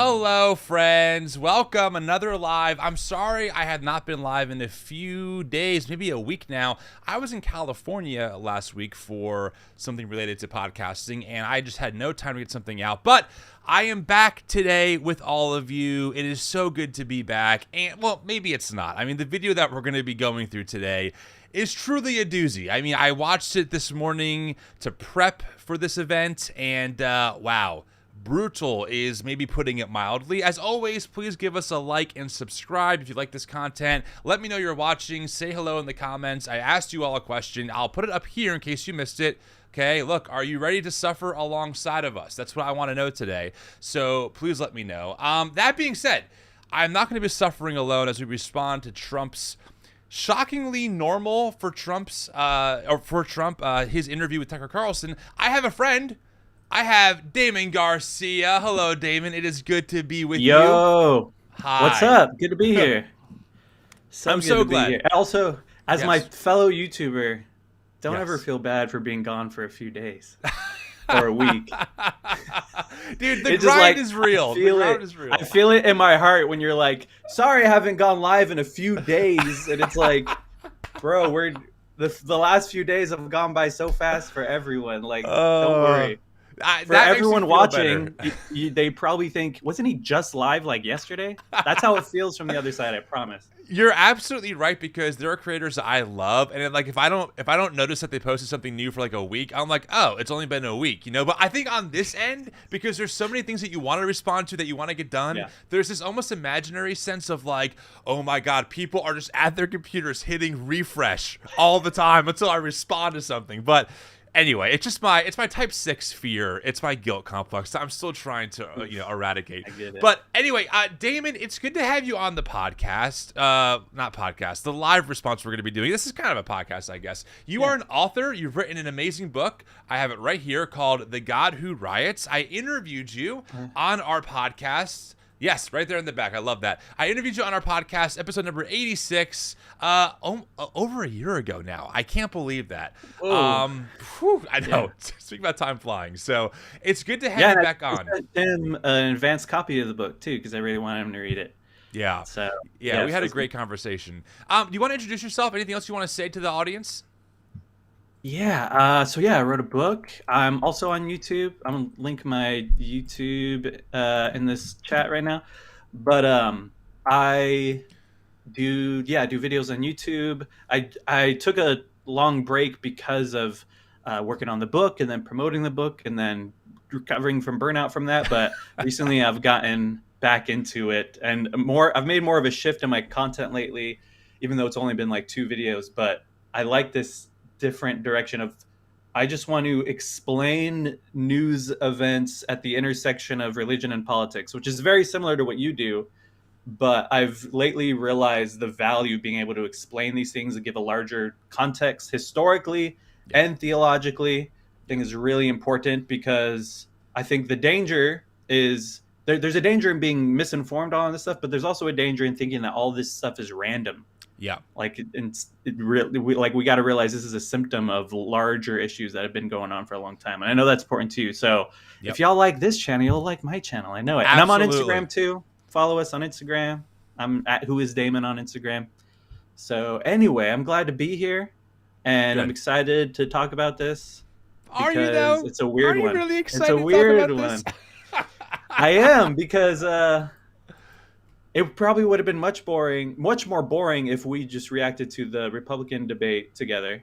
Hello, friends. Welcome. Another live. I'm sorry I have not been live in a few days, maybe a week now. I was in California last week for something related to podcasting, and I just had no time to get something out. But I am back today with all of you. It is so good to be back. And, well, maybe it's not. I mean, the video that we're going to be going through today is truly a doozy. I mean, I watched it this morning to prep for this event, and wow. Brutal is maybe putting it mildly. As always, please give us a like and subscribe if you like this content. Let me know you're watching. Say hello in the comments. I asked you all a question. I'll put it up here in case you missed it. Okay, look, are you ready to suffer alongside of us? That's what I want to know today. So please let me know. That being said, I'm not going to be suffering alone as we respond to Trump's shockingly normal for Trump, his interview with Tucker Carlson. I have a friend. I have Damon Garcia. Hello, Damon. It is good to be with you. Yo. Hi. What's up? Good to be here. I'm so glad. Also, as my fellow YouTuber, don't Yes. ever feel bad for being gone for a few days or a week. Dude, the It's just grind like, is real. The grind is real. I feel it in my heart when you're like, sorry I haven't gone live in a few days. And it's like, bro, the last few days have gone by so fast for everyone. Like, don't worry. For everyone watching, they probably think, wasn't he just live like yesterday? That's how it feels from the other side, I promise. You're absolutely right, because there are creators that I love, and if I don't notice that they posted something new for like a week, I'm like, oh, it's only been a week, you know. But I think on this end, because there's so many things that you want to respond to, that you want to get done, there's this almost imaginary sense of like, oh my god, people are just at their computers hitting refresh all the time until I respond to something. But anyway, it's my type 6 fear. It's my guilt complex that I'm still trying to eradicate. I get it. But anyway, Damon, it's good to have you on the podcast. Not podcast, the live response we're going to be doing. This is kind of a podcast, I guess. You are an author. You've written an amazing book. I have it right here called The God Who Riots. I interviewed you on our podcast. Yes, right there in the back. I love that. I interviewed you on our podcast, episode number 86, over a year ago now. I can't believe that. I know. Yeah. Speaking about time flying. So it's good to have you back on. I sent him an advanced copy of the book, too, because I really wanted him to read it. Yeah. So we had a great conversation. Do you want to introduce yourself? Anything else you want to say to the audience? Yeah. I wrote a book. I'm also on YouTube. I'm gonna link my YouTube in this chat right now. But I do videos on YouTube. I took a long break because of working on the book and then promoting the book and then recovering from burnout from that. But recently I've gotten back into it and I've made more of a shift in my content lately, even though it's only been like 2 videos. But I like this different direction of, I just want to explain news events at the intersection of religion and politics, which is very similar to what you do. But I've lately realized the value of being able to explain these things and give a larger context historically and theologically. I think is really important, because I think the danger is there's a danger in being misinformed on this stuff, but there's also a danger in thinking that all this stuff is random. Yeah. Like we got to realize this is a symptom of larger issues that have been going on for a long time. And I know that's important too. So if y'all like this channel, you'll like my channel. I know it. Absolutely. And I'm on Instagram too. Follow us on Instagram. I'm at whoisdamon on Instagram. So anyway, I'm glad to be here, and I'm excited to talk about this. Are you though? It's a weird one. Are you really excited it's a weird to talk about this? I am, because it probably would have been much more boring if we just reacted to the Republican debate together.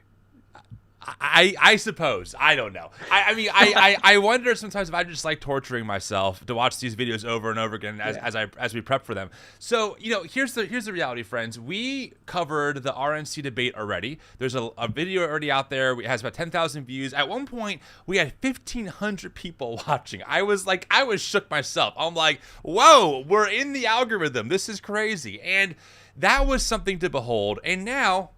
I suppose. I don't know. I mean, I wonder sometimes if I just like torturing myself to watch these videos over and over again as we prep for them. So, here's the reality, friends. We covered the RNC debate already. There's a video already out there. It has about 10,000 views. At one point, we had 1,500 people watching. I was shook myself. I'm like, whoa, we're in the algorithm. This is crazy. And that was something to behold. And now,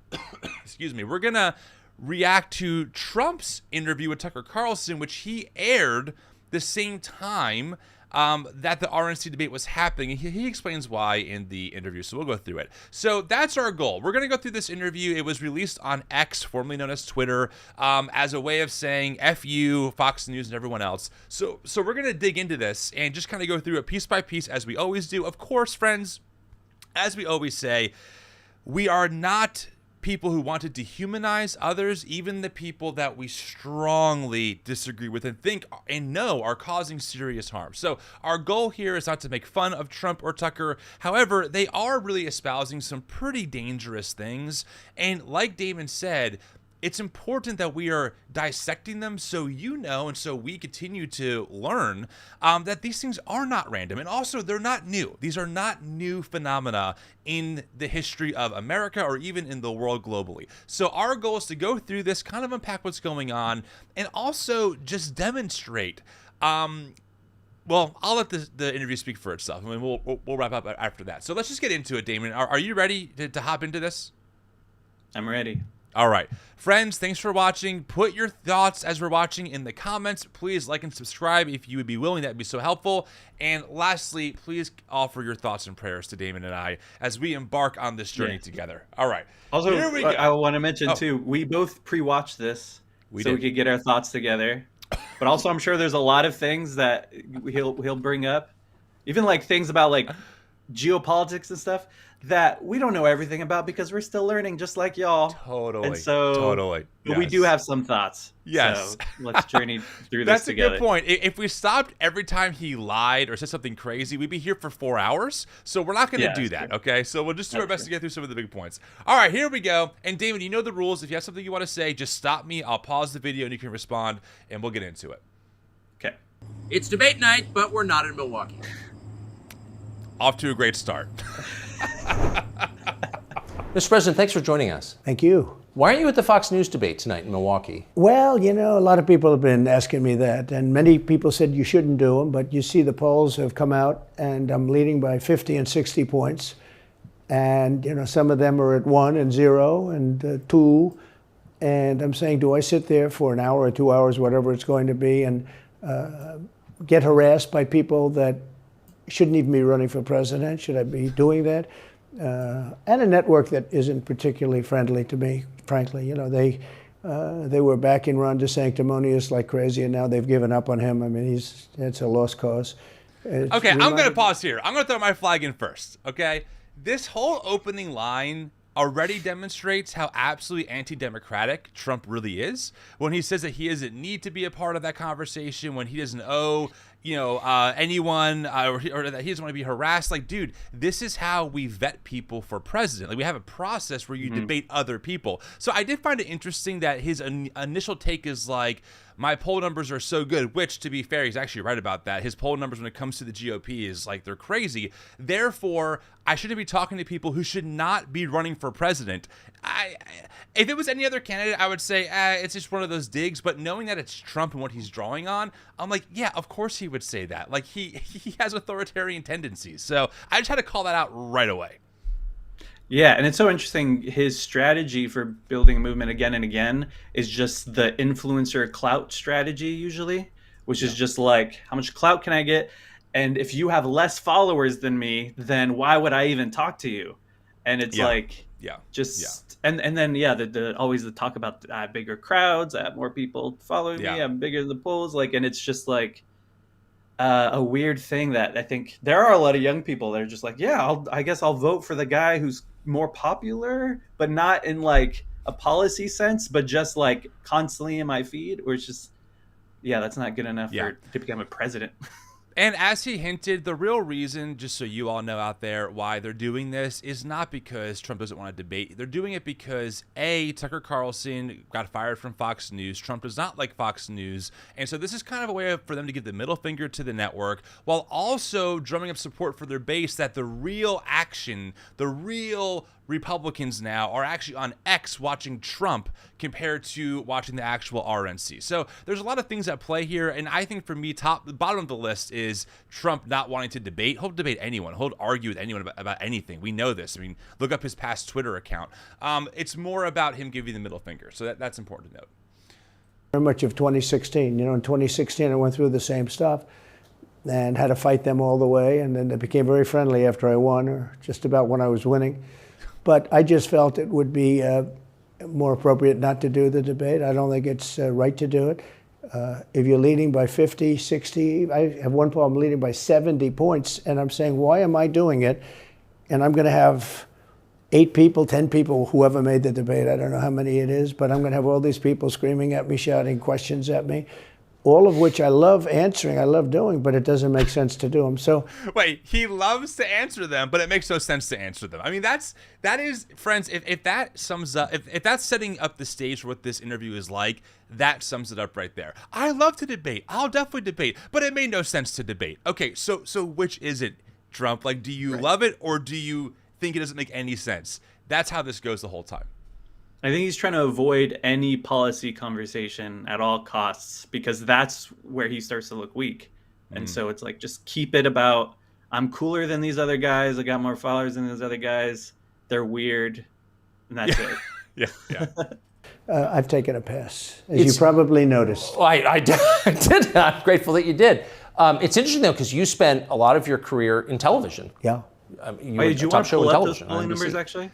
excuse me, we're going to react to Trump's interview with Tucker Carlson, which he aired the same time that the RNC debate was happening. He explains why in the interview, so we'll go through it. So that's our goal. We're going to go through this interview. It was released on X, formerly known as Twitter, as a way of saying F you, Fox News, and everyone else. So we're going to dig into this and just kind of go through it piece by piece as we always do. Of course, friends, as we always say, we are not people who want to dehumanize others, even the people that we strongly disagree with and think and know are causing serious harm. So our goal here is not to make fun of Trump or Tucker. However, they are really espousing some pretty dangerous things. And like Damon said, it's important that we are dissecting them so you know and so we continue to learn that these things are not random. And also, they're not new. These are not new phenomena in the history of America or even in the world globally. So our goal is to go through this, kind of unpack what's going on, and also just demonstrate. Well, I'll let the interview speak for itself. I mean, we'll wrap up after that. So let's just get into it, Damon. Are you ready to hop into this? I'm ready. All right. Friends, thanks for watching. Put your thoughts as we're watching in the comments. Please like and subscribe if you would be willing. That would be so helpful. And lastly, please offer your thoughts and prayers to Damon and I as we embark on this journey together. All right. Also, here we go. I want to mention, too, we both pre-watched this we could get our thoughts together. But also, I'm sure there's a lot of things that he'll bring up, even like things about like geopolitics and stuff that we don't know everything about because we're still learning, just like y'all. Totally. And so, totally. But we do have some thoughts. Yes. So let's journey through this together. That's a good point. If we stopped every time he lied or said something crazy, we'd be here for 4 hours. So we're not going to do that, true. Okay? So we'll just do our best to get through some of the big points. All right, here we go. And Damon, you know the rules. If you have something you want to say, just stop me. I'll pause the video and you can respond, and we'll get into it. Okay. It's debate night, but we're not in Milwaukee. Off to a great start. Mr. President, thanks for joining us. Thank you. Why aren't you at the Fox News debate tonight in Milwaukee? Well, you know, a lot of people have been asking me that, and many people said you shouldn't do them, but you see the polls have come out, and I'm leading by 50 and 60 points. And, you know, some of them are at 1 and 0 and 2. And I'm saying, do I sit there for an hour or 2 hours, whatever it's going to be, and get harassed by people that shouldn't even be running for president? Should I be doing that? And a network that isn't particularly friendly to me, frankly. You know, they were backing Ron DeSanctimonious like crazy, and now they've given up on him. I mean, it's a lost cause. Okay, I'm going to pause here. I'm going to throw my flag in first, okay? This whole opening line already demonstrates how absolutely anti-democratic Trump really is when he says that he doesn't need to be a part of that conversation, when he doesn't owe anyone or that he doesn't want to be harassed. Like, dude, this is how we vet people for president. Like, we have a process where you debate other people. So I did find it interesting that his initial take is like, my poll numbers are so good, which, to be fair, he's actually right about that. His poll numbers when it comes to the GOP is like, they're crazy. Therefore, I shouldn't be talking to people who should not be running for president. If it was any other candidate, I would say it's just one of those digs. But knowing that it's Trump and what he's drawing on, I'm like, yeah, of course he would say that. Like, he has authoritarian tendencies. So I just had to call that out right away. Yeah, and it's so interesting. His strategy for building a movement again and again is just the influencer clout strategy usually, which is just like, how much clout can I get? And if you have less followers than me, then why would I even talk to you? And it's and then the always the talk about I have bigger crowds, I have more people following me, I'm bigger than the polls, like, and it's just like a weird thing that I think there are a lot of young people that are just like, I guess I'll vote for the guy who's more popular, but not in like a policy sense, but just like constantly in my feed, where it's just, that's not good enough to become a president. And as he hinted, the real reason, just so you all know out there, why they're doing this is not because Trump doesn't want to debate. They're doing it because, A, Tucker Carlson got fired from Fox News. Trump does not like Fox News. And so this is kind of a way for them to give the middle finger to the network while also drumming up support for their base that the real action, the real Republicans now are actually on X watching Trump compared to watching the actual RNC. So there's a lot of things at play here, and I think for me, bottom of the list is Trump not wanting to debate. He'll debate anyone. He'll argue with anyone about anything. We know this. I mean, look up his past Twitter account. It's more about him giving the middle finger. So that's important to note. Very much of 2016. You know, in 2016, I went through the same stuff. and had to fight them all the way. And then they became very friendly after I won, or just about when I was winning. But I just felt it would be more appropriate not to do the debate. I don't think it's right to do it. If you're leading by 50, 60, I have one problem leading by 70 points, and I'm saying, why am I doing it? And I'm going to have 8 people, 10 people, whoever made the debate, I don't know how many it is, but I'm going to have all these people screaming at me, shouting questions at me, all of which I love answering, I love doing, but it doesn't make sense to do them. So wait, he loves to answer them, but it makes no sense to answer them. I mean, that is, friends, if that sums up, if that's setting up the stage for what this interview is like, that sums it up right there. I love to debate. I'll definitely debate, but it made no sense to debate. Okay, so which is it, Trump? Like, do you love it, or do you think it doesn't make any sense? That's how this goes the whole time. I think he's trying to avoid any policy conversation at all costs, because that's where he starts to look weak. And so it's like, just keep it about, I'm cooler than these other guys. I got more followers than these other guys. They're weird. And that's it. Yeah. I've taken a pass, as you probably noticed. Well, I did. I'm grateful that you did. It's interesting, though, because you spent a lot of your career in television. Yeah. You Wait, did you want to pull up those polling on NBC. numbers, actually?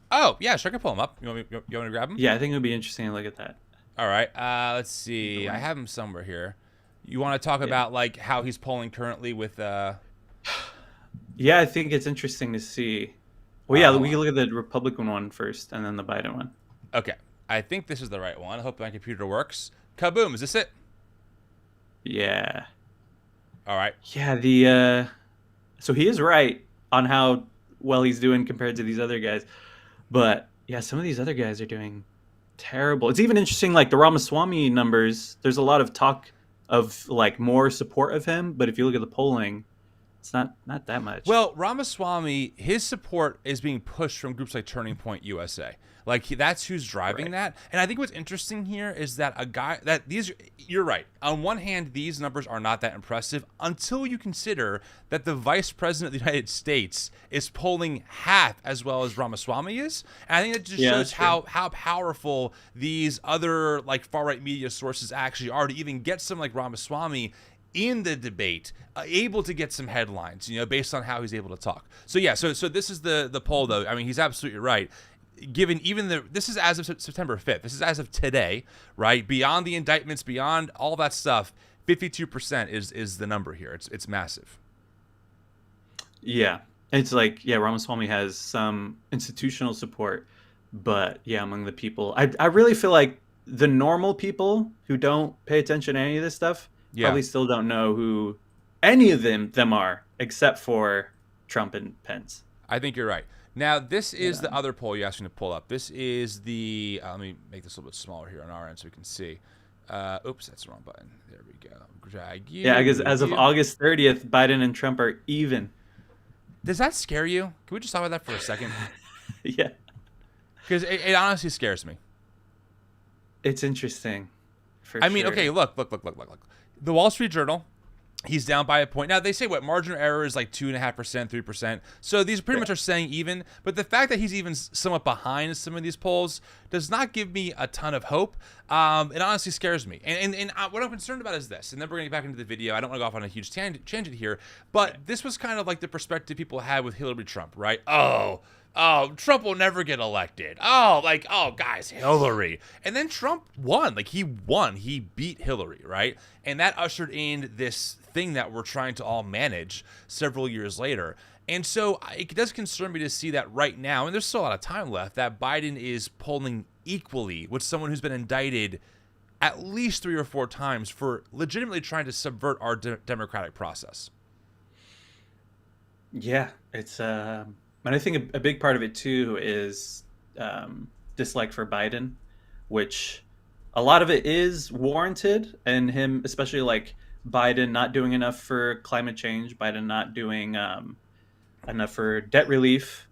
Oh, yeah, sure, I can pull them up. You want me to grab them? Yeah, I think it would be interesting to look at that. All right, let's see. I have them somewhere here. You want to talk about, like, how he's polling currently with... Yeah, I think it's interesting to see. Well, yeah, we can look at the Republican one first, and then the Biden one. Okay, I think this is the right one. I hope my computer works. Kaboom, is this it? Yeah. All right. Yeah, so he is right on how well he's doing compared to these other guys. But yeah, some of these other guys are doing terrible. It's even interesting, like the Ramaswamy numbers, there's a lot of talk of like more support of him, but if you look at the polling, it's not that much. Well, Ramaswamy, his support is being pushed from groups like Turning Point USA. Like, that's who's driving that. And I think what's interesting here is that you're right. On one hand, these numbers are not that impressive until you consider that the vice president of the United States is polling half as well as Ramaswamy is. And I think that just shows how powerful these other, like, far-right media sources actually are to even get someone like Ramaswamy in the debate, able to get some headlines, based on how he's able to talk. So yeah, so this is the poll, though. I mean, he's absolutely right. Given this is as of September 5th. This is as of today, right? Beyond the indictments, beyond all that stuff, 52% is the number here. It's massive. Yeah, it's like, yeah, Ramaswamy has some institutional support, but yeah, among the people, I really feel like the normal people who don't pay attention to any of this stuff probably still don't know who any of them are, except for Trump and Pence. I think you're right. Now, this is the other poll you asked me to pull up. This is the, let me make this a little bit smaller here on our end so we can see. Oops, that's the wrong button. There we go. Drag you. Yeah, because as of August 30th, Biden and Trump are even. Does that scare you? Can we just talk about that for a second? Yeah. Because it honestly scares me. It's interesting. I mean, okay, look. The Wall Street Journal, he's down by a point. Now, they say, marginal error is like 2.5%, 3%. So these pretty much are saying even. But the fact that he's even somewhat behind some of these polls does not give me a ton of hope. It honestly scares me. And what I'm concerned about is this. And then we're going to get back into the video. I don't want to go off on a huge tangent here. But this was kind of like the perspective people had with Hillary Trump, right? Oh, Trump will never get elected. Guys, Hillary. And then Trump won. Like, he won. He beat Hillary, right? And that ushered in this thing that we're trying to all manage several years later. And so it does concern me to see that right now, and there's still a lot of time left, that Biden is polling equally with someone who's been indicted at least 3 or 4 times for legitimately trying to subvert our democratic process. Yeah, it's... And I think a big part of it, too, is dislike for Biden, which a lot of it is warranted. And him, especially like Biden not doing enough for climate change, Biden not doing enough for debt relief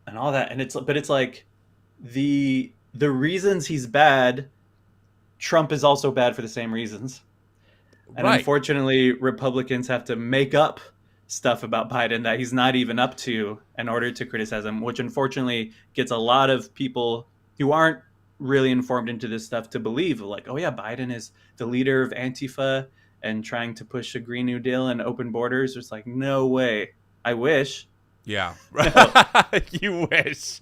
and all that. And it's like the reasons he's bad, Trump is also bad for the same reasons. And unfortunately, Republicans have to make up stuff about Biden that he's not even up to in order to criticize him, which unfortunately gets a lot of people who aren't really informed into this stuff to believe like, oh yeah, Biden is the leader of Antifa and trying to push a Green New Deal and open borders. It's like, no way. I wish. Yeah. You wish.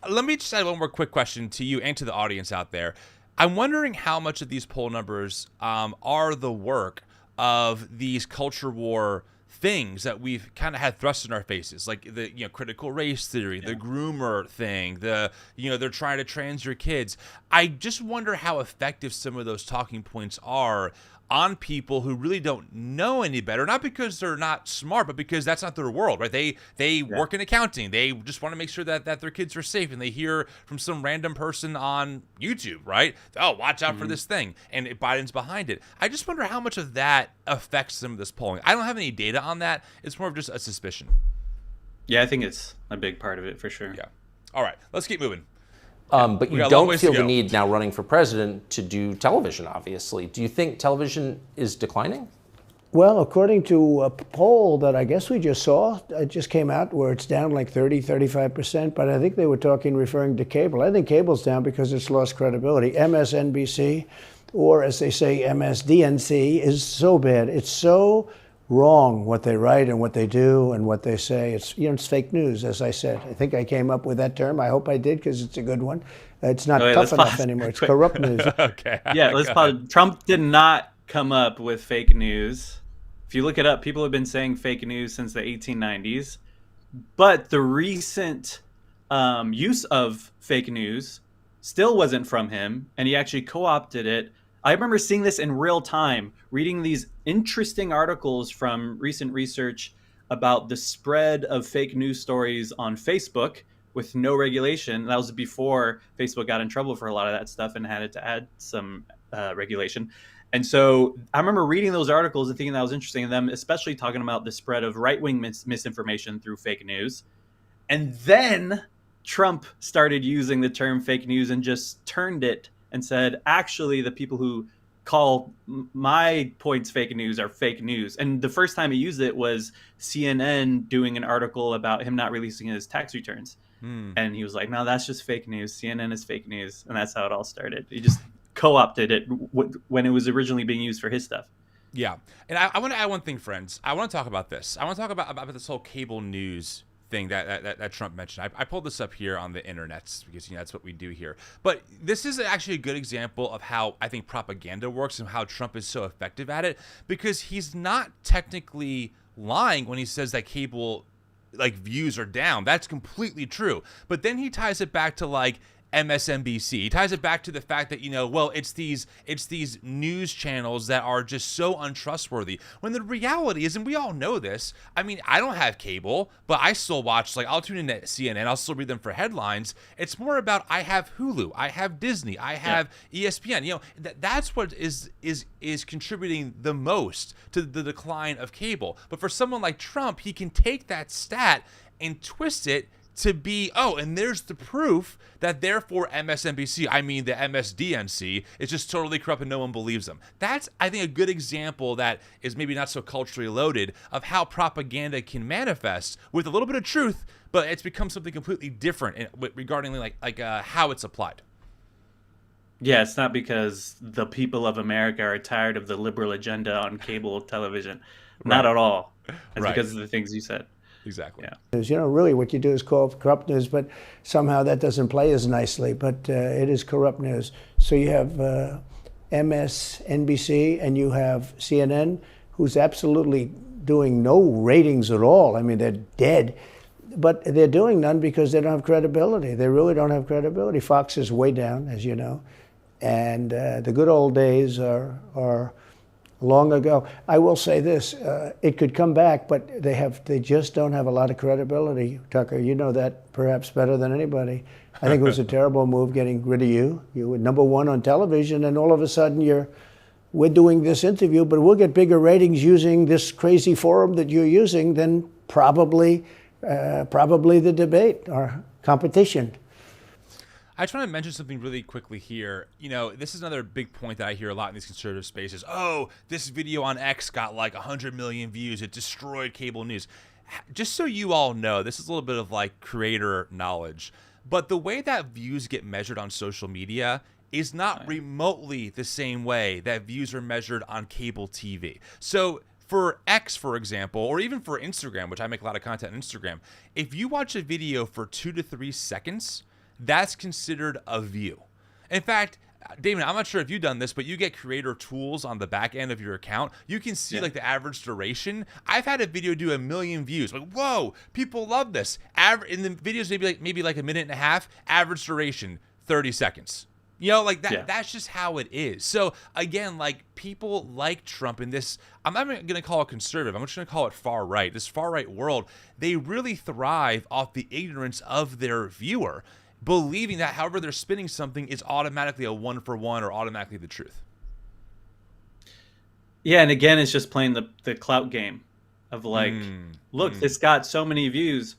Let me just add one more quick question to you and to the audience out there. I'm wondering how much of these poll numbers are the work of these culture war things that we've kind of had thrust in our faces, like the critical race theory, the groomer thing, they're trying to trans your kids. I just wonder how effective some of those talking points are on people who really don't know any better, not because they're not smart, but because that's not their world, right? They work in accounting. They just want to make sure that their kids are safe, and they hear from some random person on YouTube, right? Oh, watch out for this thing, and Biden's behind it. I just wonder how much of that affects some of this polling. I don't have any data on that. It's more of just a suspicion. Yeah, I think it's a big part of it for sure. Yeah. All right, let's keep moving. But you don't feel the need now running for president to do television, obviously. Do you think television is declining? Well, according to a poll that I guess we just saw, it just came out where it's down like 35%, but I think they were referring to cable. I think cable's down because it's lost credibility. MSNBC, or as they say, MSDNC, is so bad. It's so wrong what they write and what they do and what they say. It's fake news, as I said. I think I came up with that term. I hope I did, because it's a good one. It's not tough enough anymore. It's corrupt news. Okay. Yeah, let's pause. Trump did not come up with fake news. If you look it up, people have been saying fake news since the 1890s. But the recent use of fake news still wasn't from him, and he actually co-opted it. I remember seeing this in real time, reading these interesting articles from recent research about the spread of fake news stories on Facebook with no regulation. That was before Facebook got in trouble for a lot of that stuff and had to add some regulation. And so I remember reading those articles and thinking that was interesting, and them especially talking about the spread of right-wing misinformation through fake news. And then Trump started using the term fake news and just turned it and said, actually, the people who call my points fake news are fake news. And the first time he used it was CNN doing an article about him not releasing his tax returns. And he was like, no, that's just fake news. CNN is fake news. And that's how it all started. He just co-opted it when it was originally being used for his stuff. Yeah. And I want to add one thing, friends. I want to talk about this. I want to talk about this whole cable news thing that Trump mentioned. I pulled this up here on the internets because that's what we do here. But this is actually a good example of how I think propaganda works and how Trump is so effective at it, because he's not technically lying when he says that cable views are down. That's completely true. But then he ties it back to MSNBC. He ties it back to the fact that, it's these news channels that are just so untrustworthy. When the reality is, and we all know this, I mean, I don't have cable, but I still watch, I'll tune in at CNN, I'll still read them for headlines. It's more about, I have Hulu, I have Disney, I have ESPN. That's what is contributing the most to the decline of cable. But for someone like Trump, he can take that stat and twist it to be, and there's the proof that therefore MSNBC, I mean the MSDNC, is just totally corrupt and no one believes them. That's, I think, a good example that is maybe not so culturally loaded of how propaganda can manifest with a little bit of truth, but it's become something completely different regarding how it's applied. Yeah, it's not because the people of America are tired of the liberal agenda on cable television. Not at all. It's because of the things you said. Exactly. Yeah. Really what you do is call it corrupt news, but somehow that doesn't play as nicely, but it is corrupt news. So you have MSNBC and you have CNN, who's absolutely doing no ratings at all. I mean, they're dead, but they're doing none because they don't have credibility. They really don't have credibility. Fox is way down, as you know, and the good old days are long ago. I will say this, it could come back, but they just don't have a lot of credibility. Tucker, you know that perhaps better than anybody. I think it was a terrible move getting rid of you. You were number one on television, and all of a sudden we're doing this interview, but we'll get bigger ratings using this crazy forum that you're using than probably the debate or competition. I just want to mention something really quickly here. This is another big point that I hear a lot in these conservative spaces. Oh, this video on X got 100 million views. It destroyed cable news. Just so you all know, this is a little bit of creator knowledge. But the way that views get measured on social media is not remotely the same way that views are measured on cable TV. So for X, for example, or even for Instagram, which I make a lot of content on Instagram, if you watch a video for 2 to 3 seconds, that's considered a view. In fact, Damon, I'm not sure if you've done this, but you get creator tools on the back end of your account. You can see like the average duration. I've had a video do 1 million views. Like, whoa, people love this. In the videos, maybe like a minute and a half. Average duration, 30 seconds. You know, like that. Yeah. That's just how it is. So again, like people like Trump in this, I'm not even going to call it conservative. I'm just going to call it far right. This far right world, they really thrive off the ignorance of their viewer, believing that however they're spinning something is automatically a 1-for-1 or automatically the truth. Yeah, and again, it's just playing the clout game of like, look, this got so many views.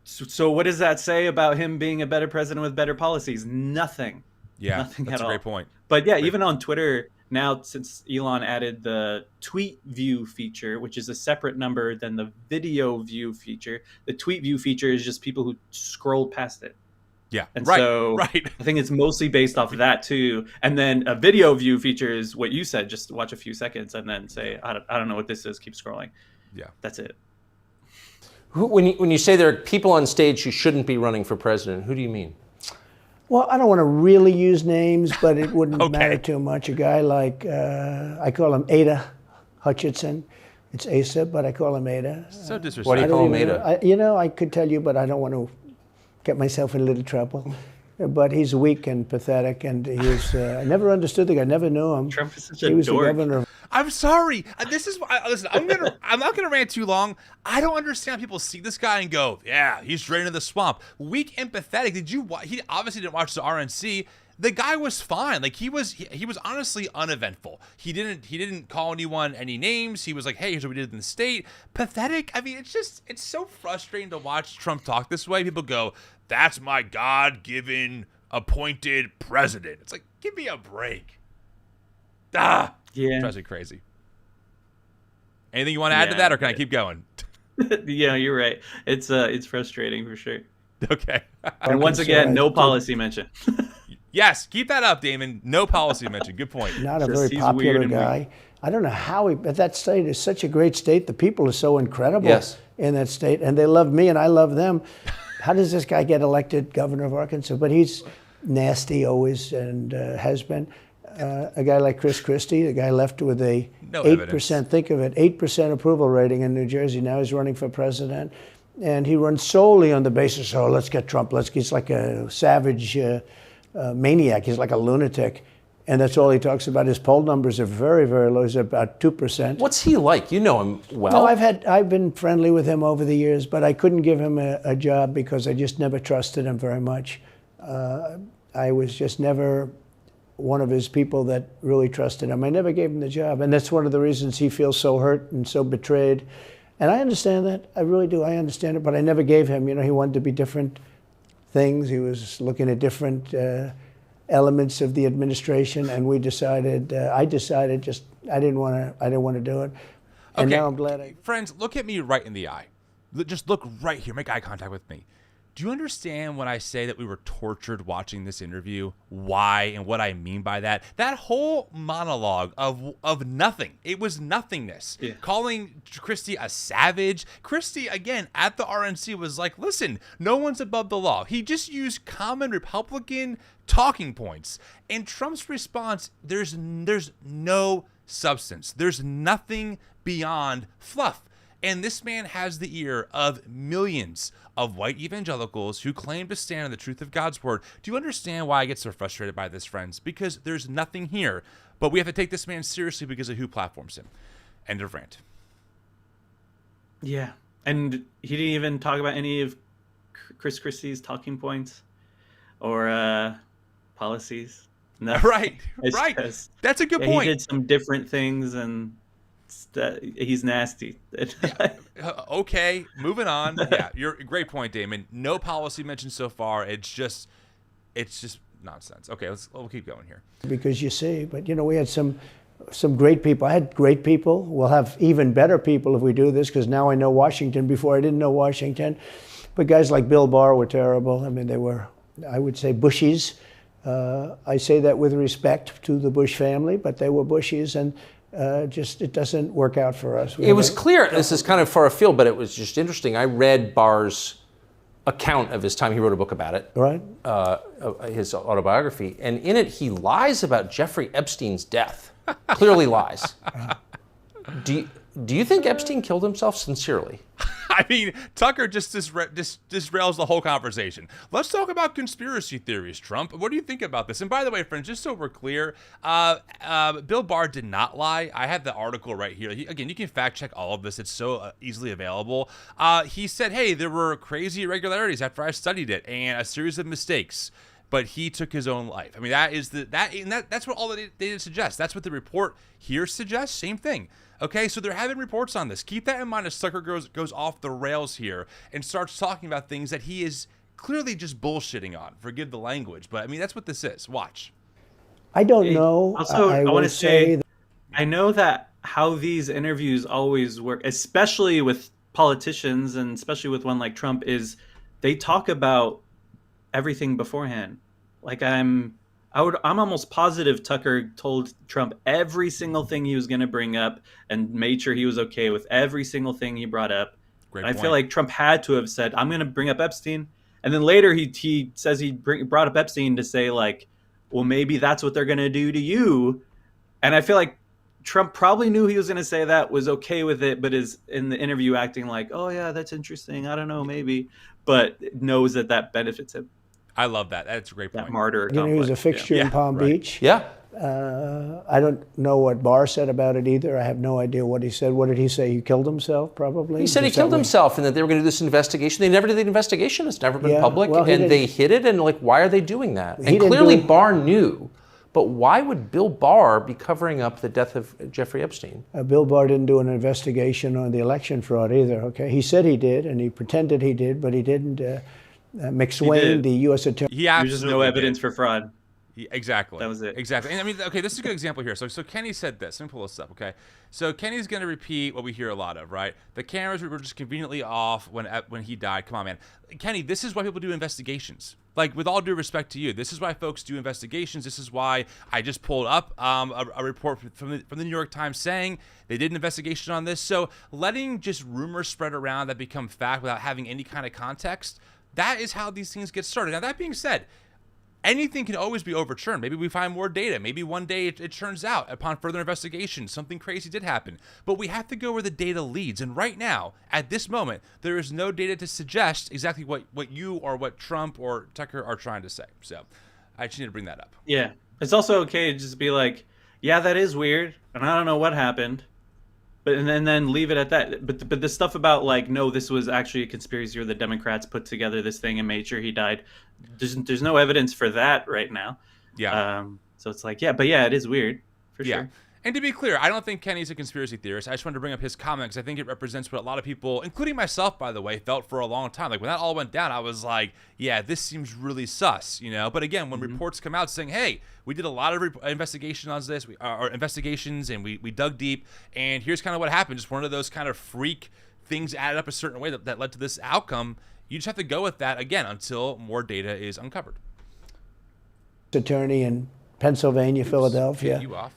So what does that say about him being a better president with better policies? Nothing. Yeah, nothing that's at all. a great point. But yeah, even on Twitter now, since Elon added the tweet view feature, which is a separate number than the video view feature, the tweet view feature is just people who scrolled past it. Yeah, and right, so right. I think it's mostly based off of that too. And then a video view feature is what you said, just watch a few seconds and then say, I don't know what this is, keep scrolling. Yeah, that's it. When you say there are people on stage who shouldn't be running for president, who do you mean? Well, I don't want to really use names, but it wouldn't Okay. matter too much. A guy like, I call him Ada Hutchinson. It's Asa, but I call him Ada. So disrespectful. What do you I don't call him, even- Ada? I could tell you, but I don't want to get myself in a little trouble. But he's weak and pathetic, and he's. I never understood the guy. Never knew him. Trump is such He a was the dork. governor of I'm sorry. Listen. I'm not gonna rant too long. I don't understand how people see this guy and go, "Yeah, he's draining the swamp." Weak, empathetic. He obviously didn't watch the RNC. The guy was fine. Like he was honestly uneventful. He didn't call anyone any names. He was like, "Hey, here's what we did in the state." Pathetic. I mean, it's so frustrating to watch Trump talk this way. People go, "That's my God-given appointed president." It's like, give me a break. Yeah. Drives me crazy. Anything you want to add to that, or can I keep going? Yeah, you're right. It's frustrating for sure. Okay. And once again, no policy mention. Yes, keep that up, Damon. No policy mention. Good point. not a Just very he's popular weird and guy. I don't know how but that state is such a great state. The people are so incredible Yes. in that state, and they love me and I love them. How does this guy get elected governor of Arkansas? But he's nasty always and has been. A guy like Chris Christie, the guy left with a No 8%, think of it, 8% approval rating in New Jersey. Now he's running for president. And he runs solely on the basis, oh, let's get Trump. He's like a savage maniac. He's like a lunatic. And that's all he talks about. His poll numbers are very, very low. He's about 2%. What's he like? You know him well. No, I've been friendly with him over the years, but I couldn't give him a job because I just never trusted him very much. I was just never one of his people that really trusted him. I never gave him the job, and that's one of the reasons he feels so hurt and so betrayed. And I understand that. I really do. I understand it, but I never gave him. He wanted to be different things. He was looking at different elements of the administration, and I decided I didn't want to do it. And now I'm glad Friends, look at me right in the eye. Just look right here. Make eye contact with me. Do you understand when I say that we were tortured watching this interview? Why and what I mean by that? That whole monologue of nothing. It was nothingness. Yeah. Calling Christie a savage. Christie, again, at the RNC was like, listen, no one's above the law. He just used common Republican talking points. And Trump's response, there's no substance. There's nothing beyond fluff. And this man has the ear of millions of white evangelicals who claim to stand on the truth of God's word. Do you understand why I get so frustrated by this, friends? Because there's nothing here, but we have to take this man seriously because of who platforms him. End of rant. Yeah. And he didn't even talk about any of Chris Christie's talking points or policies. No. Right. It's Right. Just, that's a good point. He did some different things and he's nasty. Okay, moving on. Yeah, you're a great point, Damon. No policy mentioned so far. It's just nonsense. Okay, we'll keep going here. Because you see, but we had some great people. I had great people. We'll have even better people if we do this, because now I know Washington. Before I didn't know Washington. But guys like Bill Barr were terrible. I mean, they were, I would say, Bushies. I say that with respect to the Bush family, but they were Bushies, and it doesn't work out for us. It was clear, this is kind of far afield, but it was just interesting. I read Barr's account of his time. He wrote a book about it, right? His autobiography, and in it he lies about Jeffrey Epstein's death. Clearly lies. Do you think Epstein killed himself sincerely? I mean, Tucker just disrails the whole conversation. Let's talk about conspiracy theories, Trump. What do you think about this? And by the way, friends, just so we're clear, Bill Barr did not lie. I have the article right here. Again, you can fact check all of this. It's so easily available. He said, hey, there were crazy irregularities after I studied it and a series of mistakes, but he took his own life. I mean, that's what all the data suggests. That's what the report here suggests. Same thing. Okay, so they're having reports on this. Keep that in mind as Tucker goes off the rails here and starts talking about things that he is clearly just bullshitting on. Forgive the language, but I mean, that's what this is. Watch. I don't know. Also, I want to say, I know that how these interviews always work, especially with politicians and especially with one like Trump, is they talk about everything beforehand. Like I'm almost positive Tucker told Trump every single thing he was going to bring up and made sure he was okay with every single thing he brought up. Great I point. feel like Trump had to have said, I'm going to bring up Epstein. And then later he says he brought up Epstein to say like, well, maybe that's what they're going to do to you. And I feel like Trump probably knew he was going to say that, was okay with it, but is in the interview acting like, oh yeah, that's interesting. I don't know, maybe, but knows that benefits him. I love that. That's a great point. That martyr. He was a fixture in Palm Beach. Yeah. I don't know what Barr said about it either. I have no idea what he said. What did he say? He killed himself, probably? He said he killed himself and that they were going to do this investigation. They never did the investigation. It's never been public. Well, and they hid it. And like, why are they doing that? And clearly Barr knew. But why would Bill Barr be covering up the death of Jeffrey Epstein? Bill Barr didn't do an investigation on the election fraud either, okay? He said he did, and he pretended he did, but he didn't. McSwain, the U.S. attorney. There's just no evidence for fraud. Exactly. That was it. Exactly. And I mean, okay, this is a good example here. So Kenny said this. Let me pull this up, okay? So Kenny's going to repeat what we hear a lot of, right? The cameras were just conveniently off when he died. Come on, man. Kenny, this is why people do investigations. Like, with all due respect to you, this is why folks do investigations. This is why I just pulled up a report from the New York Times saying they did an investigation on this. So letting just rumors spread around that become fact without having any kind of context, that is how these things get started. Now, that being said, anything can always be overturned. Maybe we find more data. Maybe one day it turns out upon further investigation something crazy did happen. But we have to go where the data leads. And right now, at this moment, there is no data to suggest exactly what you or what Trump or Tucker are trying to say. So I just need to bring that up. Yeah. It's also okay to just be like, yeah, that is weird, and I don't know what happened. But and then leave it at that. But the stuff about like, no, this was actually a conspiracy, or the Democrats put together this thing and made sure he died. There's no evidence for that right now. Yeah. So it's like, it is weird for sure. And to be clear, I don't think Kenny's a conspiracy theorist. I just wanted to bring up his comment because I think it represents what a lot of people, including myself, by the way, felt for a long time. Like when that all went down, I was like, yeah, this seems really sus, you know? But again, when reports come out saying, hey, we did a lot of investigation on this, or investigations, and we dug deep, and here's kind of what happened. Just one of those kind of freak things added up a certain way that led to this outcome. You just have to go with that, again, until more data is uncovered. Attorney in Pennsylvania, Philadelphia, you off.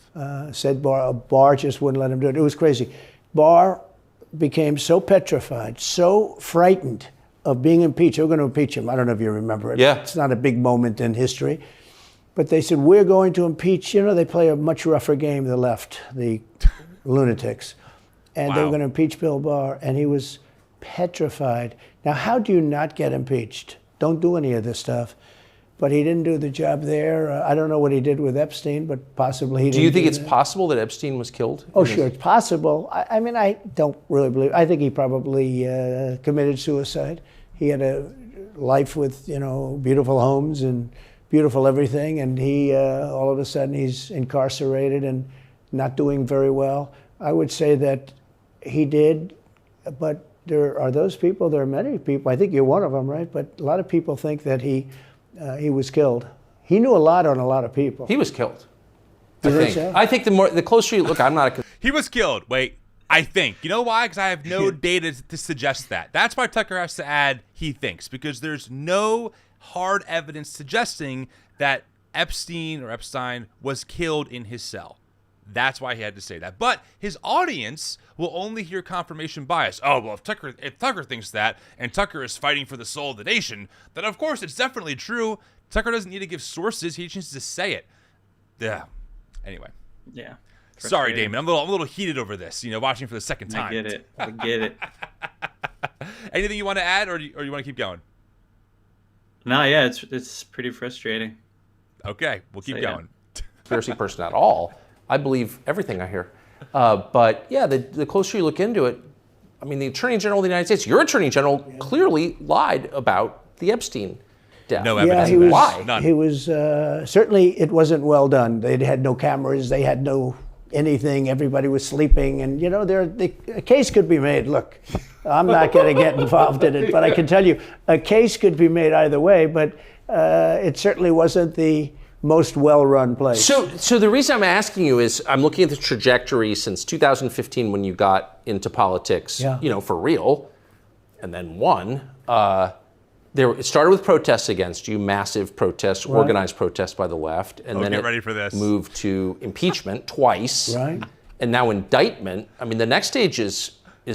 said Barr just wouldn't let him do it. It was crazy. Barr became so petrified, so frightened of being impeached. They were going to impeach him. I don't know if you remember it. Yeah. It's not a big moment in history. But they said, we're going to impeach. You know, they play a much rougher game, the left, the lunatics. And they were going to impeach Bill Barr, and he was petrified. Now, how do you not get impeached? Don't do any of this stuff. But he didn't do the job there. I don't know what he did with Epstein, but possibly he didn't. Do you think it's possible that Epstein was killed? Oh, sure, it's possible. I mean, I don't really believe. I think he probably committed suicide. He had a life with, beautiful homes and beautiful everything, and he all of a sudden he's incarcerated and not doing very well. I would say that he did, but there are those people. There are many people. I think you're one of them, right? But a lot of people think that he was killed. He knew a lot on a lot of people. He was killed. You think so? I think the closer you look, I'm not a... He was killed. Wait, I think. You know why? Because I have no data to suggest that. That's why Tucker has to add he thinks, because there's no hard evidence suggesting that Epstein was killed in his cell. That's why he had to say that. But his audience will only hear confirmation bias. Oh, well, if Tucker thinks that, and Tucker is fighting for the soul of the nation, then of course it's definitely true. Tucker doesn't need to give sources. He just needs to say it. Yeah. Anyway. Yeah. Sorry, Damon. I'm a little heated over this, watching for the second time. I get it. Anything you want to add, or you want to keep going? No, yeah, it's pretty frustrating. Okay, we'll keep going. Conspiracy person at all. I believe everything I hear. But yeah, the closer you look into it, I mean, the Attorney General of the United States, your Attorney General clearly lied about the Epstein death. No evidence. Yeah, Why? None. He was certainly, it wasn't well done. They had no cameras. They had no anything. Everybody was sleeping, and a case could be made. Look, I'm not going to get involved in it, but I can tell you a case could be made either way. But it certainly wasn't the most well-run place. So the reason I'm asking you is I'm looking at the trajectory since 2015 when you got into politics, for real, and then won. It started with protests against you, massive protests, organized protests by the left, and then get ready for this. Moved to impeachment twice, Right. And now indictment. I mean, the next stage is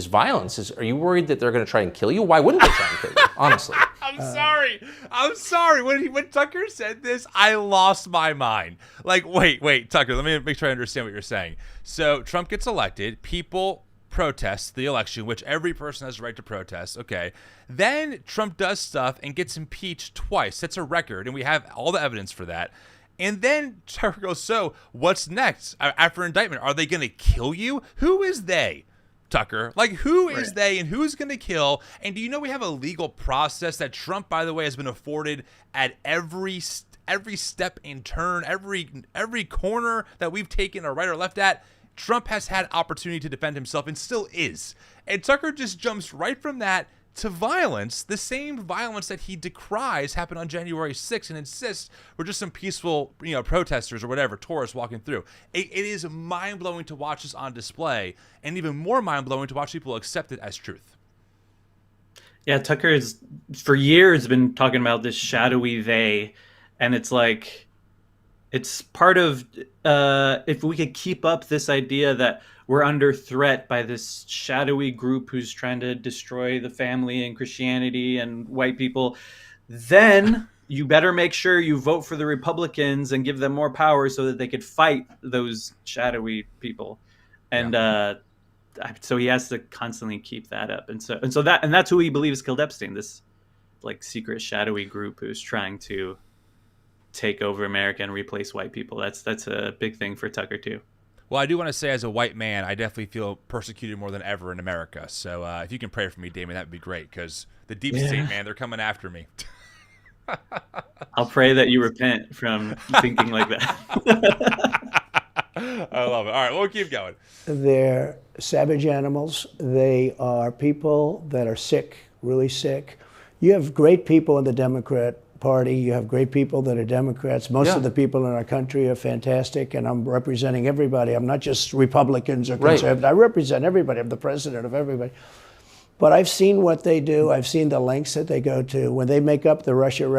violence. Are you worried that they're going to try and kill you? Why wouldn't they try and kill you? Honestly. I'm sorry. When Tucker said this, I lost my mind. Like, wait, Tucker, let me make sure I understand what you're saying. So Trump gets elected, people protest the election, which every person has the right to protest. Okay. Then Trump does stuff and gets impeached twice. That's a record, and we have all the evidence for that. And then Tucker goes, so what's next after indictment? Are they going to kill you? Who is they? Tucker, like who is they and who's going to kill? And do you know we have a legal process that Trump, by the way, has been afforded at every step and turn, every corner that we've taken or right or left at? Trump has had opportunity to defend himself and still is. And Tucker just jumps right from that to violence, the same violence that he decries happened on January 6th and insists we're just some peaceful, protesters or whatever, tourists walking through. It is mind-blowing to watch this on display, and even more mind-blowing to watch people accept it as truth. Yeah, Tucker has, for years, been talking about this shadowy they, and it's like, it's part of, if we could keep up this idea that we're under threat by this shadowy group who's trying to destroy the family and Christianity and white people, then you better make sure you vote for the Republicans and give them more power so that they could fight those shadowy people. And so he has to constantly keep that up. And that's who he believes killed Epstein, this like secret shadowy group who's trying to take over America and replace white people. That's a big thing for Tucker too. Well, I do want to say, as a white man, I definitely feel persecuted more than ever in America. So if you can pray for me, Damon, that would be great, because the deep state, man, they're coming after me. I'll pray that you repent from thinking like that. I love it. All right, we'll keep going. They're savage animals. They are people that are sick, really sick. You have great people in the Democrat Party. You have great people that are Democrats. Most of the people in our country are fantastic, and I'm representing everybody. I'm not just Republicans or conservatives. I represent everybody. I'm the president of everybody. But I've seen what they do. I've seen the lengths that they go to. When they make up the Russia,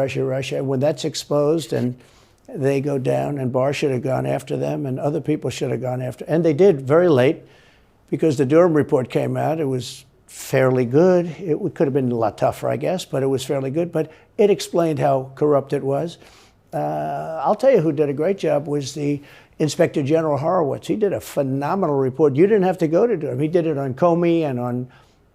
when that's exposed and they go down, and Barr should have gone after them, and other people should have gone after. And they did very late, because the Durham report came out. It was fairly good. It could have been a lot tougher, I guess, but it was fairly good. But it explained how corrupt it was. I'll tell you who did a great job was the Inspector General Horowitz. He did a phenomenal report. You didn't have to go to Durham. He did it on Comey and on,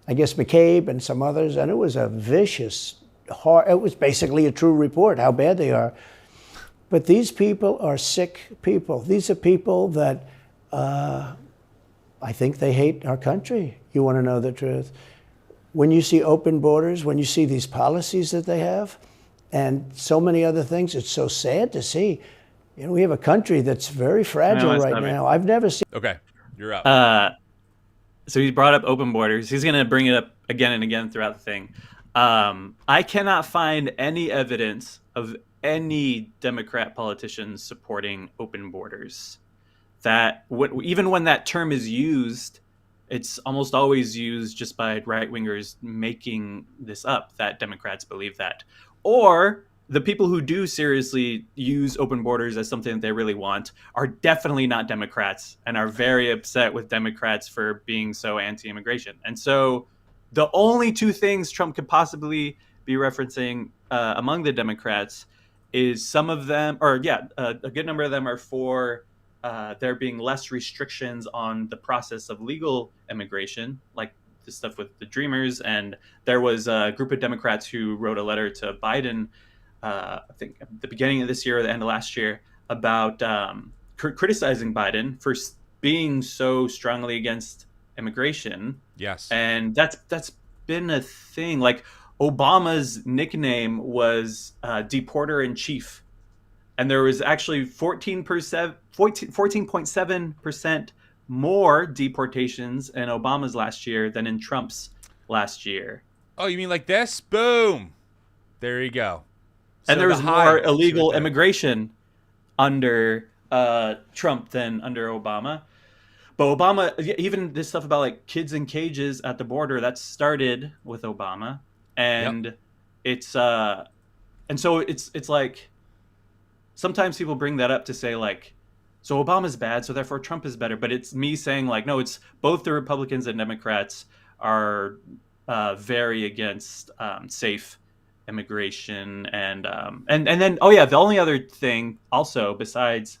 I guess, McCabe and some others, and it was a vicious, it was basically a true report, how bad they are. But these people are sick people. These are people that I think they hate our country. You want to know the truth. When you see open borders, when you see these policies that they have, and so many other things, it's so sad to see. We have a country that's very fragile right now. I've never seen. Okay, you're up. So he brought up open borders. He's going to bring it up again and again throughout the thing. I cannot find any evidence of any Democrat politicians supporting open borders. Even when that term is used, it's almost always used just by right-wingers making this up, that Democrats believe that. Or the people who do seriously use open borders as something that they really want are definitely not Democrats and are very upset with Democrats for being so anti-immigration. And so the only two things Trump could possibly be referencing among the Democrats is some of them, or a good number of them are for there being less restrictions on the process of legal immigration, like the stuff with the Dreamers. And there was a group of Democrats who wrote a letter to Biden, I think at the beginning of this year or the end of last year, about criticizing Biden for being so strongly against immigration. Yes. And that's been a thing. Like Obama's nickname was Deporter in Chief. And there was actually 14.7% more deportations in Obama's last year than in Trump's last year. Oh, you mean like this? Boom. There you go. And there was more illegal immigration under Trump than under Obama. But Obama, even this stuff about like kids in cages at the border, that started with Obama. And it's and so it's like, sometimes people bring that up to say like, so Obama's bad, so therefore Trump is better. But it's me saying like, no, it's both the Republicans and Democrats are very against safe immigration. And then, the only other thing also besides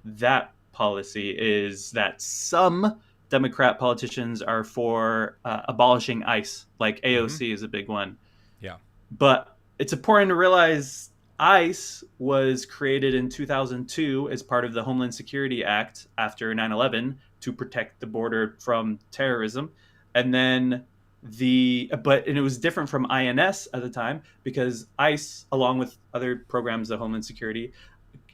that policy is that some Democrat politicians are for abolishing ICE, like AOC is a big one. Yeah. But it's important to realize ICE was created in 2002 as part of the Homeland Security Act after 9/11 to protect the border from terrorism. And then but it was different from INS at the time because ICE, along with other programs of Homeland Security,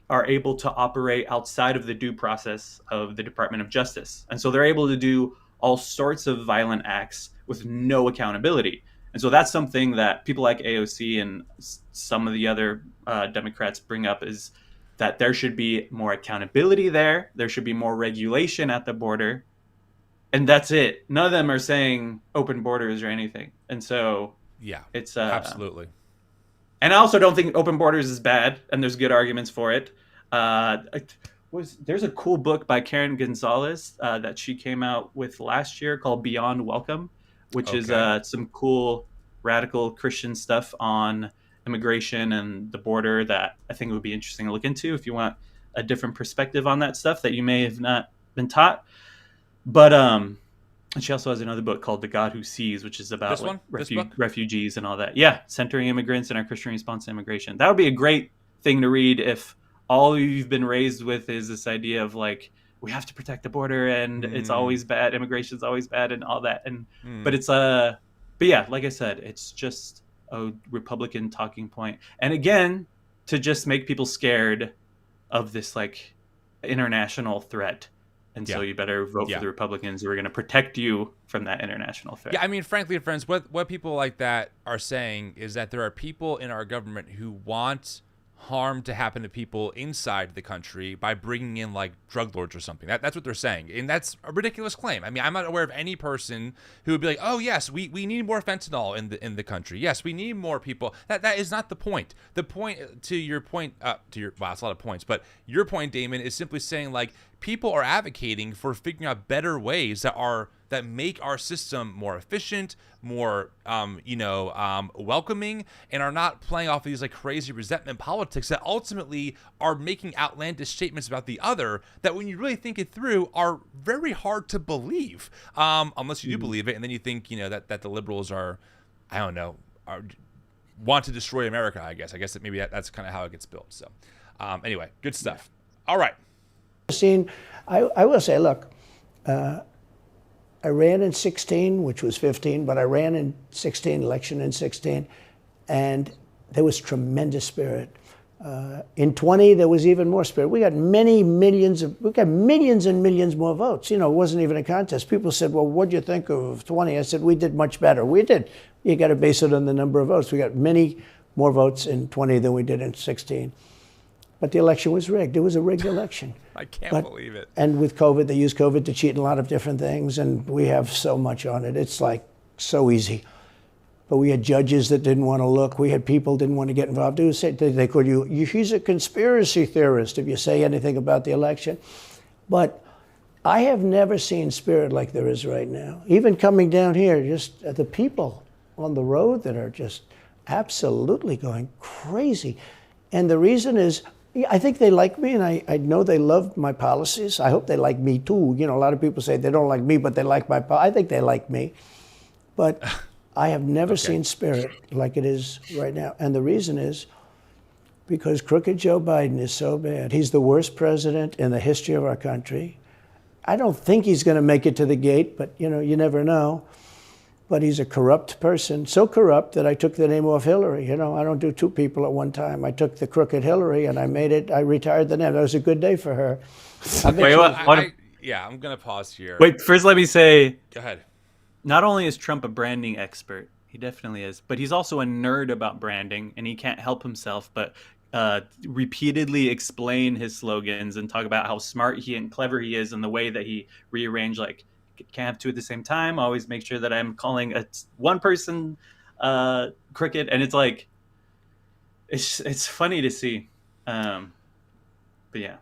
are able to operate outside of the due process of the Department of Justice. And so they're able to do all sorts of violent acts with no accountability. And so that's something that people like AOC and some of the other Democrats bring up, is that there should be more accountability there. There should be more regulation at the border. And that's it. None of them are saying open borders or anything. And so it's absolutely. And I also don't think open borders is bad, and there's good arguments for it. There's a cool book by Karen Gonzalez that she came out with last year called Beyond Welcome, which is some cool radical Christian stuff on immigration and the border that I think would be interesting to look into if you want a different perspective on that stuff that you may have not been taught. But and she also has another book called The God Who Sees, which is about refugees and all that. Yeah, centering immigrants and our Christian response to immigration. That would be a great thing to read if all you've been raised with is this idea of like, we have to protect the border and it's always bad, immigration's always bad and all that. And but it's but yeah, like I said, it's just a Republican talking point. And again, to just make people scared of this like international threat. And so you better vote for the Republicans who are going to protect you from that international threat. Yeah, I mean, frankly, friends, what people like that are saying is that there are people in our government who want harm to happen to people inside the country by bringing in like drug lords or something. That's what they're saying. And that's a ridiculous claim. I mean, I'm not aware of any person who would be like, oh yes, we need more fentanyl in the country. Yes, we need more people. That is not the point. The point to your point, wow, it's a lot of points, but your point, Damon, is simply saying like people are advocating for figuring out better ways that make our system more efficient, more welcoming, and are not playing off these like crazy resentment politics that ultimately are making outlandish statements about the other that, when you really think it through, are very hard to believe, unless you do believe it, and then you think that the liberals are want to destroy America. I guess that maybe that's kind of how it gets built. So anyway, good stuff. All right. I will say, look, I ran in 16, which was 15, but I ran in 16, election in 16, and there was tremendous spirit. In 20, there was even more spirit. We got millions and millions more votes. It wasn't even a contest. People said, well, what do you think of 20? I said, we did much better. We did. You got to base it on the number of votes. We got many more votes in 20 than we did in 16. But the election was rigged. It was a rigged election. I can't believe it. And with COVID, they used COVID to cheat in a lot of different things, and we have so much on it. It's like so easy. but we had judges that didn't want to look. We had people didn't want to get involved. They called you, he's a conspiracy theorist if you say anything about the election. But I have never seen spirit like there is right now. Even coming down here, just the people on the road that are just absolutely going crazy. And the reason is, I think they like me, and I know they love my policies. I hope they like me too. You know, a lot of people say they don't like me, but they like my policies. I think they like me. But I have never seen spirit like it is right now. And the reason is because crooked Joe Biden is so bad. He's the worst president in the history of our country. I don't think he's going to make it to the gate, but you know, you never know. But he's a corrupt person, so corrupt that I took the name off Hillary. You know, I don't do two people at one time. I took the crooked Hillary and I retired the name. That was a good day for her. I'm going to pause here. Wait, first let me say. Go ahead. Not only is Trump a branding expert, he definitely is, but he's also a nerd about branding, and he can't help himself but repeatedly explain his slogans and talk about how smart he and clever he is in the way that he rearranged, like, can't have two at the same time. Always make sure that I'm calling one person crooked, and it's like it's funny to see. But yeah.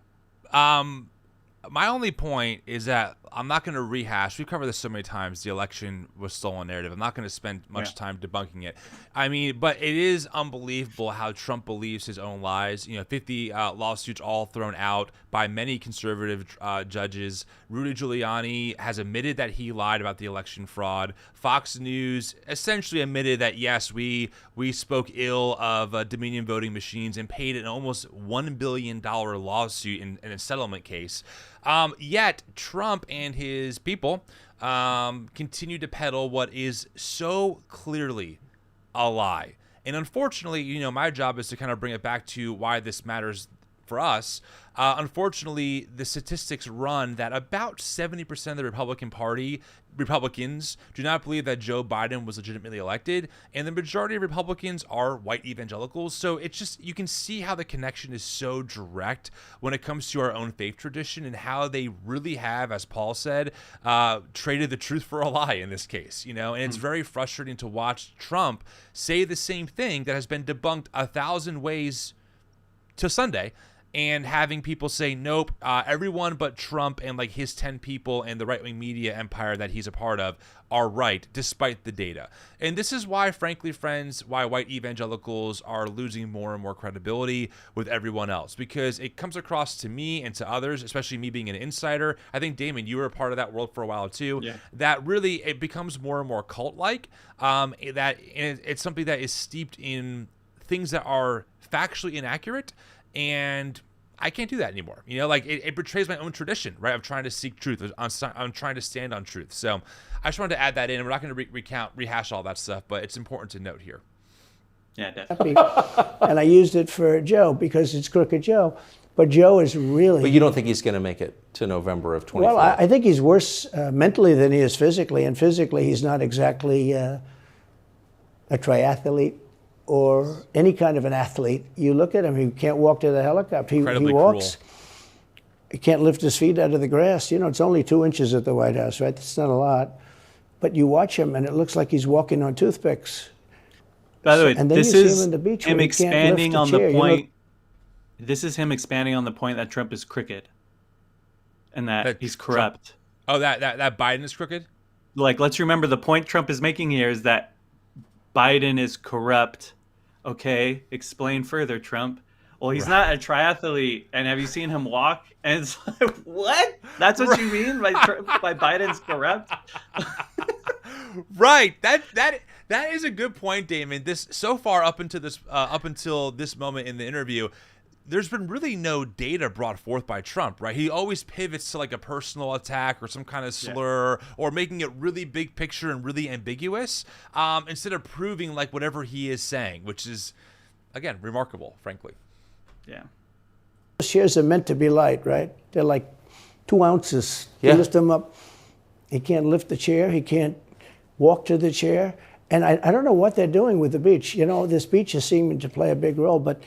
My only point is that I'm not going to rehash. We've covered this so many times. The election was stolen narrative. I'm not going to spend much time debunking it. I mean, but it is unbelievable how Trump believes his own lies. You know, 50 lawsuits all thrown out by many conservative judges. Rudy Giuliani has admitted that he lied about the election fraud. Fox News essentially admitted that, yes, we spoke ill of Dominion voting machines and paid an almost $1 billion lawsuit in a settlement case. Yet Trump and his people continue to peddle what is so clearly a lie. And unfortunately, you know, my job is to kind of bring it back to why this matters for us. Unfortunately, the statistics run that about 70% of the Republicans do not believe that Joe Biden was legitimately elected, and the majority of Republicans are white evangelicals. So it's just, you can see how the connection is so direct when it comes to our own faith tradition and how they really have, as Paul said, traded the truth for a lie in this case, you know, and it's very frustrating to watch Trump say the same thing that has been debunked 1,000 ways till Sunday, and having people say, nope, everyone but Trump and like his 10 people and the right-wing media empire that he's a part of are right, despite the data. And this is why, frankly, friends, why white evangelicals are losing more and more credibility with everyone else, because it comes across to me and to others, especially me being an insider. I think, Damon, you were a part of that world for a while too, that really it becomes more and more cult-like, that it's something that is steeped in things that are factually inaccurate, and I can't do that anymore. You know, like it betrays my own tradition, right? I'm trying to seek truth. I'm trying to stand on truth. So I just wanted to add that in. We're not going to rehash all that stuff, but it's important to note here. Yeah, definitely. And I used it for Joe because it's crooked Joe. But Joe is really... But you don't think he's going to make it to November of 2024? Well, I think he's worse mentally than he is physically. And physically, he's not exactly a triathlete or any kind of an athlete. You look at him, he can't walk to the helicopter. He walks. Cruel. He can't lift his feet out of the grass. You know, it's only 2 inches at the White House, right? That's not a lot. But you watch him, and it looks like he's walking on toothpicks. By the way, and then this you is see him, in the beach him expanding on chair, the point. You know? This is him expanding on the point that Trump is crooked, and that he's corrupt. Trump, that Biden is crooked? Like, let's remember the point Trump is making here is that Biden is corrupt. Okay, explain further, Trump. Well, he's not a triathlete, and have you seen him walk? And it's like, what? That's what you mean by Biden's corrupt? Right. That is a good point, Damon. This so far up until this moment in the interview, there's been really no data brought forth by Trump, right? He always pivots to like a personal attack or some kind of slur or making it really big picture and really ambiguous, instead of proving like whatever he is saying, which is, again, remarkable, frankly. Yeah. Chairs are meant to be light, right? They're like 2 ounces. You lift them up. He can't lift the chair. He can't walk to the chair. And I don't know what they're doing with the beach. You know, this beach is seeming to play a big role, but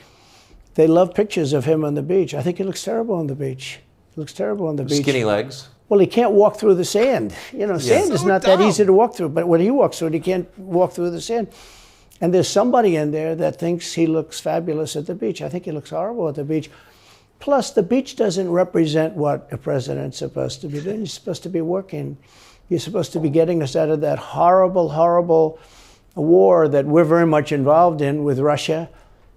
they love pictures of him on the beach. I think he looks terrible on the beach. He looks terrible on the beach. Skinny legs. Well, he can't walk through the sand. Sand is not that easy to walk through, but when he walks through it, he can't walk through the sand. And there's somebody in there that thinks he looks fabulous at the beach. I think he looks horrible at the beach. Plus, the beach doesn't represent what a president's supposed to be doing. He's supposed to be working. You're supposed to be getting us out of that horrible, horrible war that we're very much involved in with Russia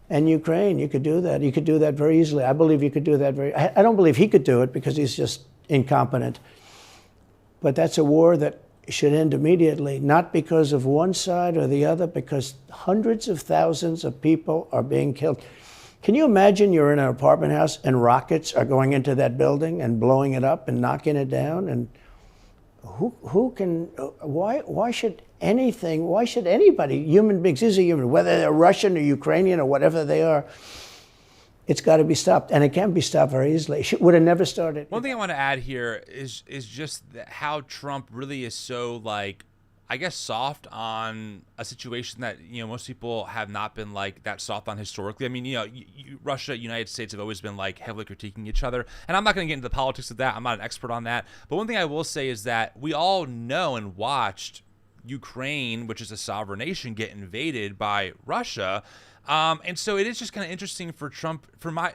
and Ukraine. You could do that. You could do that very easily. I believe you could do that I don't believe he could do it because he's just incompetent. But that's a war that should end immediately, not because of one side or the other, because hundreds of thousands of people are being killed. Can you imagine you're in an apartment house and rockets are going into that building and blowing it up and knocking it down? And why should anybody, human beings, is a human, whether they're Russian or Ukrainian or whatever they are, it's got to be stopped, and it can be stopped very easily. It would have never started. One thing I want to add here is just how Trump really is so, soft on a situation that, most people have not been, that soft on historically. I mean, Russia, United States have always been, heavily critiquing each other. And I'm not going to get into the politics of that. I'm not an expert on that. But one thing I will say is that we all know and watched Ukraine, which is a sovereign nation, get invaded by Russia. And so it is just kind of interesting for Trump,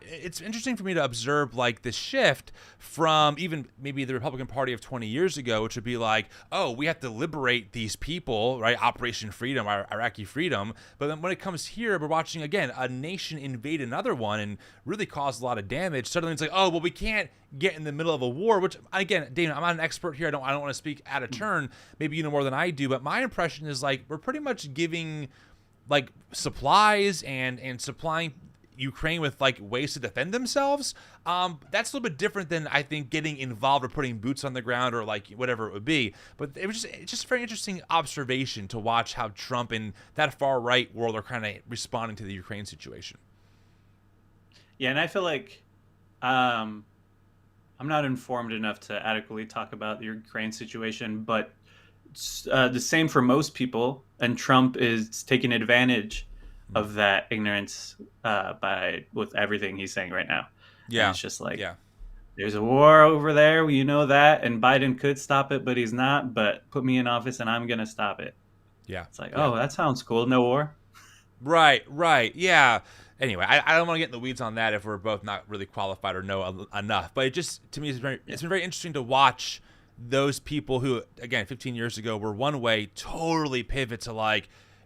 it's interesting for me to observe the shift from even maybe the Republican Party of 20 years ago, which would be we have to liberate these people, right? Operation Freedom, Iraqi freedom. But then when it comes here, we're watching, again, a nation invade another one and really cause a lot of damage. Suddenly it's we can't get in the middle of a war, which, again, Damon, I'm not an expert here. I don't want to speak out of turn. Maybe you know more than I do, but my impression is we're pretty much giving supplies and supplying Ukraine with ways to defend themselves. That's a little bit different than I think getting involved or putting boots on the ground or whatever it would be. But it's just a very interesting observation to watch how Trump and that far right world are kind of responding to the Ukraine situation. Yeah, and I feel I'm not informed enough to adequately talk about the Ukraine situation, but the same for most people, and Trump is taking advantage of that ignorance with everything he's saying right now. Yeah, and it's just there's a war over there, you know that, and Biden could stop it, but he's not. But put me in office, and I'm gonna stop it. Yeah, it's oh, that sounds cool. No war. Right. Yeah. Anyway, I don't want to get in the weeds on that if we're both not really qualified or know enough. But it just, to me, it's been very interesting to watch those people who, again, 15 years ago were one way, totally pivot to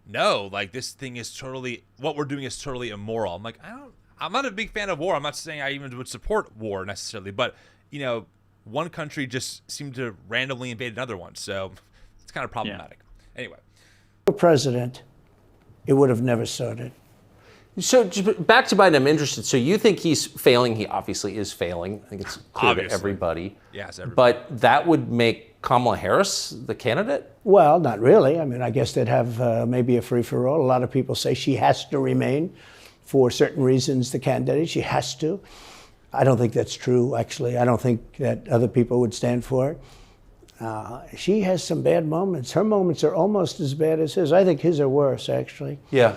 no, this thing is totally, what we're doing is totally immoral. I'm not a big fan of war. I'm not saying I even would support war necessarily, but one country just seemed to randomly invade another one. So it's kind of problematic. Yeah. Anyway. President, it would have never started. So back to Biden, I'm interested. So you think he's failing? He obviously is failing. I think it's clear to everybody. Yes, everybody. But that would make Kamala Harris the candidate? Well, not really. I mean, I guess they'd have maybe a free-for-all. A lot of people say she has to remain for certain reasons the candidate. She has to. I don't think that's true, actually. I don't think that other people would stand for it. She has some bad moments. Her moments are almost as bad as his. I think his are worse, actually. Yeah.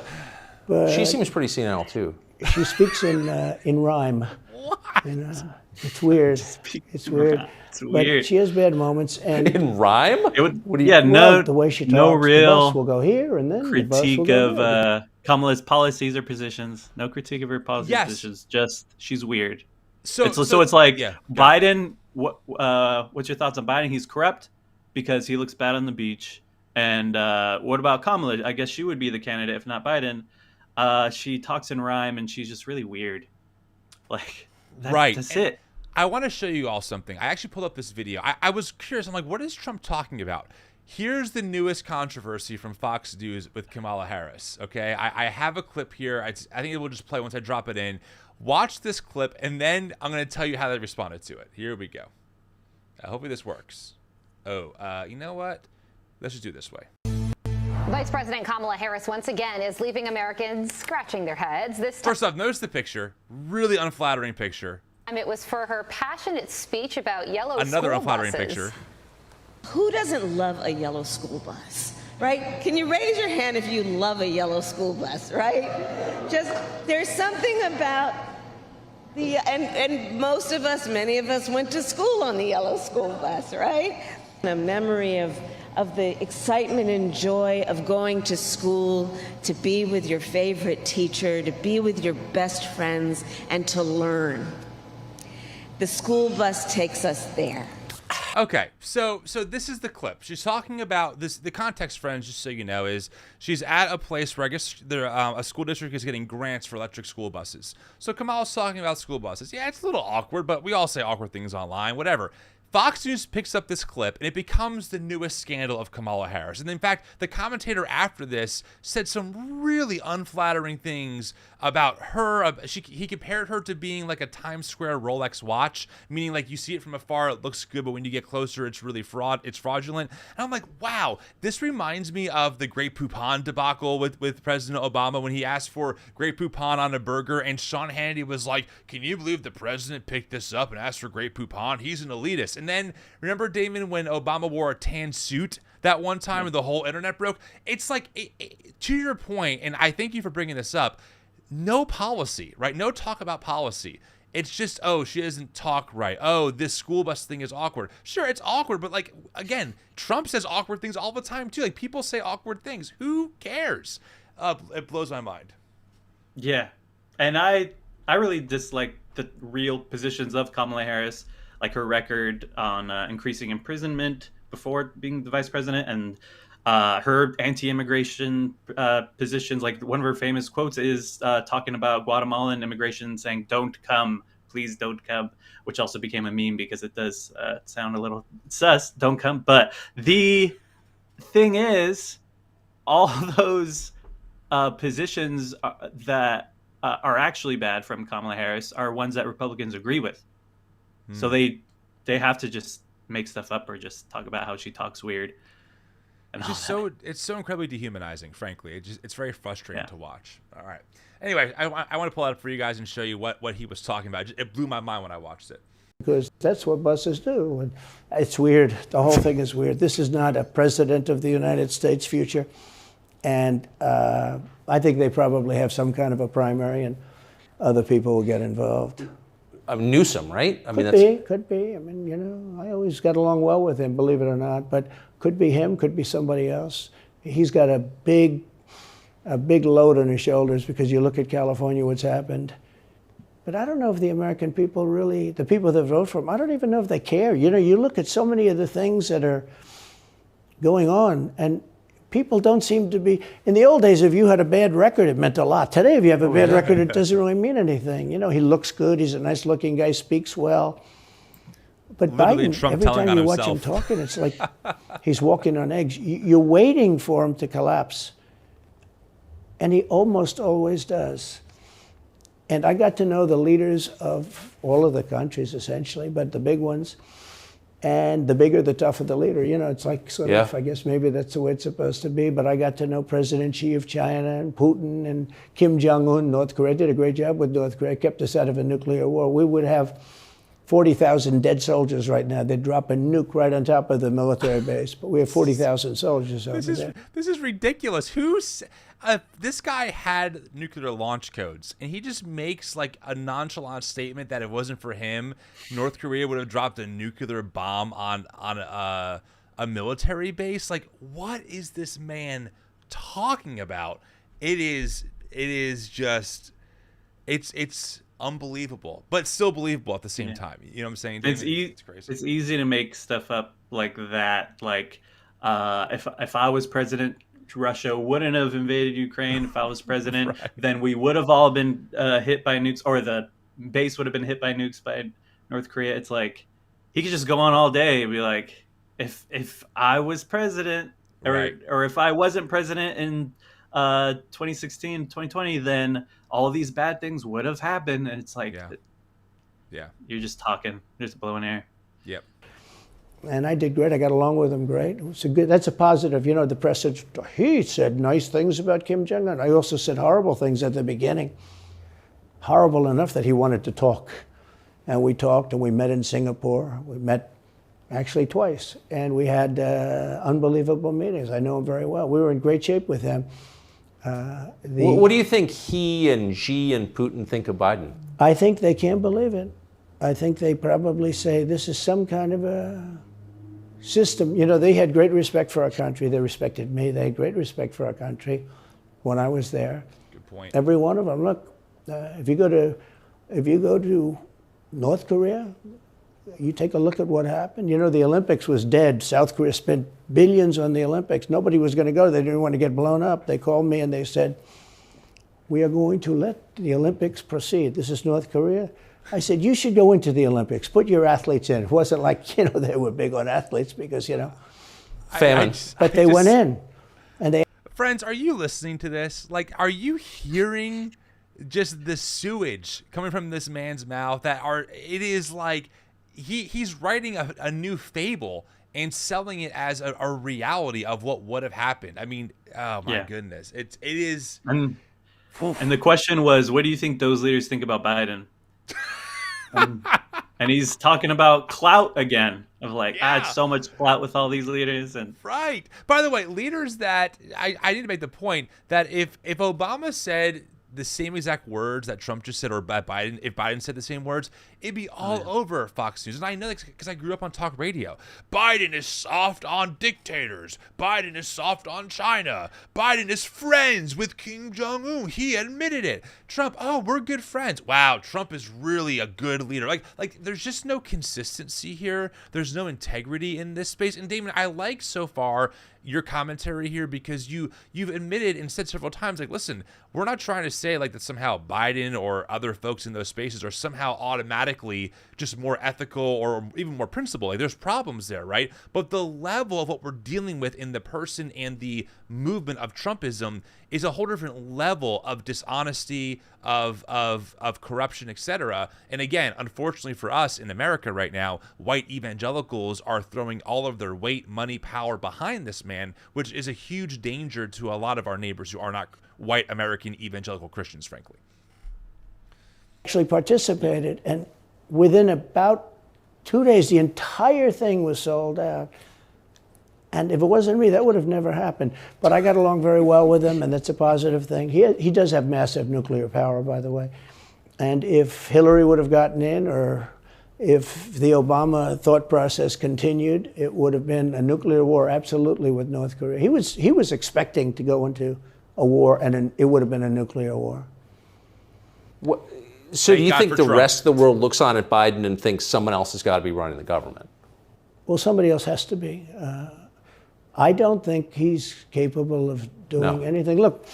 But she seems pretty senile, too. She speaks in rhyme. What? It's weird. It's weird. It's weird. But she has bad moments. And in rhyme? The way she talks. No real the bus will go here, and then critique the bus will go of Kamala's policies or positions. No critique of her policies. Yes. It's just she's weird. So it's Biden. What's your thoughts on Biden? He's corrupt because he looks bad on the beach. And what about Kamala? I guess she would be the candidate if not Biden. She talks in rhyme and she's just really weird. That's it. I want to show you all something. I actually pulled up this video. I was curious. I'm what is Trump talking about? Here's the newest controversy from Fox News with Kamala Harris. Okay, I have a clip here. I think it will just play once I drop it in. Watch this clip, and then I'm going to tell you how they responded to it. Here we go. Hopefully this works. You know what? Let's just do it this way. Vice President Kamala Harris once again is leaving Americans scratching their heads. This time, first off, notice the picture. Really unflattering picture. it was for her passionate speech about yellow Another school unflattering buses. picture. Who doesn't love a yellow school bus, right? Can you raise your hand if you love a yellow school bus, right? Just, there's something about And most of us, many of us went to school on the yellow school bus, right? A memory of the excitement and joy of going to school, to be with your favorite teacher, to be with your best friends, and to learn. The school bus takes us there. Okay, so this is the clip. She's talking about this. The context, friends, just so you know, is she's at a place where I guess a school district is getting grants for electric school buses. So Kamala's talking about school buses. Yeah, it's a little awkward, but we all say awkward things online, whatever. Fox News picks up this clip, and it becomes the newest scandal of Kamala Harris. And in fact, the commentator after this said some really unflattering things about her. He compared her to being like a Times Square Rolex watch, meaning like you see it from afar, it looks good, but when you get closer, it's really it's fraudulent. And I'm like, wow, this reminds me of the Grey Poupon debacle with President Obama when he asked for Grey Poupon on a burger, and Sean Hannity was like, can you believe the president picked this up and asked for Grey Poupon? He's an elitist. And then, remember, Damon, when Obama wore a tan suit that one time and the whole internet broke? It's like, to your point, and I thank you for bringing this up, no policy, right? No talk about policy. It's just, oh, she doesn't talk right. Oh, this school bus thing is awkward. Sure, it's awkward, but like, again, Trump says awkward things all the time too. Like, people say awkward things. Who cares? It blows my mind. Yeah. And I really dislike the real positions of Kamala Harris, like her record on increasing imprisonment before being the vice president, and her anti-immigration positions. Like, one of her famous quotes is talking about Guatemalan immigration, saying, don't come, please don't come, which also became a meme because it does sound a little sus, don't come. But the thing is, all those positions that are actually bad from Kamala Harris are ones that Republicans agree with. So they have to just make stuff up or just talk about how she talks weird. And it's so incredibly dehumanizing, frankly. It's very frustrating to watch. All right. Anyway, I want to pull it up for you guys and show you what he was talking about. It blew my mind when I watched it. Because that's what buses do. And it's weird. The whole thing is weird. This is not a president of the United States future. And I think they probably have some kind of a primary, and other people will get involved. Newsom, right? Could be. I mean, you know, I always got along well with him, believe it or not. But could be him, could be somebody else. He's got a big load on his shoulders because you look at California, what's happened. But I don't know if the American people really, the people that vote for him, I don't even know if they care. You know, you look at so many of the things that are going on, and people don't seem to be. In the old days, if you had a bad record, it meant a lot. Today, if you have a bad record, it doesn't really mean anything. You know, he looks good. He's a nice-looking guy, speaks well. But Literally Biden, Trump every telling time on you watch him himself. talking, it's like he's walking on eggs. You're waiting for him to collapse. And he almost always does. And I got to know the leaders of all of the countries, essentially, but the big ones. And the bigger, the tougher the leader. You know, it's like sort of, I guess maybe that's the way it's supposed to be. But I got to know President Xi of China and Putin and Kim Jong-un, North Korea. Did a great job with North Korea, kept us out of a nuclear war. We would have 40,000 dead soldiers right now. They'd drop a nuke right on top of the military base. But we have 40,000 soldiers over there. This is ridiculous. This guy had nuclear launch codes, and he just makes like a nonchalant statement that if it wasn't for him, North Korea would have dropped a nuclear bomb on a military base. Like, what is this man talking about? It's unbelievable, but still believable at the same time. You know what I'm saying? It's crazy. It's easy to make stuff up like that. Like, if I was president, Russia wouldn't have invaded Ukraine. If I was president, then we would have all been hit by nukes, or the base would have been hit by nukes by North Korea. It's like, he could just go on all day and be like, if I was president, or if I wasn't president in 2016, 2020, then all of these bad things would have happened. And it's like, you're just talking, just blowing air. Yep. And I did great. I got along with him great. That's a positive. You know, the press said, he said nice things about Kim Jong-un. I also said horrible things at the beginning. Horrible enough that he wanted to talk. And we talked, and we met in Singapore. We met actually twice. And we had unbelievable meetings. I know him very well. We were in great shape with him. What do you think he and Xi and Putin think of Biden? I think they can't believe it. I think they probably say this is some kind of a system. You know, they had great respect for our country. They respected me. They had great respect for our country when I was there. Good point. Every one of them. Look, if you go to North Korea, you take a look at what happened. You know, the Olympics was dead. South Korea spent billions on the Olympics. Nobody was going to go. They didn't want to get blown up. They called me and they said, we are going to let the Olympics proceed. This is North Korea. I said, you should go into the Olympics. Put your athletes in. It wasn't like, you know, they were big on athletes because, you know. Famine. But they went in. And they. Friends, are you listening to this? Like, are you hearing just the sewage coming from this man's mouth? It is like he's writing a new fable and selling it as a reality of what would have happened. I mean, oh my goodness. It is. And the question was, what do you think those leaders think about Biden? And he's talking about clout again, of like, I had so much clout with all these leaders. And right. By the way, leaders that I need to make the point that if Obama said the same exact words that Trump just said, or Biden, if Biden said the same words, it'd be all over Fox News. And I know that because I grew up on talk radio. Biden is soft on dictators. Biden is soft on China. Biden is friends with Kim Jong-un. He admitted it. Trump, oh, we're good friends. Wow, Trump is really a good leader. Like there's just no consistency here. There's no integrity in this space. And Damon, I like so far your commentary here because you've admitted and said several times, like, listen, we're not trying to say like that somehow Biden or other folks in those spaces are somehow automatically just more ethical or even more principled. Like, there's problems there, right? But the level of what we're dealing with in the person and the movement of Trumpism is a whole different level of dishonesty, of corruption, etc. And again, unfortunately for us in America right now, white evangelicals are throwing all of their weight, money, power behind this man, which is a huge danger to a lot of our neighbors who are not white American evangelical Christians, frankly. Actually participated, and within about 2 days, the entire thing was sold out. And if it wasn't me, that would have never happened. But I got along very well with him, and that's a positive thing. He does have massive nuclear power, by the way. And if Hillary would have gotten in, or if the Obama thought process continued, it would have been a nuclear war, absolutely, with North Korea. He was expecting to go into a war, and it would have been a nuclear war. So do you think the rest of the world looks on at Biden and thinks someone else has got to be running the government? Well, somebody else has to be. I don't think he's capable of doing anything. Look,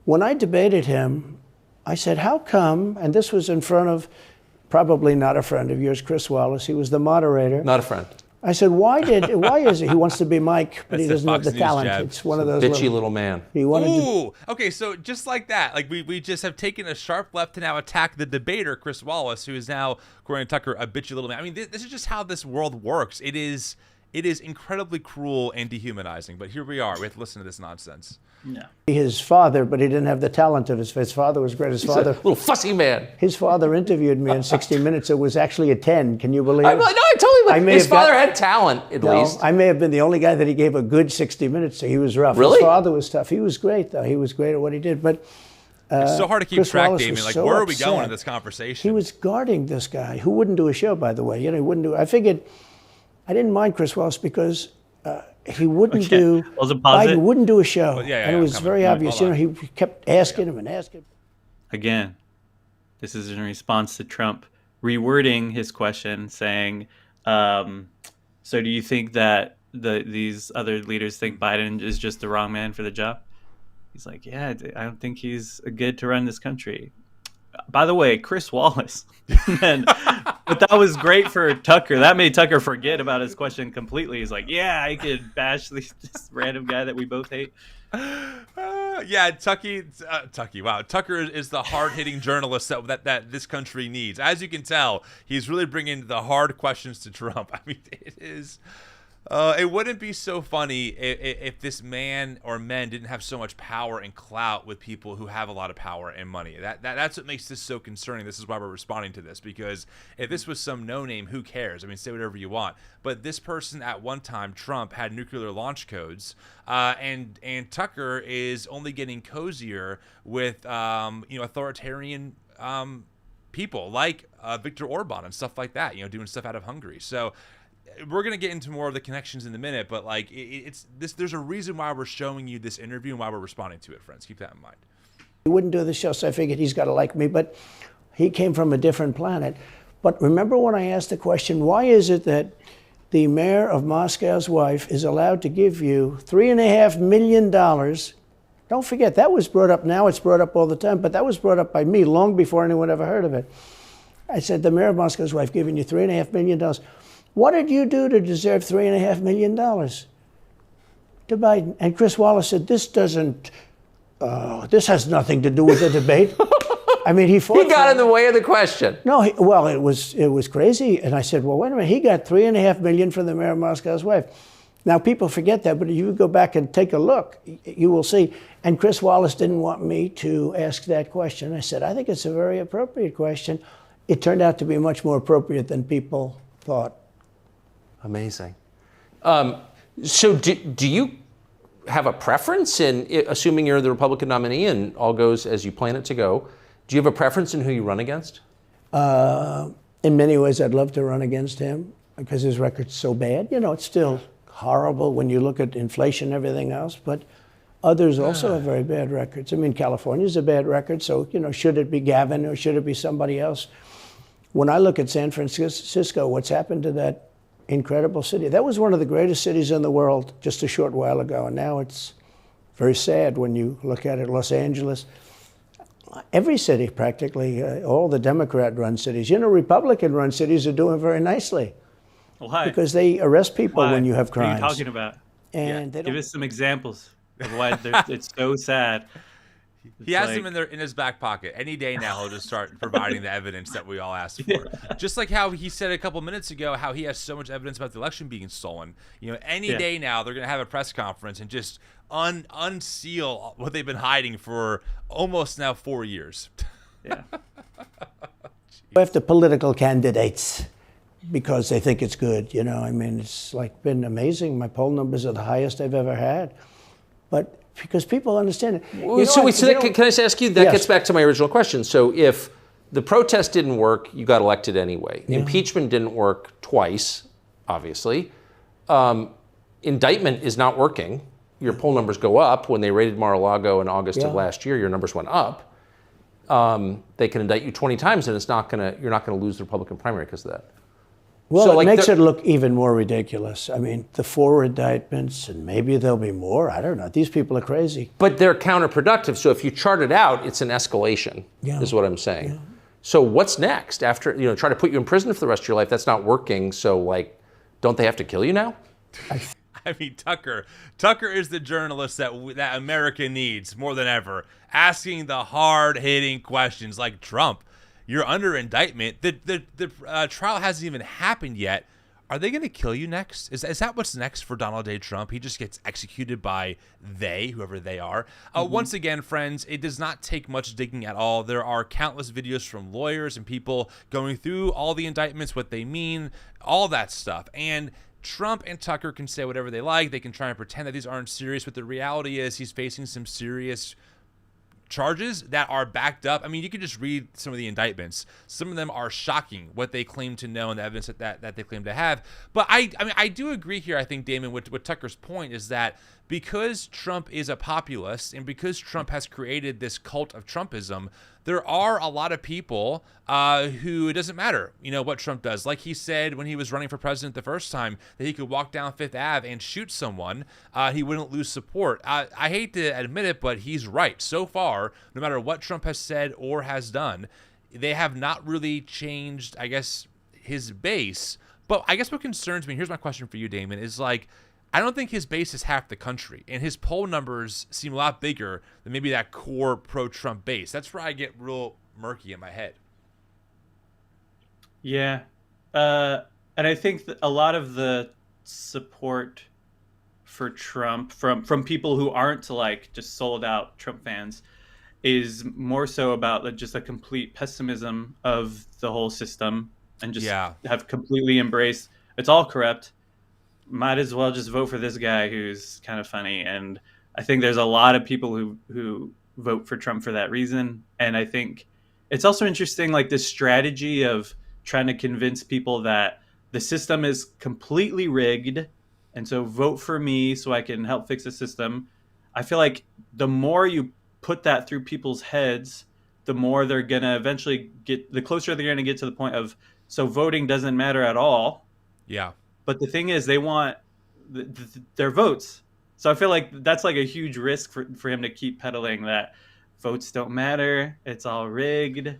when I debated him, I said, how come, and this was in front of probably not a friend of yours, Chris Wallace. He was the moderator. Not a friend. I said, why is it? He wants to be Mike, but he doesn't have the talent. Jab. It's one of those bitchy little man. He wanted okay, so just like that, like we just have taken a sharp left to now attack the debater, Chris Wallace, who is now, according to Tucker, a bitchy little man. I mean, this is just how this world works. It is incredibly cruel and dehumanizing, but here we are. We have to listen to this nonsense. Yeah. his father, but he didn't have the talent of his father was great. His father, little fussy man. His father interviewed me in 60 Minutes. It was actually a 10. Can you believe it? No, I totally. His father had talent, at least. I may have been the only guy that he gave a good 60 Minutes to. He was rough. Really? His father was tough. He was great, though. He was great at what he did. But it's so hard to keep Chris track, Wallace Damon. Like, so where are we upset. going in this conversation? He was guarding this guy who wouldn't do a show, by the way. You know, he wouldn't do. I figured I didn't mind Chris Wallace because he wouldn't do. Biden wouldn't do a show, and it was very obvious. You know, he kept asking him and asking. Again, this is in response to Trump rewording his question, saying, "So, do you think that these other leaders think Biden is just the wrong man for the job?" He's like, "Yeah, I don't think he's good to run this country." By the way, Chris Wallace. But that was great for Tucker. That made Tucker forget about his question completely. He's like, yeah, I could bash this random guy that we both hate. Yeah, Tucky. Wow, Tucker is the hard-hitting journalist that this country needs. As you can tell, he's really bringing the hard questions to Trump. I mean, it is. It wouldn't be so funny if this man or men didn't have so much power and clout with people who have a lot of power and money. That's what makes this so concerning. This is why we're responding to this, because if this was some no-name, who cares? I mean, say whatever you want. But this person at one time, Trump, had nuclear launch codes, and Tucker is only getting cozier with authoritarian people like Viktor Orban and stuff like that. Doing stuff out of Hungary. So. We're going to get into more of the connections in a minute, but like it's this. There's a reason why we're showing you this interview and why we're responding to it, friends. Keep that in mind. He wouldn't do the show, so I figured he's got to like me, but he came from a different planet. But remember when I asked the question, why is it that the mayor of Moscow's wife is allowed to give you $3.5 million? Don't forget, that was brought up. Now it's brought up all the time, but that was brought up by me long before anyone ever heard of it. I said, the mayor of Moscow's wife giving you $3.5 million. What did you do to deserve $3.5 million? To Biden. And Chris Wallace said, this has nothing to do with the debate. I mean, he got in the way of the question. No, it was crazy. And I said, well, wait a minute. He got $3.5 million from the mayor of Moscow's wife. Now, people forget that, but if you go back and take a look, you will see. And Chris Wallace didn't want me to ask that question. I said, I think it's a very appropriate question. It turned out to be much more appropriate than people thought. Amazing. So do you have a preference in, assuming you're the Republican nominee and all goes as you plan it to go, do you have a preference in who you run against? In many ways, I'd love to run against him because his record's so bad. It's still horrible when you look at inflation and everything else, but others also have very bad records. I mean, California's a bad record, so, should it be Gavin or should it be somebody else? When I look at San Francisco, what's happened to that incredible city. That was one of the greatest cities in the world just a short while ago, and now it's very sad when you look at it. Los Angeles, every city practically, all the Democrat-run cities. Republican-run cities are doing very nicely. Why? Because they arrest people when you have crimes. What are you talking about? And they don't... Give us some examples of why it's so sad. He has them in his back pocket. Any day now, he'll just start providing the evidence that we all asked for. Just like how he said a couple minutes ago, how he has so much evidence about the election being stolen. Any day now, they're going to have a press conference and just unseal what they've been hiding for almost now 4 years. Yeah. After political candidates, because they think it's good, I mean, it's been amazing. My poll numbers are the highest I've ever had. But because people understand it. Can I just ask you, that gets back to my original question. So if the protest didn't work, you got elected anyway. Yeah. Impeachment didn't work twice, obviously. Indictment is not working. Your poll numbers go up. When they raided Mar-a-Lago in August of last year, your numbers went up. They can indict you 20 times and you're not going to lose the Republican primary because of that. Well, it makes it look even more ridiculous. I mean, the 4 indictments, and maybe there'll be more. I don't know. These people are crazy. But they're counterproductive. So if you chart it out, it's an escalation, is what I'm saying. Yeah. So what's next? After, try to put you in prison for the rest of your life. That's not working. So, don't they have to kill you now? I mean, Tucker is the journalist that America needs more than ever, asking the hard-hitting questions like Trump. You're under indictment. The trial hasn't even happened yet. Are they going to kill you next? Is that what's next for Donald J. Trump? He just gets executed by whoever they are. Once again, friends, it does not take much digging at all. There are countless videos from lawyers and people going through all the indictments, what they mean, all that stuff. And Trump and Tucker can say whatever they like. They can try and pretend that these aren't serious, but the reality is he's facing some serious charges that are backed up. I mean, you can just read some of the indictments. Some of them are shocking, what they claim to know and the evidence that they claim to have. But I do agree here, I think, Damon, with Tucker's point is that because Trump is a populist and because Trump has created this cult of Trumpism, there are a lot of people who it doesn't matter, what Trump does. Like he said when he was running for president the first time, that he could walk down Fifth Ave and shoot someone. He wouldn't lose support. I hate to admit it, but he's right. So far, no matter what Trump has said or has done, they have not really changed, I guess, his base. But I guess what concerns me, here's my question for you, Damon, is I don't think his base is half the country, and his poll numbers seem a lot bigger than maybe that core pro-Trump base. That's where I get real murky in my head. Yeah. And I think that a lot of the support for Trump from people who aren't like just sold out Trump fans is more so about like just a complete pessimism of the whole system and just have completely embraced it's all corrupt. Might as well just vote for this guy who's kind of funny. And I think there's a lot of people who vote for Trump for that reason. And I think it's also interesting, like this strategy of trying to convince people that the system is completely rigged. And so vote for me so I can help fix the system. I feel like the more you put that through people's heads, the more they're going to eventually the closer they're going to get to the point of, so voting doesn't matter at all. Yeah. But the thing is, they want their votes. So I feel like that's like a huge risk for him to keep peddling that votes don't matter. It's all rigged.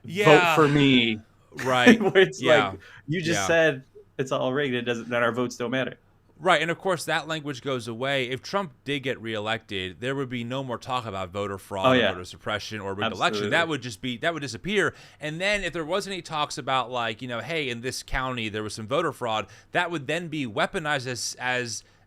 Yeah. Vote for me. Right. Where it's like, you just said it's all rigged. It doesn't, that our votes don't matter. Right, and of course that language goes away. If Trump did get reelected, there would be no more talk about voter fraud, or voter suppression, or rigged election. That would disappear. And then if there was any talks about like, hey, in this county there was some voter fraud, that would then be weaponized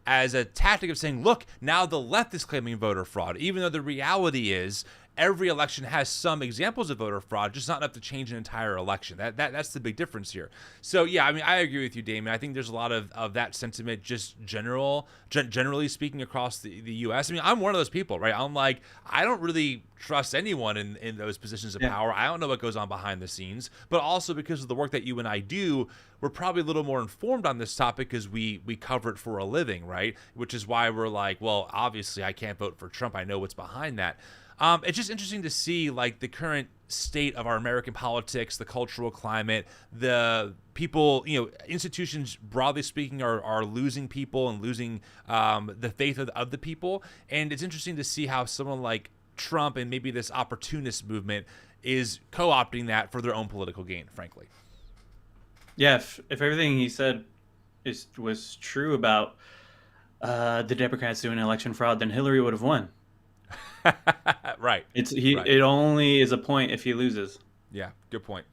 as a tactic of saying, look, now the left is claiming voter fraud, even though the reality is every election has some examples of voter fraud, just not enough to change an entire election. That's the big difference here. So yeah, I mean, I agree with you, Damon. I think there's a lot of that sentiment, just generally speaking across the U.S. I mean, I'm one of those people, right? I'm like, I don't really trust anyone in those positions of power. I don't know what goes on behind the scenes, but also because of the work that you and I do, we're probably a little more informed on this topic because we cover it for a living, right? Which is why we're like, well, obviously I can't vote for Trump. I know what's behind that. It's just interesting to see like the current state of our American politics, the cultural climate, the people, institutions broadly speaking are losing people and losing the faith of the people. And it's interesting to see how someone like Trump and maybe this opportunist movement is co-opting that for their own political gain, frankly. Yeah, if everything he said was true about the Democrats doing election fraud, then Hillary would have won. Right. It only is a point if he loses. Yeah, good point.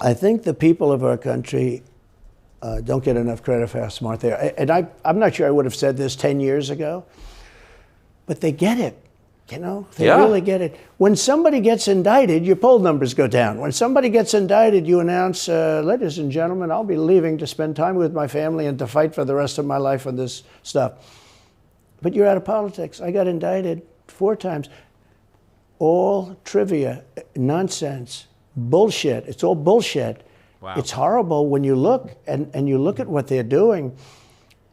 I think the people of our country don't get enough credit for how smart they are. And I'm not sure I would have said this 10 years ago, but they get it. They really get it. When somebody gets indicted, your poll numbers go down. When somebody gets indicted, you announce, ladies and gentlemen, I'll be leaving to spend time with my family and to fight for the rest of my life on this stuff. But you're out of politics. I got indicted 4 times. All trivia, nonsense, bullshit. It's all bullshit. Wow. It's horrible when you look and you look at what they're doing.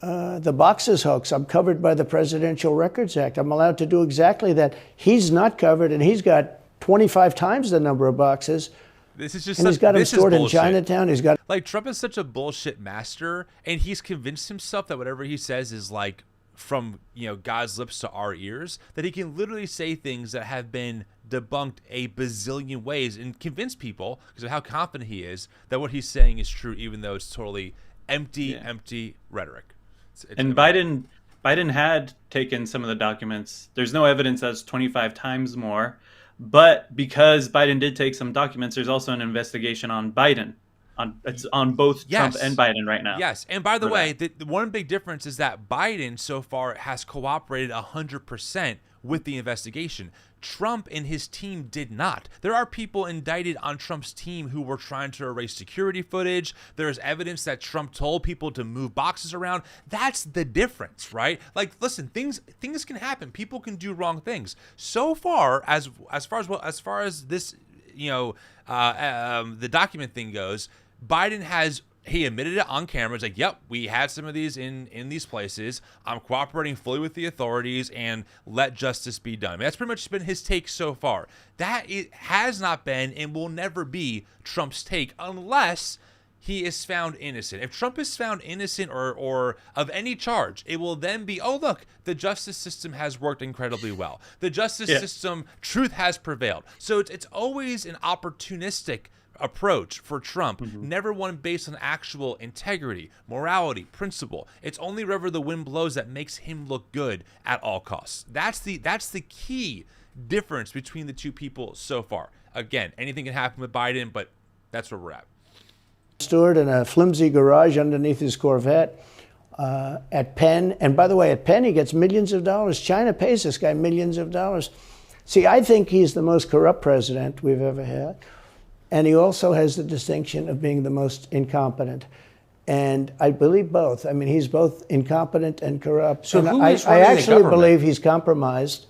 The boxes hoax, I'm covered by the Presidential Records Act. I'm allowed to do exactly that. He's not covered, and he's got 25 times the number of boxes. This is just and he's got them stored in Chinatown. He's got Trump is such a bullshit master, and he's convinced himself that whatever he says is like from God's lips to our ears, that he can literally say things that have been debunked a bazillion ways and convince people because of how confident he is that what he's saying is true, even though it's totally empty rhetoric. It's and Biden had taken some of the documents. There's no evidence that's 25 times more, but because Biden did take some documents, there's also an investigation on Biden. It's on both Trump and Biden right now. Yes, and by the way, the one big difference is that Biden so far has cooperated 100% with the investigation. Trump and his team did not. There are people indicted on Trump's team who were trying to erase security footage. There's evidence that Trump told people to move boxes around. That's the difference, right? Like, listen, things can happen. People can do wrong things. So far as far as this, the document thing goes, Biden he admitted it on camera. It's like, yep, we had some of these in these places. I'm cooperating fully with the authorities and let justice be done. I mean, that's pretty much been his take so far. That it has not been and will never be Trump's take unless he is found innocent. If Trump is found innocent or of any charge, it will then be, oh, look, the justice system has worked incredibly well. The justice system, truth has prevailed. So it's always an opportunistic approach for Trump, never one based on actual integrity, morality, principle. It's only wherever the wind blows that makes him look good at all costs. That's the key difference between the two people so far. Again, anything can happen with Biden, but that's where we're at. stored in a flimsy garage underneath his Corvette at Penn. And by the way, at Penn, he gets millions of dollars. China pays this guy millions of dollars. See, I think he's the most corrupt president we've ever had. And he also has the distinction of being the most incompetent. And I believe both. I mean, he's both incompetent and corrupt. So and who I is running the actually government? believe he's compromised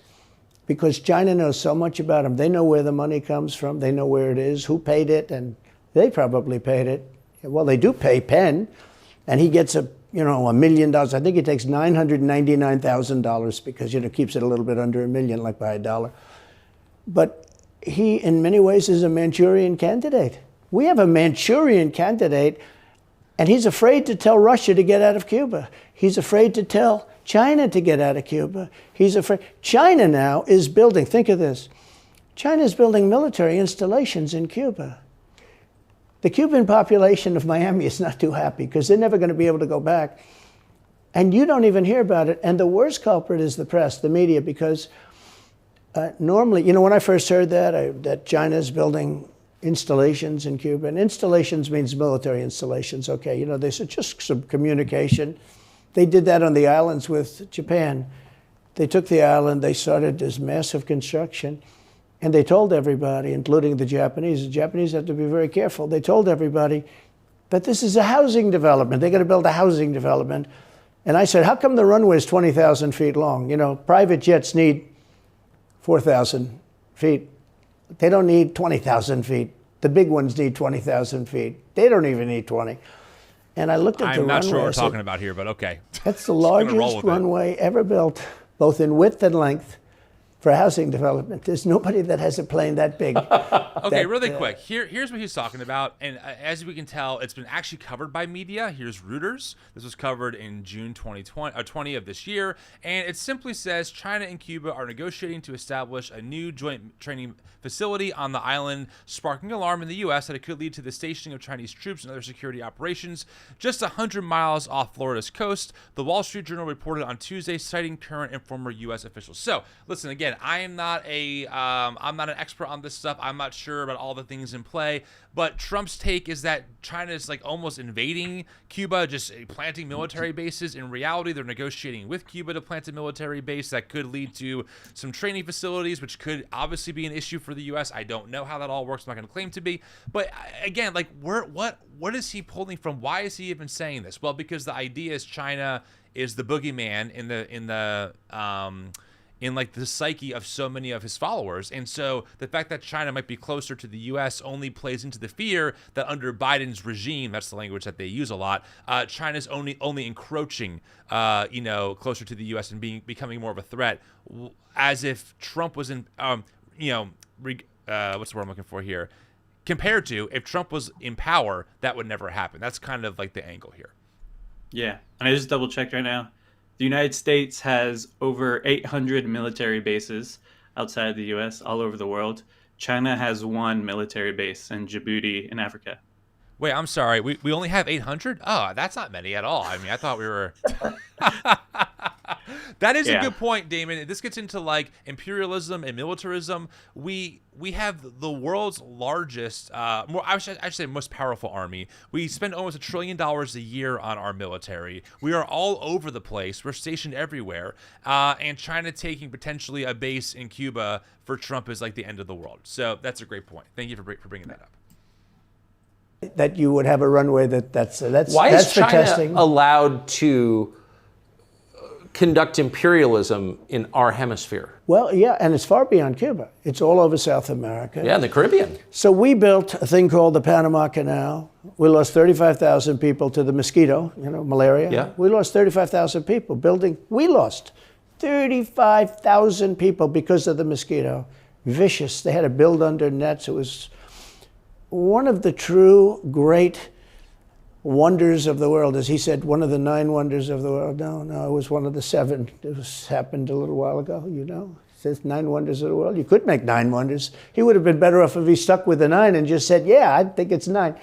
because China knows so much about him. They know where the money comes from. They know where it is, who paid it, and they probably paid it. Well, they do pay Penn, and he gets $1 million. I think he takes $999,000 because, keeps it a little bit under $1 million, like by $1. But he, in many ways, is a Manchurian candidate. We have a Manchurian candidate, and he's afraid to tell Russia to get out of Cuba. He's afraid to tell China to get out of Cuba. He's afraid. China now is building, think of this, China is building military installations in Cuba. The Cuban population of Miami is not too happy because they're never going to be able to go back. And you don't even hear about it. And the worst culprit is the press, the media, because normally, when I first heard that China's building installations in Cuba, and installations means military installations, okay, they said just some communication. They did that on the islands with Japan. They took the island, they started this massive construction, and they told everybody, including the Japanese have to be very careful. They told everybody that this is a housing development. They're going to build a housing development. And I said, how come the runway is 20,000 feet long? Private jets need 4,000 feet. They don't need 20,000 feet. The big ones need 20,000 feet. They don't even need 20. And I looked at the runway. I'm not sure what we're talking about here, but okay. That's the largest runway ever built, both in width and length, for housing development. There's nobody that has a plane that big. Okay, really quick. Here's what he's talking about. And as we can tell, it's been actually covered by media. Here's Reuters. This was covered in June 2020 of this year. And it simply says China and Cuba are negotiating to establish a new joint training facility on the island, sparking alarm in the U.S. that it could lead to the stationing of Chinese troops and other security operations just 100 miles off Florida's coast. The Wall Street Journal reported on Tuesday, citing current and former U.S. officials. So, listen, again, I am not I'm not an expert on this stuff. I'm not sure about all the things in play, but Trump's take is that China is like almost invading Cuba, just planting military bases. In reality, they're negotiating with Cuba to plant a military base that could lead to some training facilities, which could obviously be an issue for the U.S. I don't know how that all works. I'm not going to claim to be, but again, like what is he pulling from? Why is he even saying this? Well, because the idea is China is the boogeyman in like the psyche of so many of his followers. And so the fact that China might be closer to the U.S. only plays into the fear that under Biden's regime, that's the language that they use a lot, China's only encroaching, closer to the U.S. and becoming more of a threat, as if Trump was in, what's the word I'm looking for here? Compared to if Trump was in power, that would never happen. That's kind of like the angle here. Yeah, and I just double checked right now. The United States has over 800 military bases outside of the U.S., all over the world. China has one military base in Djibouti in Africa. Wait, I'm sorry. We only have 800? Oh, that's not many at all. I mean, I thought we were... That is a good point, Damon. This gets into like imperialism and militarism. We have the world's largest, I should say most powerful army. We spend almost $1 trillion a year on our military. We are all over the place. We're stationed everywhere. And China taking potentially a base in Cuba for Trump is like the end of the world. So that's a great point. Thank you for bringing that up. That you would have a runway that's Why that's is for China testing. allowed to conduct imperialism in our hemisphere? Well, yeah, and it's far beyond Cuba. It's all over South America. Yeah, in the Caribbean. So we built a thing called the Panama Canal. We lost 35,000 people to the mosquito, malaria. Yeah. We lost 35,000 people building. We lost 35,000 people because of the mosquito. Vicious. They had to build under nets. It was one of the true great wonders of the world. As he said, one of the 9 wonders of the world. No, it was one of the 7. It happened a little while ago, It says 9 wonders of the world. You could make 9 wonders. He would have been better off if he stuck with the 9 and just said, yeah, I think it's 9.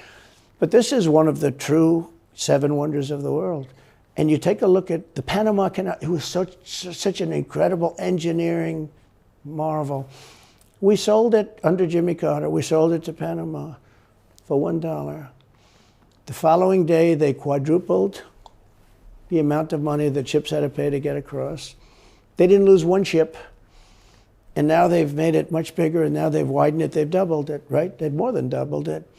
But this is one of the true 7 wonders of the world. And you take a look at the Panama Canal. It was such an incredible engineering marvel. We sold it under Jimmy Carter. We sold it to Panama for $1. The following day, they quadrupled the amount of money that ships had to pay to get across. They didn't lose one ship. And now they've made it much bigger, and now they've widened it. They've doubled it, right? They've more than doubled it.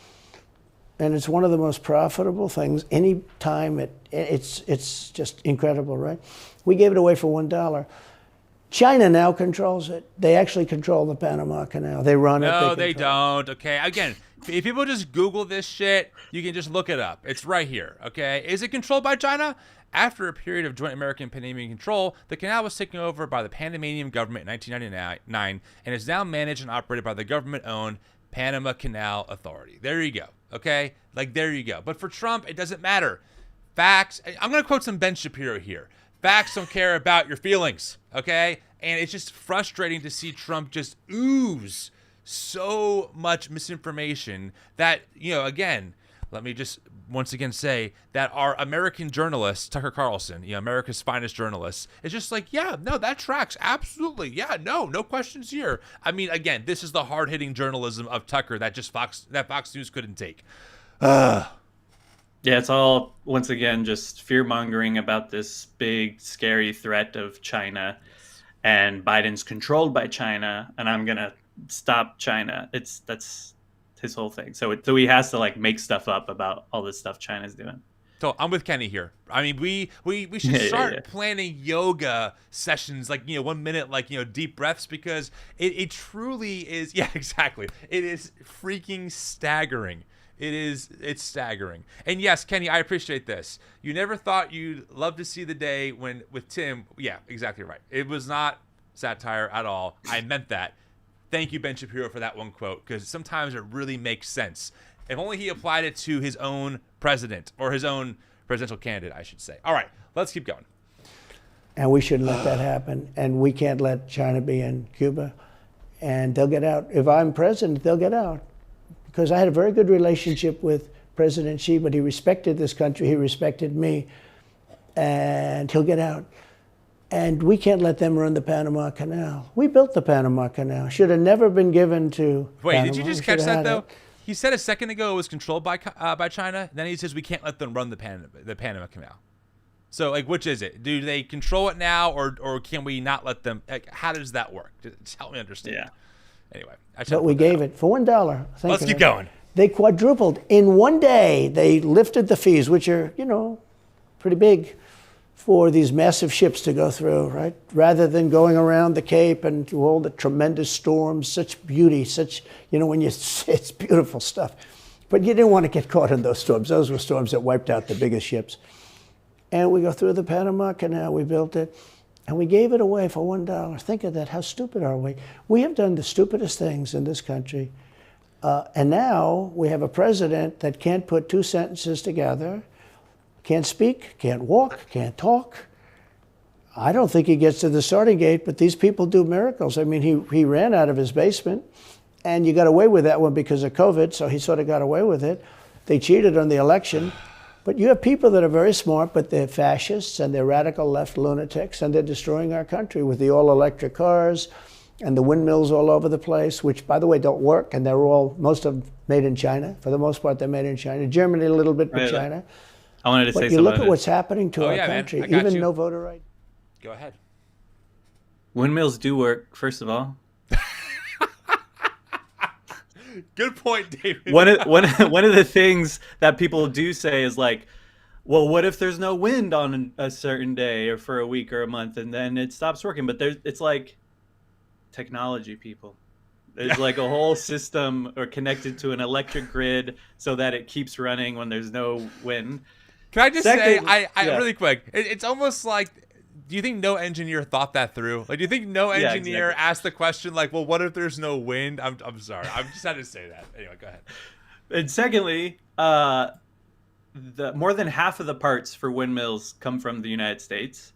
And it's one of the most profitable things. Any time it's just incredible, right? We gave it away for $1. China now controls it. They actually control the Panama Canal. They run it. No, they don't. Okay. Again, if people just Google this shit, you can just look it up. It's right here. Okay. Is it controlled by China? After a period of joint American Panamanian control, the canal was taken over by the Panamanian government in 1999 and is now managed and operated by the government-owned Panama Canal Authority. There you go. Okay? Like, there you go. But for Trump, it doesn't matter. Facts. I'm going to quote some Ben Shapiro here. Facts don't care about your feelings. Okay? And it's just frustrating to see Trump just ooze so much misinformation that, again, let me just once again say that our American journalist, Tucker Carlson, America's finest journalist, is just like, yeah, no, that tracks. Absolutely. Yeah, no questions here. I mean, again, this is the hard-hitting journalism of Tucker that Fox News couldn't take. Yeah, it's all, once again, just fear-mongering about this big, scary threat of China. And Biden's controlled by China, and I'm going to stop China. That's his whole thing. So he has to make stuff up about all this stuff China's doing. So I'm with Kenny here. I mean, we should start planning yoga sessions, 1 minute, deep breaths, because it truly is. Yeah, exactly. It is freaking staggering. It's staggering. And yes, Kenny, I appreciate this. You never thought you'd love to see the day when with Tim. Yeah, exactly right. It was not satire at all. I meant that. Thank you, Ben Shapiro, for that one quote, because sometimes it really makes sense. If only he applied it to his own president, or his own presidential candidate, I should say. All right, let's keep going. And we shouldn't let that happen. And we can't let China be in Cuba. And they'll get out. If I'm president, they'll get out. Because I had a very good relationship with President Xi, but he respected this country. He respected me. And he'll get out. And we can't let them run the Panama Canal. We built the Panama Canal. Should have never been given to Wait, Panama. Did you just catch that, though? He said a second ago it was controlled by China. Then he says we can't let them run the Panama Canal. So, which is it? Do they control it now, or can we not let them? How does that work? Just help me understand. Yeah. Anyway. But we gave it for $1. Let's keep going. They quadrupled. In one day, they lifted the fees, which are, pretty big, for these massive ships to go through, right? Rather than going around the Cape and through all the tremendous storms, such beauty, it's beautiful stuff. But you didn't want to get caught in those storms. Those were storms that wiped out the biggest ships. And we go through the Panama Canal, we built it, and we gave it away for $1. Think of that, how stupid are we? We have done the stupidest things in this country. And now we have a president that can't put two sentences together, can't speak, can't walk, can't talk. I don't think he gets to the starting gate, but these people do miracles. I mean, he ran out of his basement, and you got away with that one because of COVID, so he sort of got away with it. They cheated on the election. But you have people that are very smart, but they're fascists and they're radical left lunatics, and they're destroying our country with the all-electric cars and the windmills all over the place, which, by the way, don't work, and most of them made in China. For the most part, they're made in China. Germany, a little bit, but China. I wanted to say something. But you look at what's happening to our country, man. even no voter right. Go ahead. Windmills do work, first of all. Good point, David. One of the things that people do say is well, what if there's no wind on a certain day or for a week or a month, and then it stops working? But it's technology, people. There's a whole system or connected to an electric grid so that it keeps running when there's no wind. Can I just say, really quick, it's almost like, do you think no engineer thought that through? Do you think no engineer asked the question, well, what if there's no wind? I'm sorry. I just had to say that. Anyway, go ahead. And secondly, more than half of the parts for windmills come from the United States,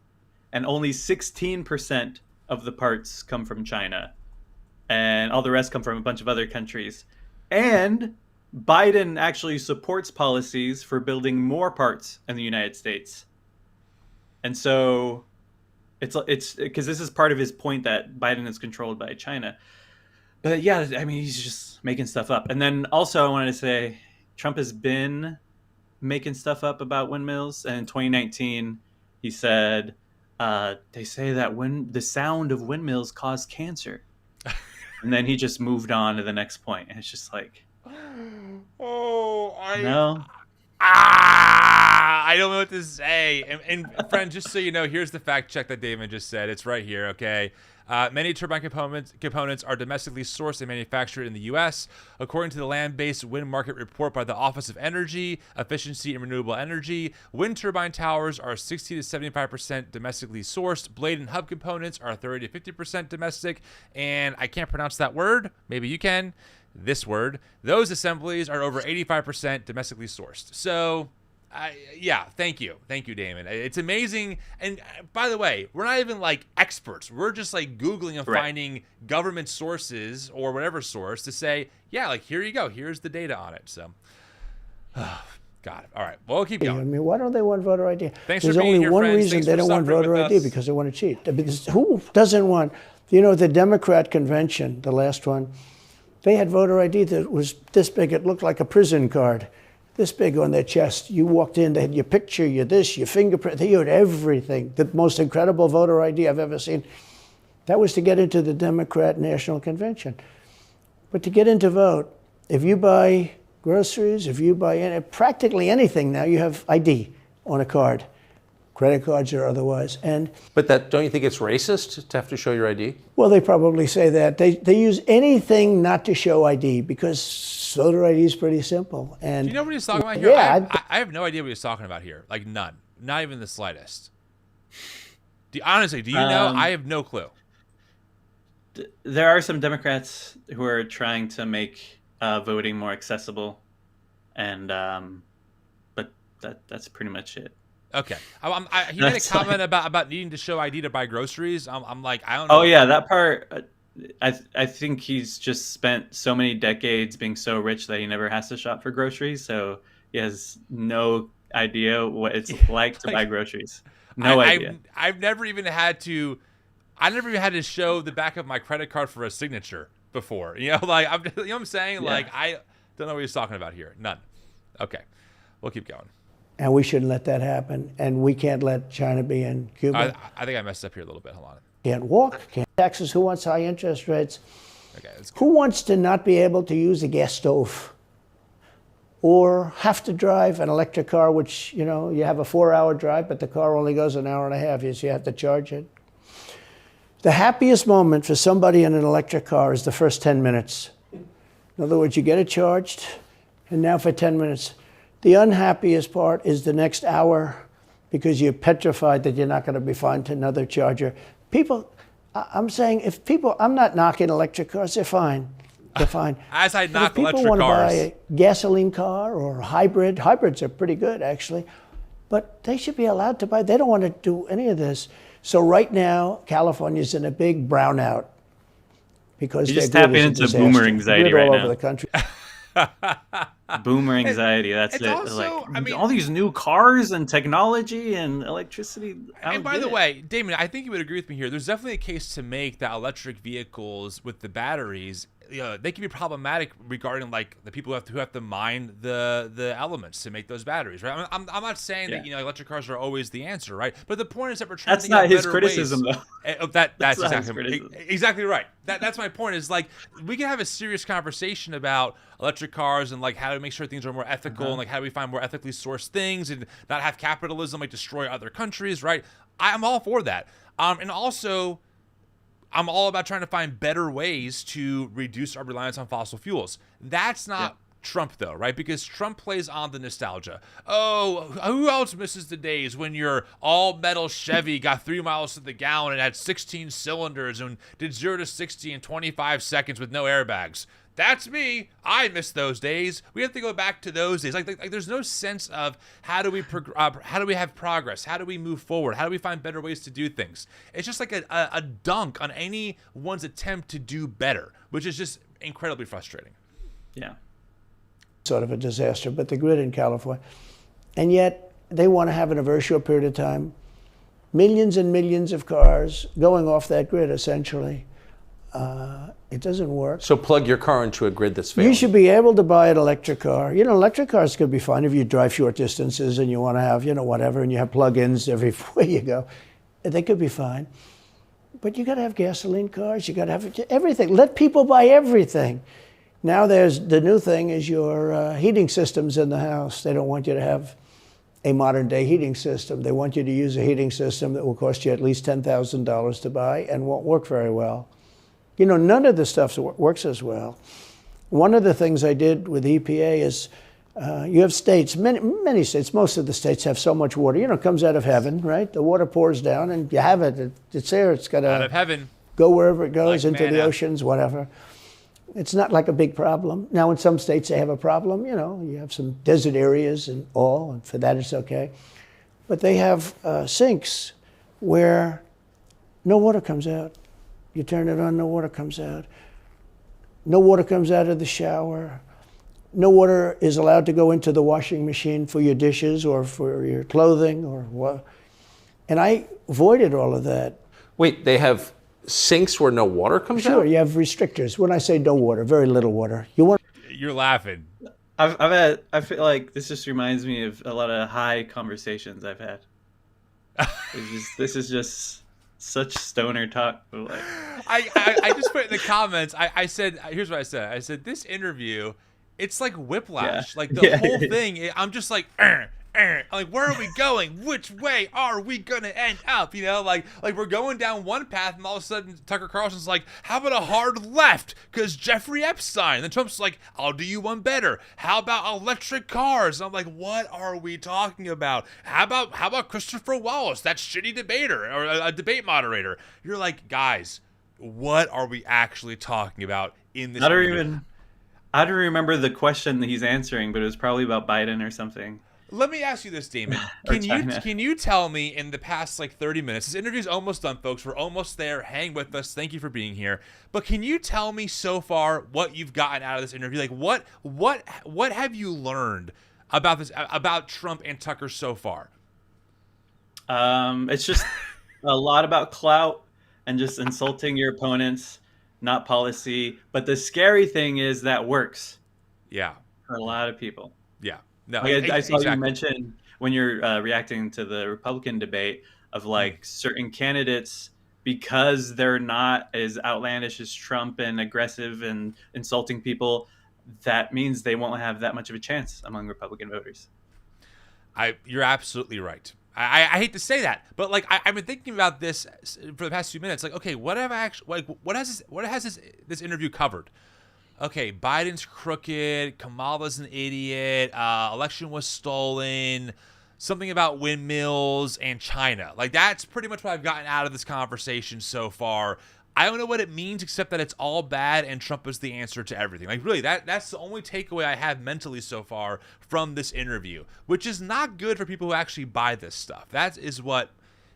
and only 16% of the parts come from China. And all the rest come from a bunch of other countries. And Biden actually supports policies for building more parts in the United States. And so it's because this is part of his point that Biden is controlled by China. But yeah, I mean, he's just making stuff up. And then also I wanted to say Trump has been making stuff up about windmills. And in 2019, he said, they say that the sound of windmills cause cancer. And then he just moved on to the next point. And it's just like, I don't know what to say. And friend, just so you know, here's the fact check that Damon just said. It's right here, okay? Many turbine components are domestically sourced and manufactured in the U.S. According to the land-based wind market report by the Office of Energy, Efficiency and Renewable Energy, wind turbine towers are 60 to 75% domestically sourced. Blade and hub components are 30 to 50% domestic. And I can't pronounce that word. Maybe you can. This word. Those assemblies are over 85% domestically sourced. So... yeah, thank you, Damon. It's amazing. And by the way, we're not even like experts. We're just like Googling and finding government sources or whatever source to say, yeah, like here you go. Here's the data on it. So, God. All right. Well, we'll keep going. I mean, why don't they want voter ID? Thanks There's for being only here, one friends. reason Thanks they for don't want suffering voter with ID, us. because they want to cheat. Because who doesn't want? The Democrat convention, the last one, they had voter ID that was this big. It looked like a prison card. This big on their chest. You walked in, they had your picture, your this, your fingerprint, they had everything. The most incredible voter ID I've ever seen. That was to get into the Democrat National Convention. But to get in to vote, if you buy groceries, if you buy practically anything now, you have ID on a card, credit cards or otherwise. But don't you think it's racist to have to show your ID? Well, they probably say that. They use anything not to show ID because voter ID is pretty simple. And do you know what he's talking about here? Yeah, I have no idea what he's talking about here. Like none. Not even the slightest. Honestly, do you know? I have no clue. There are some Democrats who are trying to make voting more accessible. And but that's pretty much it. Okay. He made a comment about needing to show ID to buy groceries. I'm like, I don't know. Oh, yeah, that part... I think he's just spent so many decades being so rich that he never has to shop for groceries. So he has no idea what it's like to buy grogroceries. No idea. I've never even had to. I never even had to show the back of my credit card for a signature before. You know, like you know what I'm saying? Yeah. Like I don't know what he's talking about here. None. Okay, we'll keep going. And we shouldn't let that happen. And we can't let China be in Cuba. I think I messed up here a little bit. Hold on. Can't walk, can't taxes. Who wants high interest rates? Okay, who wants to not be able to use a gas stove or have to drive an electric car, which, you know, you have a 4-hour drive, but the car only goes an hour and a half, so you have to charge it. The happiest moment for somebody in an electric car is the first 10 minutes. In other words, you get it charged, and now for 10 minutes. The unhappiest part is the next hour because you're petrified that you're not going to be finding another charger. People, I'm saying, I'm not knocking electric cars, they're fine. They're fine. As I knock electric cars. If people want to buy a gasoline car or a hybrid, hybrids are pretty good, actually. But they should be allowed to buy. They don't want to do any of this. So right now, California's in a big brownout because you're just tapping into boomer anxiety right all now. Over the country. Boomer anxiety. That's it. Also, like, I mean, all these new cars and technology and electricity. And by the way, Damon, I think you would agree with me here. There's definitely a case to make that electric vehicles with the batteries, they can be problematic regarding like the people who have to mine the elements to make those batteries, right? I'm not saying that electric cars are always the answer, right? But the point is that we're trying to think of better criticism, ways. Though. That's exactly right. That's my point. Is like we can have a serious conversation about electric cars and like how to make sure things are more ethical and like how do we find more ethically sourced things and not have capitalism like destroy other countries, right? I'm all for that. And also, I'm all about trying to find better ways to reduce our reliance on fossil fuels. That's not Trump, though, right? Because Trump plays on the nostalgia. Oh, who else misses the days when your all-metal Chevy got 3 miles to the gallon and had 16 cylinders and did 0 to 60 in 25 seconds with no airbags? That's me. I miss those days. We have to go back to those days. Like there's no sense of how do we have progress? How do we move forward? How do we find better ways to do things? It's just like a dunk on anyone's attempt to do better, which is just incredibly frustrating. Yeah. Sort of a disaster, but the grid in California. And yet they want to have in a very short period of time millions and millions of cars going off that grid, essentially. It doesn't work. So plug your car into a grid that's failing. You should be able to buy an electric car. You know, electric cars could be fine if you drive short distances and you want to have, whatever, and you have plug-ins everywhere you go. They could be fine. But you got to have gasoline cars. You got to have everything. Let people buy everything. Now the new thing is your heating systems in the house. They don't want you to have a modern-day heating system. They want you to use a heating system that will cost you at least $10,000 to buy and won't work very well. You know, none of the stuff works as well. One of the things I did with EPA is you have states, many states, most of the states have so much water. You know, it comes out of heaven, right? The water pours down and you have it. It's there. It's got to Out of heaven. Go wherever it goes, Like into manna. the oceans, whatever. It's not like a big problem. Now, in some states they have a problem. You know, you have some desert areas and all, and for that it's okay. But they have sinks where no water comes out. You turn it on, no water comes out. No water comes out of the shower. No water is allowed to go into the washing machine for your dishes or for your clothing or what. And I avoided all of that. Wait, they have sinks where no water comes out? Sure, you have restrictors. When I say no water, very little water. You're laughing. I feel like this just reminds me of a lot of high conversations I've had. This is just such stoner talk. Like, I just put in the comments, I said, here's what I said. I said, this interview, it's like whiplash. Yeah. Like the whole thing, I'm just like, like, where are we going? Which way are we going to end up? You know, like we're going down one path and all of a sudden Tucker Carlson's like, how about a hard left? Because Jeffrey Epstein. And then Trump's like, I'll do you one better. How about electric cars? And I'm like, what are we talking about? How about Christopher Wallace, that shitty debater or a debate moderator? You're like, guys, what are we actually talking about in this? I don't remember the question that he's answering, but it was probably about Biden or something. Let me ask you this, Damon. Can you tell me in the past 30 minutes, this interview's almost done, folks. We're almost there. Hang with us. Thank you for being here. But can you tell me so far what you've gotten out of this interview? Like what have you learned about this, about Trump and Tucker so far? It's just a lot about clout and just insulting your opponents, not policy. But the scary thing is that works. Yeah. For a lot of people. Yeah. No, I saw you mention when you're reacting to the Republican debate of certain candidates, because they're not as outlandish as Trump and aggressive and insulting people, that means they won't have that much of a chance among Republican voters. You're absolutely right. I hate to say that, but I've been thinking about this for the past few minutes. Like, okay, what have I actually what has this interview covered? Okay, Biden's crooked, Kamala's an idiot, election was stolen, something about windmills and China. Like, that's pretty much what I've gotten out of this conversation so far. I don't know what it means except that it's all bad and Trump is the answer to everything. Like, really, that's the only takeaway I have mentally so far from this interview, which is not good for people who actually buy this stuff. That is what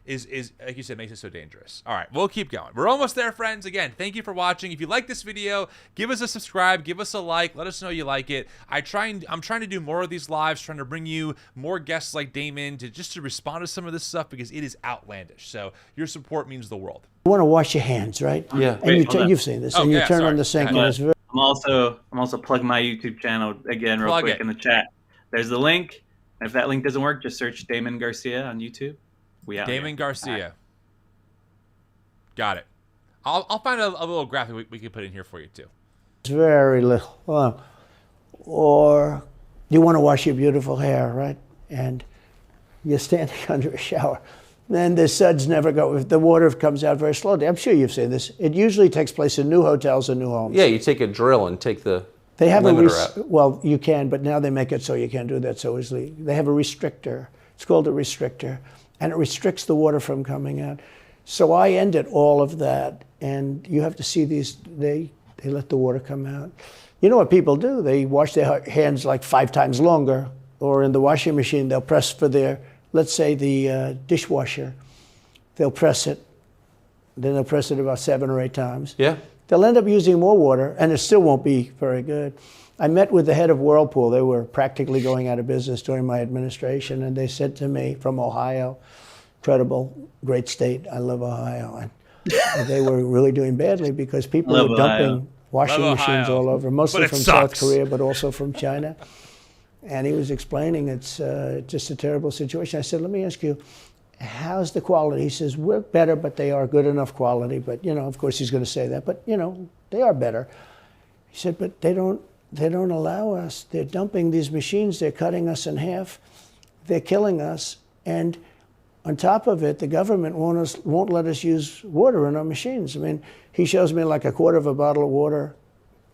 is like you said, makes it so dangerous. All right, we'll keep going. We're almost there, friends. Again, thank you for watching. If you like this video, give us a subscribe, give us a like, let us know you like it. I'm trying to do more of these lives, trying to bring you more guests like Damon to respond to some of this stuff because it is outlandish. So your support means the world. You want to wash your hands, right? Yeah. And you've seen this. And you turn on the sink. And it's very I'm also plugging my YouTube channel again real quick in the chat. There's the link. And if that link doesn't work, just search Damon Garcia on YouTube. Damon Garcia. Got it. I'll find a little graphic we can put in here for you too. It's very little. Or you want to wash your beautiful hair, right? And you're standing under a shower. Then the suds never go. If the water comes out very slowly. I'm sure you've seen this. It usually takes place in new hotels and new homes. Yeah, you take a drill and take the they have limiter out. Well, you can, but now they make it so you can't do that so easily. They have a restrictor. It's called a restrictor. And it restricts the water from coming out. So I ended all of that, and you have to see these, they let the water come out. You know what people do? They wash their hands 5 times longer, or in the washing machine, they'll press for their, let's say the dishwasher, they'll press it, then they'll press it about 7 or 8 times. Yeah. They'll end up using more water, and it still won't be very good. I met with the head of Whirlpool. They were practically going out of business during my administration, and they said to me, from Ohio, incredible, great state, I love Ohio. And they were really doing badly because people Love were Ohio. dumping washing Love machines Ohio. all over, mostly But it from sucks. South Korea, but also from China. And he was explaining it's just a terrible situation. I said, let me ask you, how's the quality? He says, we're better, but they are good enough quality. But, of course he's going to say that, but, they are better. He said, but they don't allow us. They're dumping these machines. They're cutting us in half. They're killing us. And on top of it, the government won't let us use water in our machines. I mean, he shows me like a quarter of a bottle of water.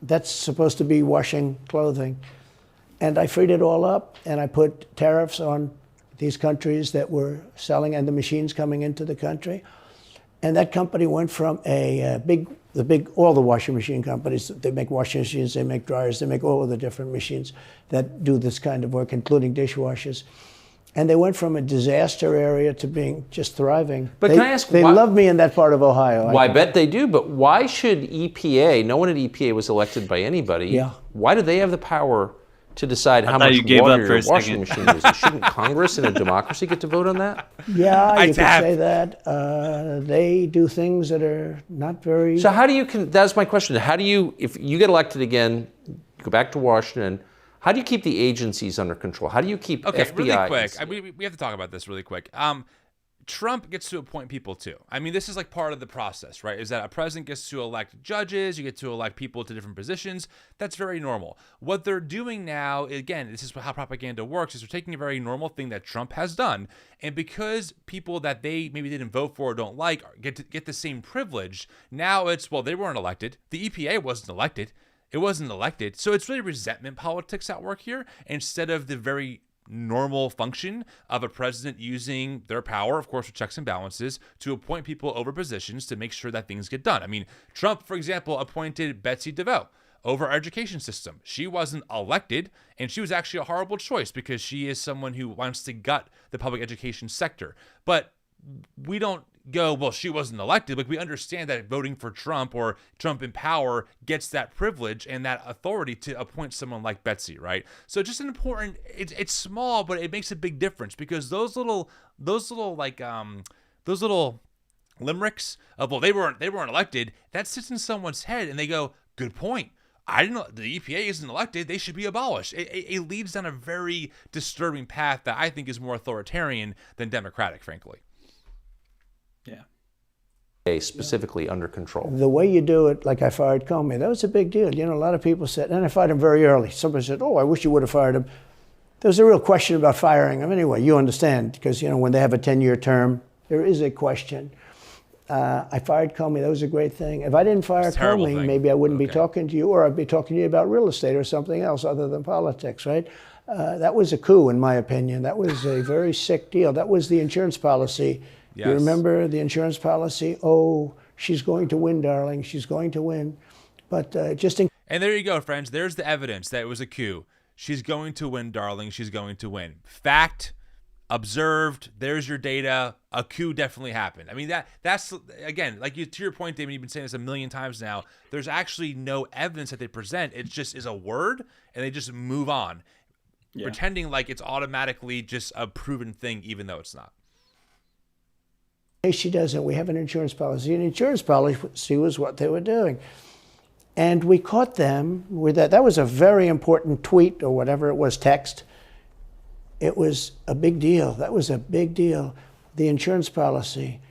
That's supposed to be washing clothing. And I freed it all up, and I put tariffs on these countries that were selling and the machines coming into the country. And that company went from all the washing machine companies, they make washing machines, they make dryers, they make all of the different machines that do this kind of work, including dishwashers. And they went from a disaster area to being just thriving. But can I ask, they love me in that part of Ohio. Well, I bet they do, but why should EPA, no one at EPA was elected by anybody, Yeah. why do they have the power to decide how thought much you gave water up for your a washing second. machine uses? Shouldn't Congress in a democracy get to vote on that? Yeah, you could tap. say that. They do things that are not very... So how do you, that's my question, how do you, if you get elected again, you go back to Washington, how do you keep the agencies under control? How do you keep FBI? Really quick. We have to talk about this really quick. Trump gets to appoint people too. I mean, this is like part of the process, right? Is that a president gets to elect judges, you get to elect people to different positions. That's very normal. What they're doing now, again, this is how propaganda works, is they're taking a very normal thing that Trump has done, and because people that they maybe didn't vote for or don't like get the same privilege, now it's, well, they weren't elected. The EPA wasn't elected. It wasn't elected. So it's really resentment politics at work here instead of the very normal function of a president using their power, of course, with checks and balances, to appoint people over positions to make sure that things get done. I mean, Trump, for example, appointed Betsy DeVos over our education system. She wasn't elected, and she was actually a horrible choice because she is someone who wants to gut the public education sector. But we don't go, well, she wasn't elected. Like, we understand that voting for Trump or Trump in power gets that privilege and that authority to appoint someone like Betsy, right? So just an important, it's small, but it makes a big difference because those little limericks of, well, they weren't elected, that sits in someone's head and they go, good point. I didn't know the EPA isn't elected. They should be abolished. It leads down a very disturbing path that I think is more authoritarian than democratic, frankly. Yeah. Specifically under control. The way you do it, like I fired Comey, that was a big deal. A lot of people said, and I fired him very early. Somebody said, oh, I wish you would have fired him. There was a real question about firing him anyway. You understand, because, when they have a 10-year term, there is a question. I fired Comey. That was a great thing. If I didn't fire Comey, maybe I wouldn't be talking to you, or I'd be talking to you about real estate or something else other than politics, right? That was a coup, in my opinion. That was a very sick deal. That was the insurance policy. Yes. You remember the insurance policy? Oh, she's going to win, darling. She's going to win. But And there you go, friends. There's the evidence that it was a coup. She's going to win, darling. She's going to win. Fact, observed. There's your data. A coup definitely happened. I mean, that's again, like to your point, Damon, you've been saying this a million times now. There's actually no evidence that they present. It just is a word, and they just move on, pretending like it's automatically just a proven thing, even though it's not. She doesn't. We have an insurance policy. An insurance policy was what they were doing. And we caught them with that. That was a very important tweet or whatever it was, text. It was a big deal. That was a big deal. The insurance policy.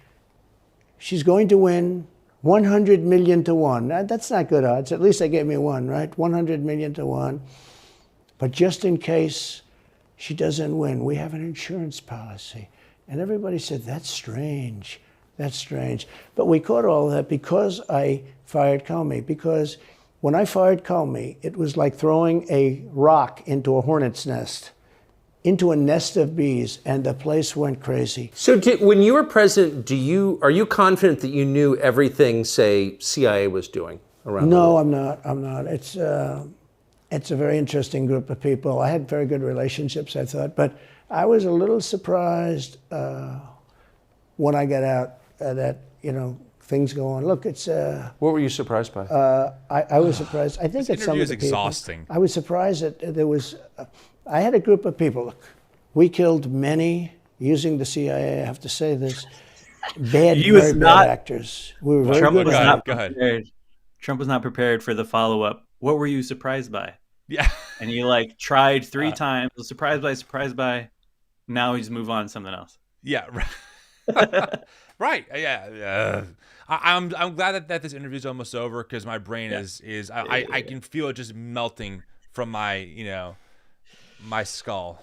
She's going to win 100 million to 1. That's not good odds. At least they gave me one, right? 100 million to 1. But just in case she doesn't win, we have an insurance policy. And everybody said, that's strange. That's strange. But we caught all that because I fired Comey. Because when I fired Comey, it was like throwing a rock into a hornet's nest, into a nest of bees, and the place went crazy. So when you were president, are you confident that you knew everything, say, CIA was doing around the world? No, I'm not. It's a very interesting group of people. I had very good relationships, I thought. But I was a little surprised when I got out that, things go on. Look, it's... What were you surprised by? I was surprised. I think that some of the people... exhausting. I was surprised that there was... I had a group of people. Look, we killed many using the CIA, I have to say this. He was very not- bad actors. We were very Trump good was at not it. Go ahead. prepared. Trump was not prepared for the follow-up. What were you surprised by? Yeah. And he tried 3 times. Was surprised by. Now he's move on to something else. Yeah. Right. Right. Yeah. I'm glad that this interview is almost over because my brain is I can feel it just melting from my my skull.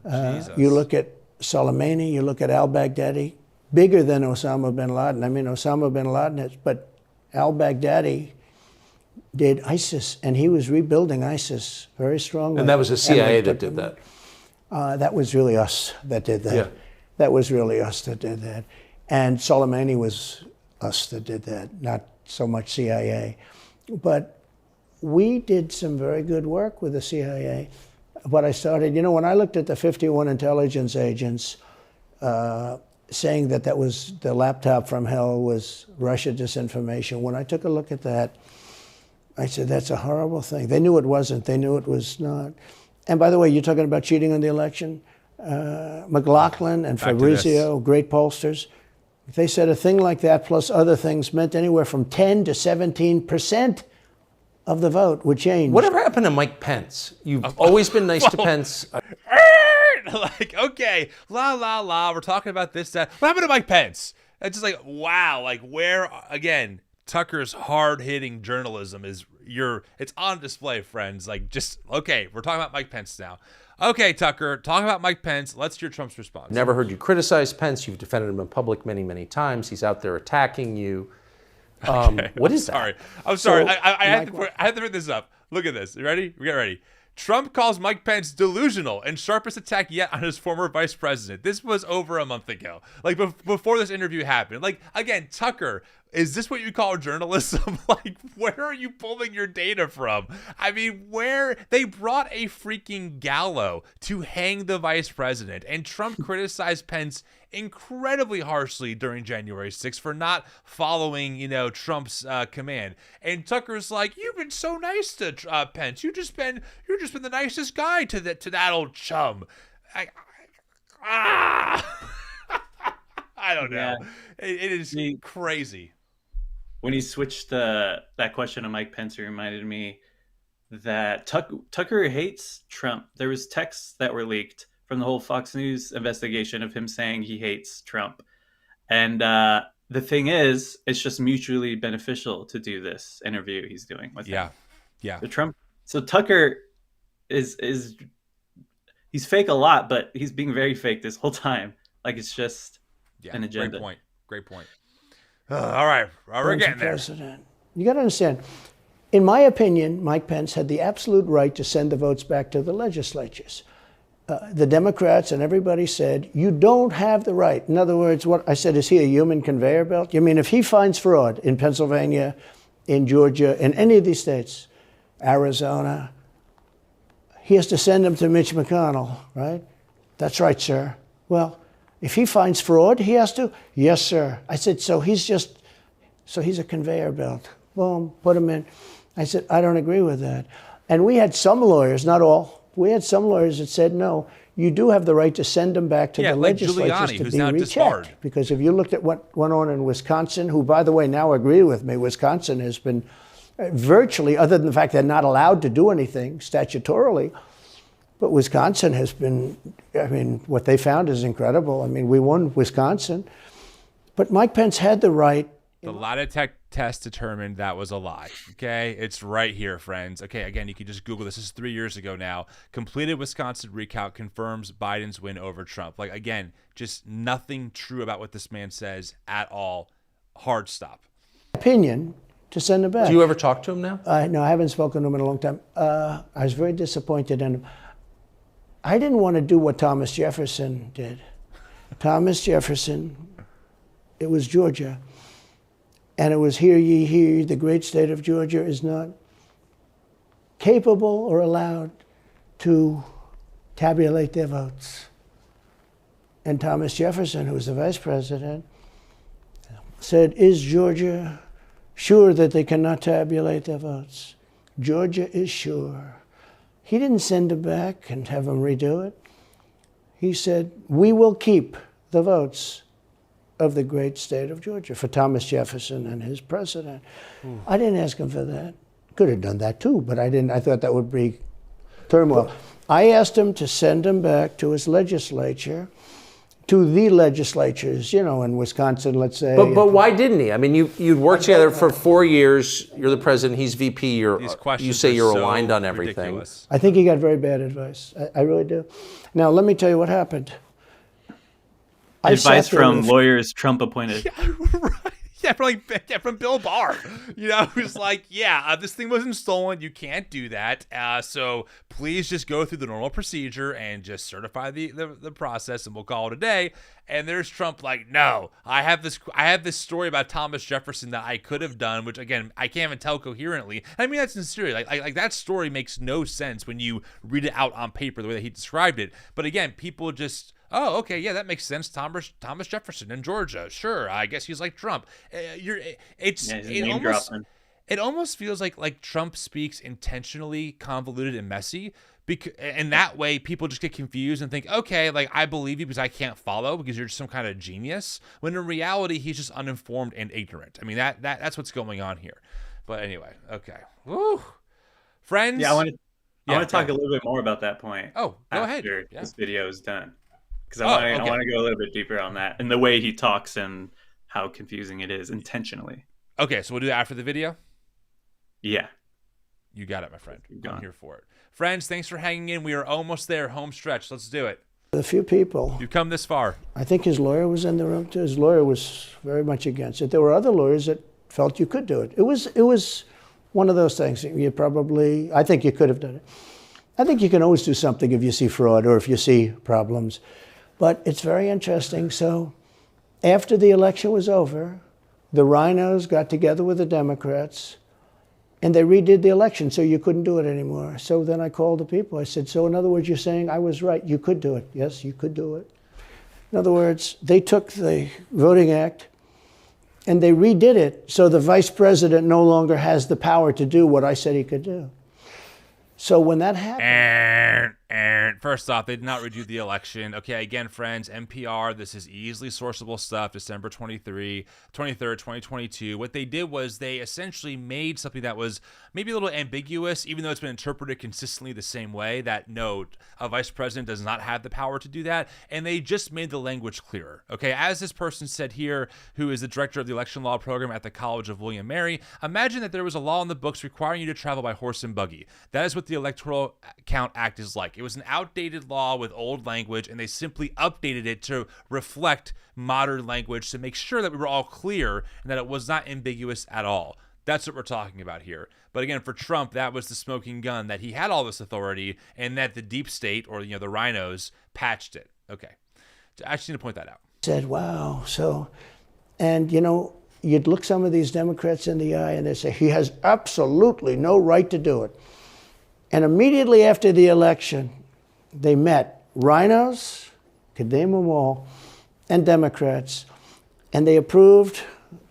Jesus. You look at Soleimani, you look at al-Baghdadi, bigger than Osama bin Laden. I mean, Osama bin Laden, but al-Baghdadi did ISIS, and he was rebuilding ISIS very strongly. And that was the CIA that did that. That was really us that did that. Yeah. That was really us that did that. And Soleimani was us that did that, not so much CIA. But we did some very good work with the CIA. What I started, when I looked at the 51 intelligence agents saying that was the laptop from hell was Russia disinformation, when I took a look at that, I said, that's a horrible thing. They knew it wasn't. They knew it was not. And by the way, you're talking about cheating on the election? McLaughlin and Fabrizio, great pollsters, they said a thing like that plus other things meant anywhere from 10 to 17% of the vote would change. Whatever happened to Mike Pence? You've always been nice to Pence. Okay, la, we're talking about this, that. What happened to Mike Pence? It's just wow, where, again, Tucker's hard-hitting journalism it's on display, friends. Okay, we're talking about Mike Pence now. Okay, Tucker, talking about Mike Pence, let's hear Trump's response. Never heard you criticize Pence. You've defended him in public many, many times. He's out there attacking you. What is that? I'm sorry. I had to bring this up. Look at this. You ready? We get ready. Trump calls Mike Pence delusional and sharpest attack yet on his former vice president. This was over a month ago. Before this interview happened. Again, Tucker, is this what you call journalism? Where are you pulling your data from? I mean, where they brought a freaking gallows to hang the vice president, and Trump criticized Pence incredibly harshly during January 6th for not following, Trump's command. And Tucker's like, "You've been so nice to Pence. You've just been the nicest guy to that old chum." I don't know. Yeah. It is crazy. When he switched that question to Mike Pence, it reminded me that Tucker hates Trump. There was texts that were leaked from the whole Fox News investigation of him saying he hates Trump. And the thing is, it's just mutually beneficial to do this interview he's doing with him. Yeah. So Tucker is he's fake a lot, but he's being very fake this whole time. It's just an agenda. Great point. All right, we're getting there. President. You got to understand, in my opinion, Mike Pence had the absolute right to send the votes back to the legislatures. The Democrats and everybody said, you don't have the right. In other words, what I said, is he a human conveyor belt? You mean if he finds fraud in Pennsylvania, in Georgia, in any of these states, Arizona, he has to send them to Mitch McConnell, right? That's right, sir. Well, if he finds fraud, he has to? Yes, sir. I said, so he's a conveyor belt. Boom, put him in. I said, I don't agree with that. And we had some lawyers, not all, we had some lawyers that said, no, you do have the right to send them back to the legislatures Giuliani, to who's be now rechecked. disbarred. Because if you looked at what went on in Wisconsin, who, by the way, now agree with me, Wisconsin has been virtually, other than the fact they're not allowed to do anything statutorily, but Wisconsin has been, what they found is incredible. We won Wisconsin. But Mike Pence had the right. The lie detector test determined that was a lie. Okay? It's right here, friends. Okay, again, you can just Google this. This is 3 years ago now. Completed Wisconsin recount confirms Biden's win over Trump. Again, just nothing true about what this man says at all. Hard stop. Opinion to send him back. Do you ever talk to him now? No, I haven't spoken to him in a long time. I was very disappointed in him. I didn't want to do what Thomas Jefferson did. Thomas Jefferson, it was Georgia. And it was, hear ye, the great state of Georgia is not capable or allowed to tabulate their votes. And Thomas Jefferson, who was the vice president, said, is Georgia sure that they cannot tabulate their votes? Georgia is sure. He didn't send them back and have them redo it. He said, we will keep the votes of the great state of Georgia, for Thomas Jefferson and his president. I didn't ask him for that. Could have done that too, but I didn't. I thought that would be turmoil. I asked him to send him back to his legislature, to the legislatures, in Wisconsin, let's say. But why didn't he? I mean, you'd worked together for 4 years. You're the president. He's VP. You say you're aligned on everything. Ridiculous. I think he got very bad advice. I really do. Now, let me tell you what happened. Advice from lawyers Trump appointed. Yeah, right. From Bill Barr, who's like, this thing wasn't stolen. You can't do that. So please just go through the normal procedure and just certify the process, and we'll call it a day. And there's Trump like, no, I have this story about Thomas Jefferson that I could have done, which again I can't even tell coherently. I mean that's sincerely like that story makes no sense when you read it out on paper the way that he described it. But again, people just. Oh, okay, yeah, that makes sense. Thomas Jefferson in Georgia, sure. I guess he's like Trump. It almost feels like Trump speaks intentionally convoluted and messy, and that way people just get confused and think, okay, like I believe you because I can't follow because you're just some kind of genius. When in reality, he's just uninformed and ignorant. I mean that's what's going on here. But anyway, okay, woo, friends. Yeah, I want to talk a little bit more about that point. Oh, go ahead. After this video is done. Because I want to go a little bit deeper on that and the way he talks and how confusing it is intentionally. Okay, so we'll do that after the video? Yeah. You got it, my friend. I'm here for it. Friends, thanks for hanging in. We are almost there. Home stretch. Let's do it. A few people. You've come this far. I think his lawyer was in the room too. His lawyer was very much against it. There were other lawyers that felt you could do it. It was one of those things. I think you could have done it. I think you can always do something if you see fraud or if you see problems. But it's very interesting. So after the election was over, the rhinos got together with the Democrats and they redid the election, so you couldn't do it anymore. So then I called the people. I said, so in other words, you're saying I was right. You could do it. Yes, you could do it. In other words, they took the Voting Act and they redid it so the vice president no longer has the power to do what I said he could do. So when that happened... First off, they did not redo the election. Okay, again, friends, NPR, this is easily sourceable stuff, December 23rd, 2022. What they did was they essentially made something that was maybe a little ambiguous, even though it's been interpreted consistently the same way, that no, a vice president does not have the power to do that, and they just made the language clearer. Okay, as this person said here, who is the director of the election law program at the College of William Mary, imagine that there was a law in the books requiring you to travel by horse and buggy. That is what the Electoral Count Act is like. It was an outdated law with old language, and they simply updated it to reflect modern language to make sure that we were all clear and that it was not ambiguous at all. That's what we're talking about here. But again, for Trump, that was the smoking gun, that he had all this authority and that the deep state, or the rhinos, patched it. Okay. I just need to point that out. Said, wow. So, and you'd look some of these Democrats in the eye and they'd say, he has absolutely no right to do it. And immediately after the election, they met rhinos, could name them all, and Democrats, and they approved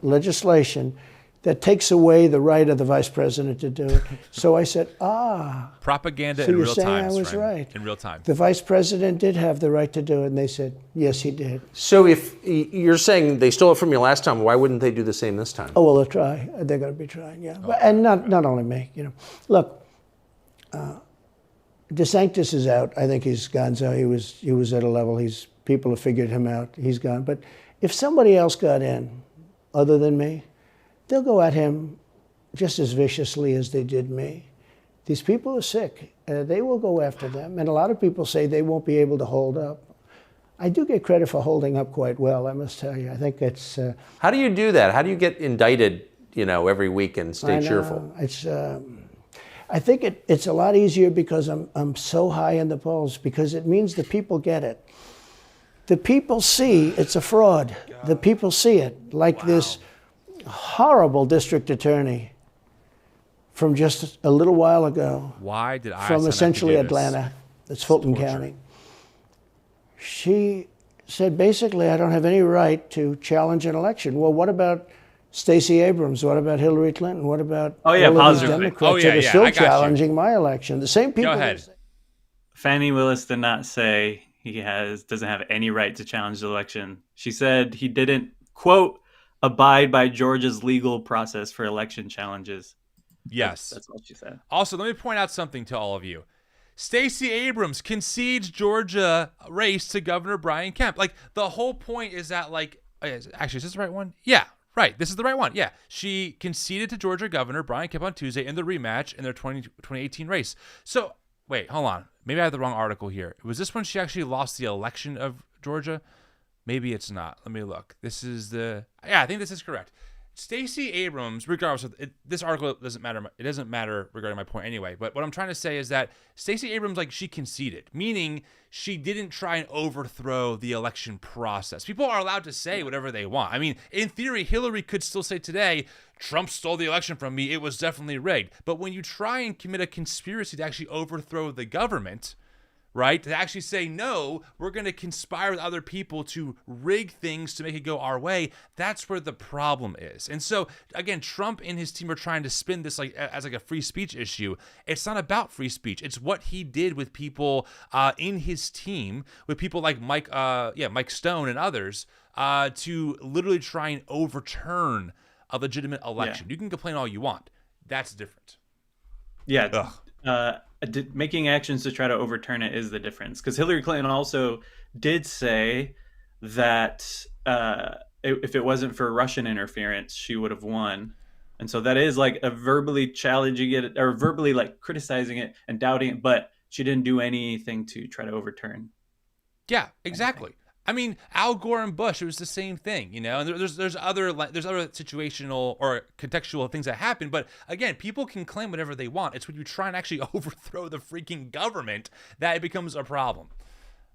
legislation that takes away the right of the vice president to do it. So I said, propaganda so in you're real saying time. I was right. In real time. The vice president did have the right to do it, and they said, yes, he did. So if you're saying they stole it from you last time, why wouldn't they do the same this time? Oh, well, they'll try. They're going to be trying, yeah. Oh. And not only me, Look, DeSantis is out. I think he's gone. So he was at a level. People have figured him out. He's gone. But if somebody else got in, other than me, they'll go at him just as viciously as they did me. These people are sick. They will go after them. And a lot of people say they won't be able to hold up. I do get credit for holding up quite well, I must tell you. I think it's... How do you do that? How do you get indicted, every week and stay cheerful? I think it's a lot easier because I'm so high in the polls, because it means the people get it. The people see it's a fraud. The people see it. Like this horrible district attorney from just a little while ago. Why did I from essentially Atlanta, it's Fulton County. She said, basically, I don't have any right to challenge an election. Well, what about Stacey Abrams? What about Hillary Clinton? What about all of these Democrats that are still challenging my election? The same people. Go ahead. Fannie Willis did not say he doesn't have any right to challenge the election. She said he didn't quote, abide by Georgia's legal process for election challenges. Yes. That's what she said. Also, let me point out something to all of you. Stacey Abrams concedes Georgia race to Governor Brian Kemp. Like, the whole point is that, like, actually, is this the right one? Yeah, right. This is the right one. Yeah. She conceded to Georgia Governor Brian Kemp on Tuesday in the rematch in their 2018 race. So, wait, hold on. Maybe I have the wrong article here. Was this when she actually lost the election of Georgia? Maybe it's not. Let me look. This is I think this is correct. Stacey Abrams, regardless of this article, doesn't matter. It doesn't matter regarding my point anyway. But what I'm trying to say is that Stacey Abrams, like, she conceded, meaning she didn't try and overthrow the election process. People are allowed to say whatever they want. I mean, in theory, Hillary could still say today, Trump stole the election from me. It was definitely rigged. But when you try and commit a conspiracy to actually overthrow the government, right, to actually say, no, we're going to conspire with other people to rig things to make it go our way, that's where the problem is. And so, again, Trump and his team are trying to spin this like as like a free speech issue. It's not about free speech. It's what he did with people in his team, with people like Mike Stone and others, to literally try and overturn a legitimate election. Yeah. You can complain all you want. That's different. Yeah. Making actions to try to overturn it is the difference, because Hillary Clinton also did say that if it wasn't for Russian interference, she would have won. And so that is like a verbally challenging it, or verbally like criticizing it and doubting it, but she didn't do anything to try to overturn. Yeah, exactly. I mean, Al Gore and Bush, it was the same thing, you know. And there's other situational or contextual things that happen, but again, people can claim whatever they want. It's when you try and actually overthrow the freaking government that it becomes a problem.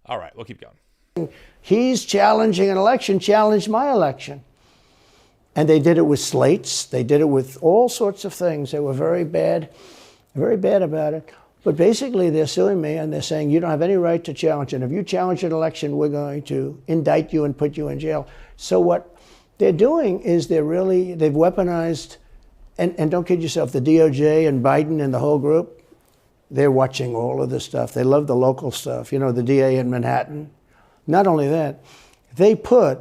All right, we'll keep going. He's challenging an election, challenged my election. And they did it with slates. They did it with all sorts of things. They were very bad about it. But basically, they're suing me, and they're saying, you don't have any right to challenge it. If you challenge an election, we're going to indict you and put you in jail. So what they're doing is they've weaponized, and don't kid yourself, the DOJ and Biden and the whole group, they're watching all of this stuff. They love the local stuff. You know, the DA in Manhattan. Not only that, they put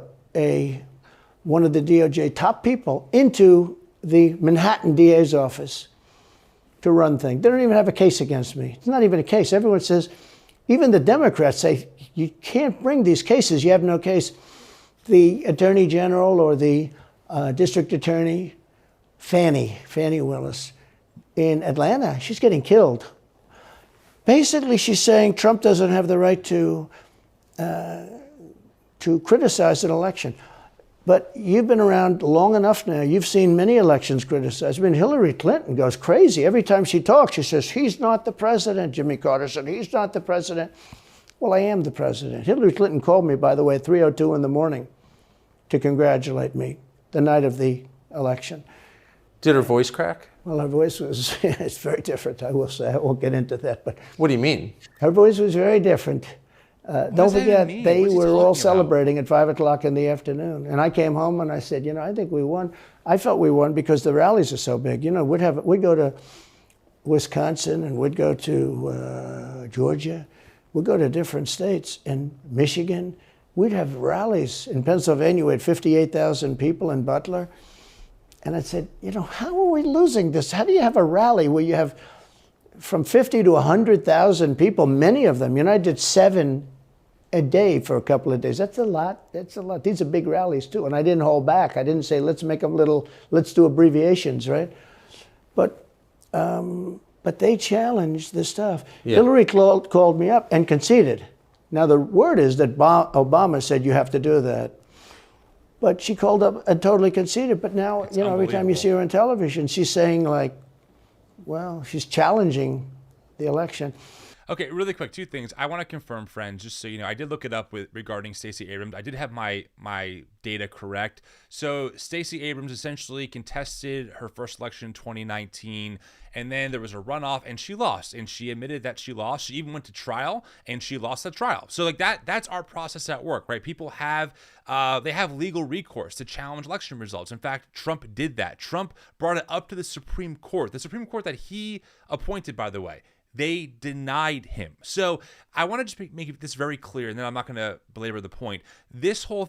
one of the DOJ top people into the Manhattan DA's office to run things. They don't even have a case against me. It's not even a case. Everyone says, even the Democrats say, you can't bring these cases. You have no case. The Attorney General or the District Attorney, Fannie Willis, in Atlanta, she's getting killed. Basically, she's saying Trump doesn't have the right to criticize an election. But you've been around long enough now. You've seen many elections criticized. I mean, Hillary Clinton goes crazy. Every time she talks, she says, he's not the president. Jimmy Carter said, he's not the president. Well, I am the president. Hillary Clinton called me, by the way, at 3:02 in the morning to congratulate me the night of the election. Did her voice crack? Well, her voice was, it's very different, I will say. I won't get into that. But what do you mean? Her voice was very different. Don't forget, they were all celebrating at 5 o'clock in the afternoon. And I came home and I said, you know, I think we won. I felt we won because the rallies are so big. You know, we'd go to Wisconsin and we'd go to Georgia. We'd go to different states. In Michigan, we'd have rallies. In Pennsylvania, we had 58,000 people in Butler. And I said, you know, how are we losing this? How do you have a rally where you have from 50 to 100,000 people, many of them? You know, I did 7 a day for a couple of days. That's a lot. That's a lot. These are big rallies too. And I didn't hold back. I didn't say, let's make them let's do abbreviations, right? But they challenged this stuff. Yeah. Hillary called me up and conceded. Now the word is that Obama said you have to do that. But she called up and totally conceded. But now, you know, every time you see her on television, she's saying like, well, she's challenging the election. Okay, really quick, 2 things. I want to confirm, friends, just so you know, I did look it up regarding Stacey Abrams. I did have my data correct. So Stacey Abrams essentially contested her first election in 2019, and then there was a runoff, and she lost. And she admitted that she lost. She even went to trial, and she lost the trial. So like that's our process at work, right? People have they have legal recourse to challenge election results. In fact, Trump did that. Trump brought it up to the Supreme Court that he appointed, by the way. They denied him. So I want to just make this very clear, and then I'm not going to belabor the point. This whole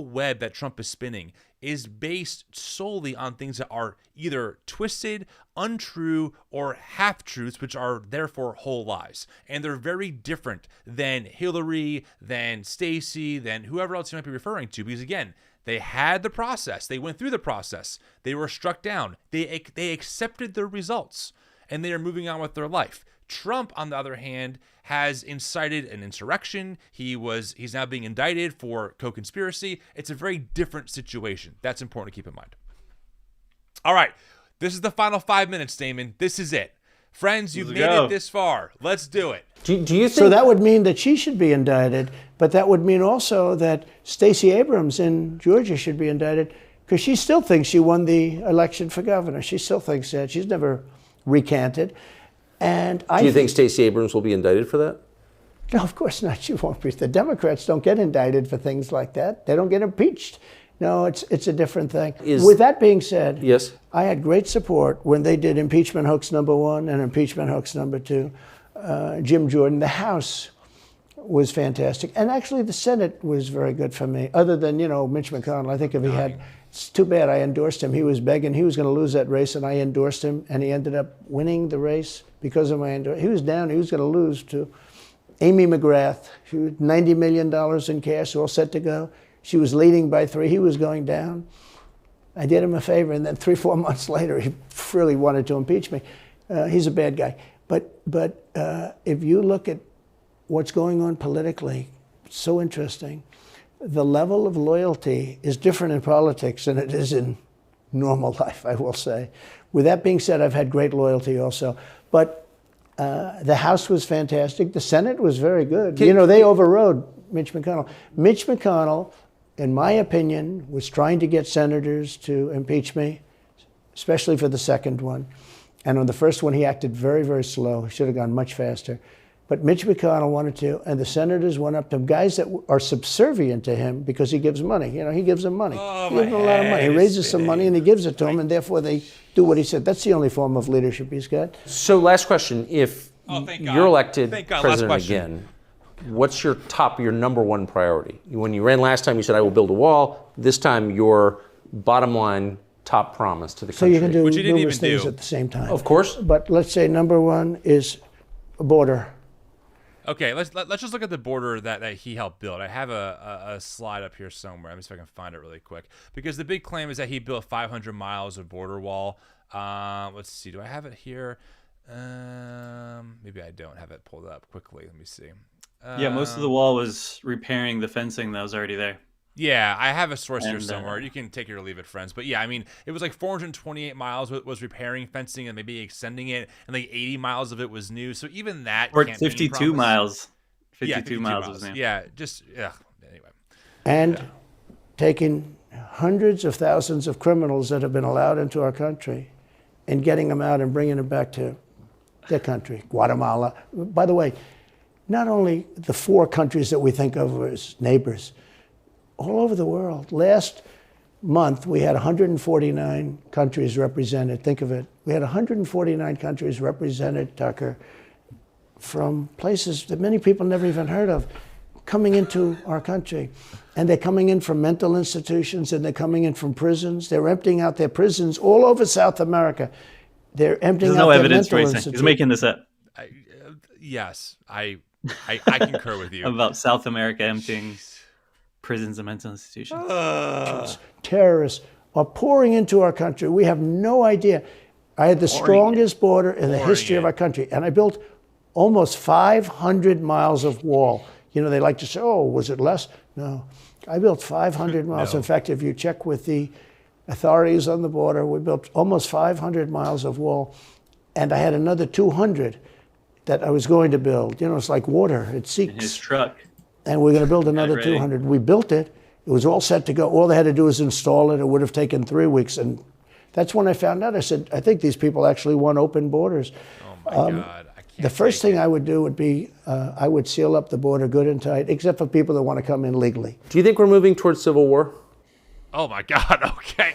web that Trump is spinning is based solely on things that are either twisted, untrue, or half-truths, which are therefore whole lies. And they're very different than Hillary, than Stacey, than whoever else you might be referring to. Because again, they had the process. They went through the process. They were struck down. They accepted the results, and they are moving on with their life. Trump, on the other hand, has incited an insurrection. He's now being indicted for co-conspiracy. It's a very different situation. That's important to keep in mind. All right. This is the final 5 minutes, Damon. This is it. Friends, you've made it this far. Let's do it. Do you think so? That would mean that she should be indicted, but that would mean also that Stacey Abrams in Georgia should be indicted because she still thinks she won the election for governor. She still thinks that. She's never recanted. And do you think Stacey Abrams will be indicted for that? No, of course not. She won't be. The Democrats don't get indicted for things like that. They don't get impeached. No, it's a different thing. With that being said, yes, I had great support when they did impeachment hoax #1 and impeachment hoax #2. Jim Jordan, the House was fantastic. And actually the Senate was very good for me, other than, Mitch McConnell. I think if he had, it's too bad I endorsed him. He was begging, he was going to lose that race, and I endorsed him, and he ended up winning the race because of my endorsement. He was down, he was going to lose to Amy McGrath. She was $90 million in cash, all set to go. She was leading by 3. He was going down. I did him a favor, and then 3-4 months later, he really wanted to impeach me. He's a bad guy. But if you look at what's going on politically, it's so interesting. The level of loyalty is different in politics than it is in normal life, I will say. With that being said, I've had great loyalty also. But the House was fantastic. The Senate was very good. They overrode Mitch McConnell. Mitch McConnell, in my opinion, was trying to get senators to impeach me, especially for the second one. And on the first one, he acted very, very slow. He should have gone much faster. But Mitch McConnell wanted to, and the senators went up to him, guys that are subservient to him because he gives money. He gives them money. He gives them a lot of money. He raises some money and he gives it to them, and therefore they do what he said. That's the only form of leadership he's got. So last question. If you're elected president again, what's your number one priority? When you ran last time, you said, I will build a wall. This time, your bottom line top promise to the country. So you can do numerous things at the same time. Of course. But let's say number one is a border. Okay, let's just look at the border that he helped build. I have a slide up here somewhere. Let me see if I can find it really quick. Because the big claim is that he built 500 miles of border wall. Let's see. Do I have it here? Maybe I don't have it pulled up quickly. Let me see. Yeah, most of the wall was repairing the fencing that was already there. Yeah, I have a source here somewhere. You can take it or leave it, friends. But yeah, I mean, it was like 428 miles was repairing fencing and maybe extending it, and like 80 miles of it was new. So even that or can't 52 miles. 52 miles was new. Yeah, just anyway. And taking hundreds of thousands of criminals that have been allowed into our country and getting them out and bringing them back to their country, Guatemala. By the way, not only the 4 countries that we think of as neighbors, all over the world. Last month, we had 149 countries represented. Think of it. We had 149 countries represented, Tucker, from places that many people never even heard of, coming into our country. And they're coming in from mental institutions, and they're coming in from prisons. They're emptying out their prisons all over South America. They're emptying out their mental institutions. He's making this up. Yes, I concur with you. About South America emptying prisons and mental institutions. Terrorists are pouring into our country. We have no idea. I had the strongest border in the history of our country, and I built almost 500 miles of wall. They like to say, oh, was it less? No. I built 500 miles. No. In fact, if you check with the authorities on the border, we built almost 500 miles of wall, and I had another 200 that I was going to build. It's like water. It seeks. In his truck. And we're going to build another 200. We built it. It was all set to go. All they had to do was install it. It would have taken 3 weeks. And that's when I found out. I said, I think these people actually want open borders. Oh, my God. I can't the first thing I would do would be I would seal up the border good and tight, except for people that want to come in legally. Do you think we're moving towards civil war? Oh, my God. Okay.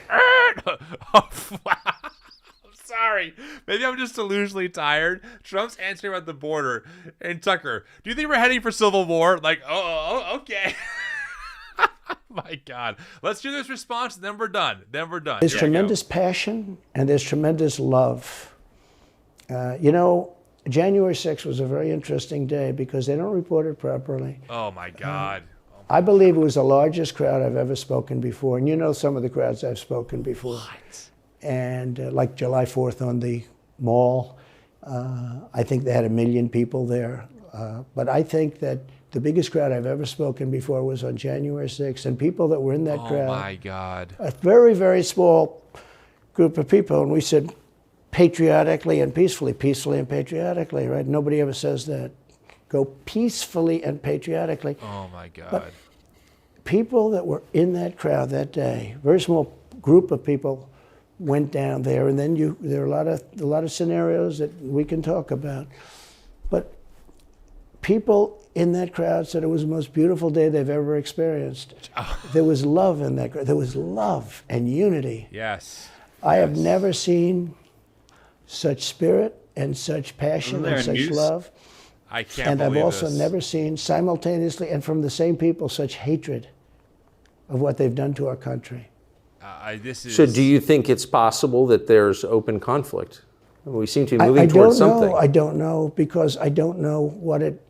Oh, wow. I'm sorry. Maybe I'm just delusionally tired. Trump's answering about the border. And Tucker, do you think we're heading for civil war? Like, okay. My God. Let's do this response, and then we're done. There's tremendous passion and there's tremendous love. January 6th was a very interesting day because they don't report it properly. Oh, my God. I believe it was the largest crowd I've ever spoken before. And some of the crowds I've spoken before. What? And like July 4th on the mall, I think they had 1 million people there. But I think that the biggest crowd I've ever spoken before was on January 6th. And people that were in that crowd. Oh, my God. A very, very small group of people. And we said patriotically and peacefully and patriotically, right? Nobody ever says that. Go peacefully and patriotically. Oh, my God. But people that were in that crowd that day, very small group of people, went down there, and then there are a lot of scenarios that we can talk about. But people in that crowd said it was the most beautiful day they've ever experienced. There was love in that crowd. There was love and unity. Yes. I have never seen such spirit and such passion and such love. I can't and believe I've also this. never seen simultaneously and from the same people such hatred of what they've done to our country. So do you think it's possible that there's open conflict? We seem to be moving towards something. I don't know because I don't know what it,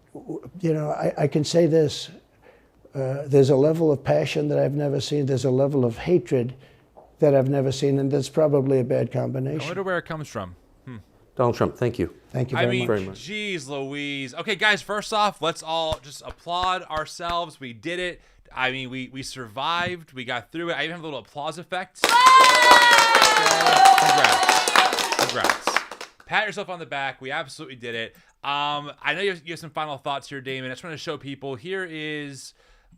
I can say this. There's a level of passion that I've never seen. There's a level of hatred that I've never seen, and that's probably a bad combination. I wonder where it comes from. Donald Trump, thank you. Thank you very much. Geez Louise. Okay, guys, first off, let's all just applaud ourselves. We did it. I mean, we survived. We got through it. I even have a little applause effect. Congrats. Pat yourself on the back. We absolutely did it. I know you have some final thoughts here, Damon. I just want to show people. Here is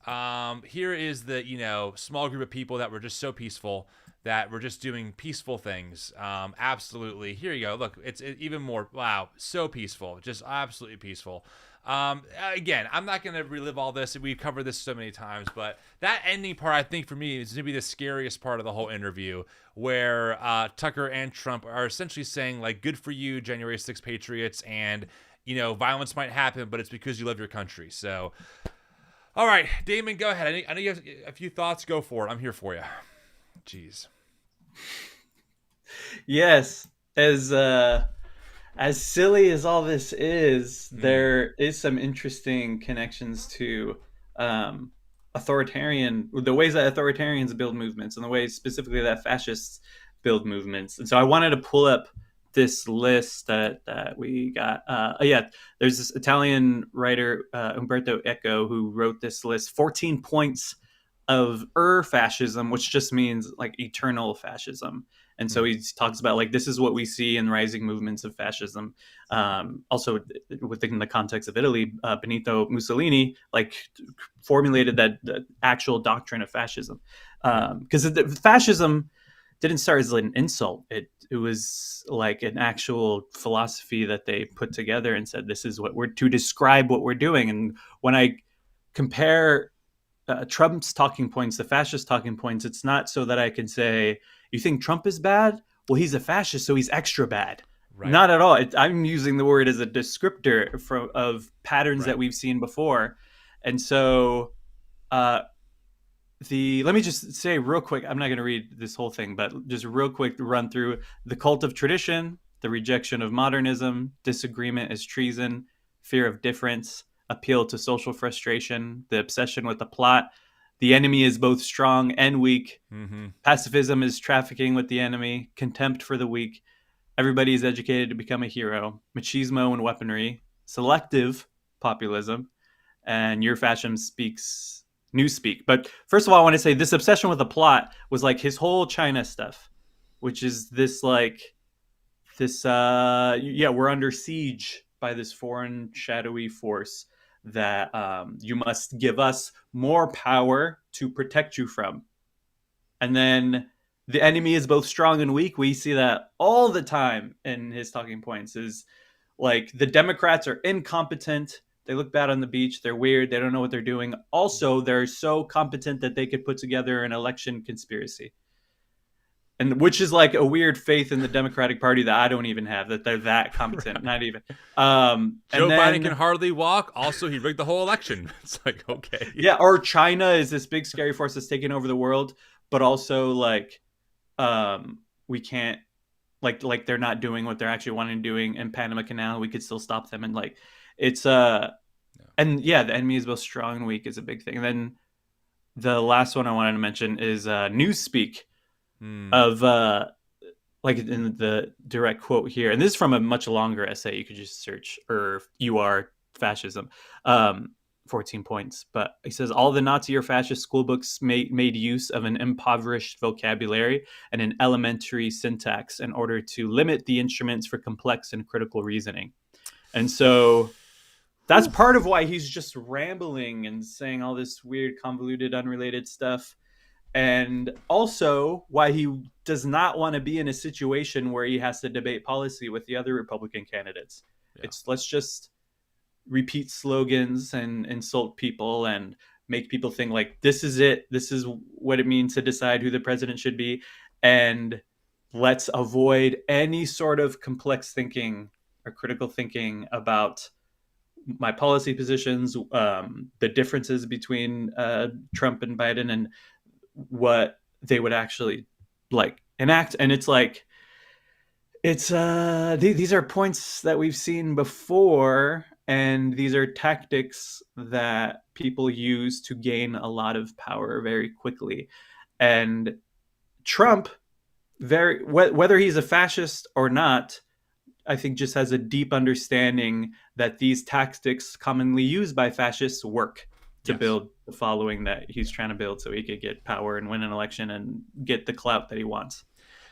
the small group of people that were just so peaceful, that we're just doing peaceful things. Absolutely. Here you go. Look, it's even more. Wow, so peaceful. Just absolutely peaceful. Again, I'm not going to relive all this. We've covered this so many times, but that ending part, I think, for me, is going to be the scariest part of the whole interview, where Tucker and Trump are essentially saying, like, good for you, January 6th patriots, and, violence might happen, but it's because you love your country. So, all right, Damon, go ahead. I know you have a few thoughts. Go for it. I'm here for you. Jeez. Yes, as silly as all this is, there is some interesting connections to the ways that authoritarians build movements and the ways specifically that fascists build movements. And so I wanted to pull up this list that we got. There's this Italian writer, Umberto Eco, who wrote this list, 14 points of fascism, which just means like eternal fascism. And so he talks about, like, this is what we see in rising movements of fascism. Also, within the context of Italy, Benito Mussolini, like, formulated the actual doctrine of fascism. Because fascism didn't start as an insult. It was like an actual philosophy that they put together and said, this is what we're to describe what we're doing. And when I compare Trump's talking points, the fascist talking points, it's not so that I can say, you think Trump is bad? Well, he's a fascist, so he's extra bad. Right. Not at all. I'm using the word as a descriptor of patterns that we've seen before. And so let me just say real quick, I'm not going to read this whole thing, but just real quick to run through: the cult of tradition, the rejection of modernism, disagreement is treason, fear of difference, appeal to social frustration, the obsession with the plot, the enemy is both strong and weak, pacifism is trafficking with the enemy, contempt for the weak, everybody is educated to become a hero, machismo and weaponry, selective populism, and your fashion speaks newspeak. But first of all, I want to say this obsession with the plot was like his whole China stuff, which is this we're under siege by this foreign shadowy force that you must give us more power to protect you from. And then the enemy is both strong and weak. We see that all the time in his talking points, is like the Democrats are incompetent. They look bad on the beach. They're weird. They don't know what they're doing. Also, they're so competent that they could put together an election conspiracy. and which is like a weird faith in the Democratic Party that I don't even have, that they're that competent. Not even. Joe Biden can hardly walk. Also, he rigged the whole election. It's like, okay. Yeah, or China is this big scary force that's taking over the world, but also like we can't like they're not doing what they're actually wanting to doing in Panama Canal. We could still stop them, and like it's and yeah, the enemy is both strong and weak is a big thing. And then the last one I wanted to mention is newspeak of like in the direct quote here, and this is from a much longer essay. You could just search or you are fascism, 14 points. But he says all the Nazi or fascist school books made use of an impoverished vocabulary and an elementary syntax in order to limit the instruments for complex and critical reasoning. And so that's part of why he's just rambling and saying all this weird, convoluted, unrelated stuff. And also why he does not want to be in a situation where he has to debate policy with the other Republican candidates. Yeah. It's let's just repeat slogans and insult people and make people think like, this is it. This is what it means to decide who the president should be. And let's avoid any sort of complex thinking or critical thinking about my policy positions, the differences between Trump and Biden, and what they would actually like enact. And it's like, it's these are points that we've seen before, and these are tactics that people use to gain a lot of power very quickly. And Trump, whether he's a fascist or not, I think just has a deep understanding that these tactics commonly used by fascists work to build the following that he's trying to build so he could get power and win an election and get the clout that he wants.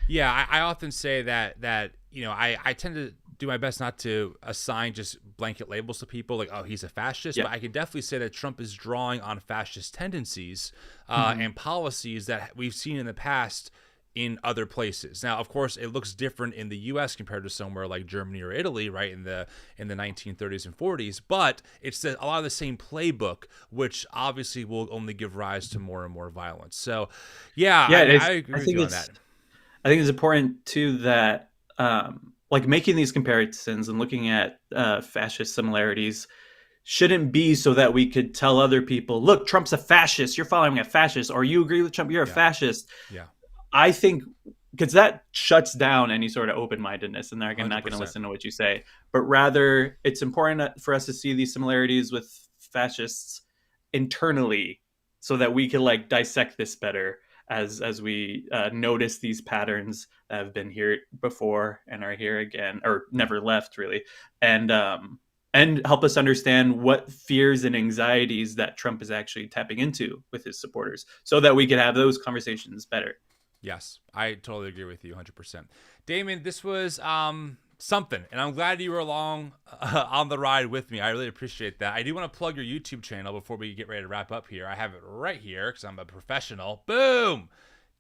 Yeah, I often say that you know, I tend to do my best not to assign just blanket labels to people like, oh, he's a fascist. But I can definitely say that Trump is drawing on fascist tendencies and policies that we've seen in the past in other places. Now, of course, it looks different in the U.S. compared to somewhere like Germany or Italy, right, in the 1930s and 40s. But it's a lot of the same playbook, which obviously will only give rise to more and more violence. So, I agree with you on that. I think it's important too that like making these comparisons and looking at fascist similarities shouldn't be so that we could tell other people, look, Trump's a fascist, you're following a fascist, or you agree with Trump, you're a fascist. Yeah. I think because that shuts down any sort of open-mindedness, and they're not going to listen to what you say. But rather, it's important for us to see these similarities with fascists internally so that we can like dissect this better as we notice these patterns that have been here before and are here again, or never left really, and help us understand what fears and anxieties that Trump is actually tapping into with his supporters so that we can have those conversations better. Yes, I totally agree with you 100%. Damon, this was something, and I'm glad you were along on the ride with me. I really appreciate that. I do want to plug your YouTube channel before we get ready to wrap up here. I have it right here because I'm a professional. Boom!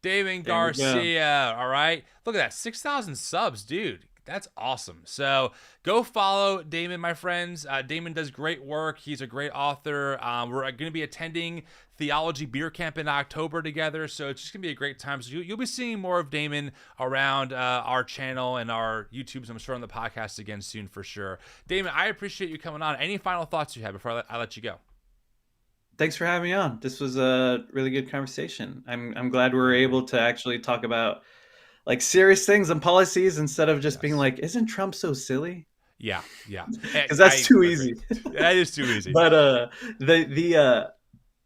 Damon Garcia. All right. Look at that. 6,000 subs, dude. That's awesome. So go follow Damon, my friends. Damon does great work. He's a great author. We're going to be attending Theology Beer Camp in October together. So it's just going to be a great time. So you'll be seeing more of Damon around our channel and our YouTubes. I'm sure on the podcast again soon for sure. Damon, I appreciate you coming on. Any final thoughts you have before I let you go? Thanks for having me on. This was a really good conversation. I'm glad we were able to actually talk about like serious things and policies instead of just being like, isn't Trump so silly? Yeah. Because that's too easy. That is too easy. But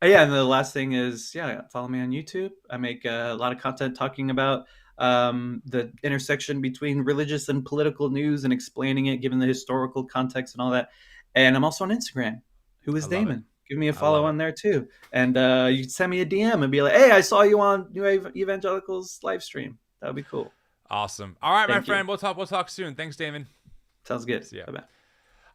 and the last thing is, follow me on YouTube. I make a lot of content talking about the intersection between religious and political news and explaining it, given the historical context and all that. And I'm also on Instagram. Who is Damon? Give me a follow on there too. And you can send me a DM and be like, hey, I saw you on New Evangelicals live stream. That would be cool. Awesome. All right, my friend. We'll talk soon. Thanks, Damon. Sounds good. See ya. Bye-bye.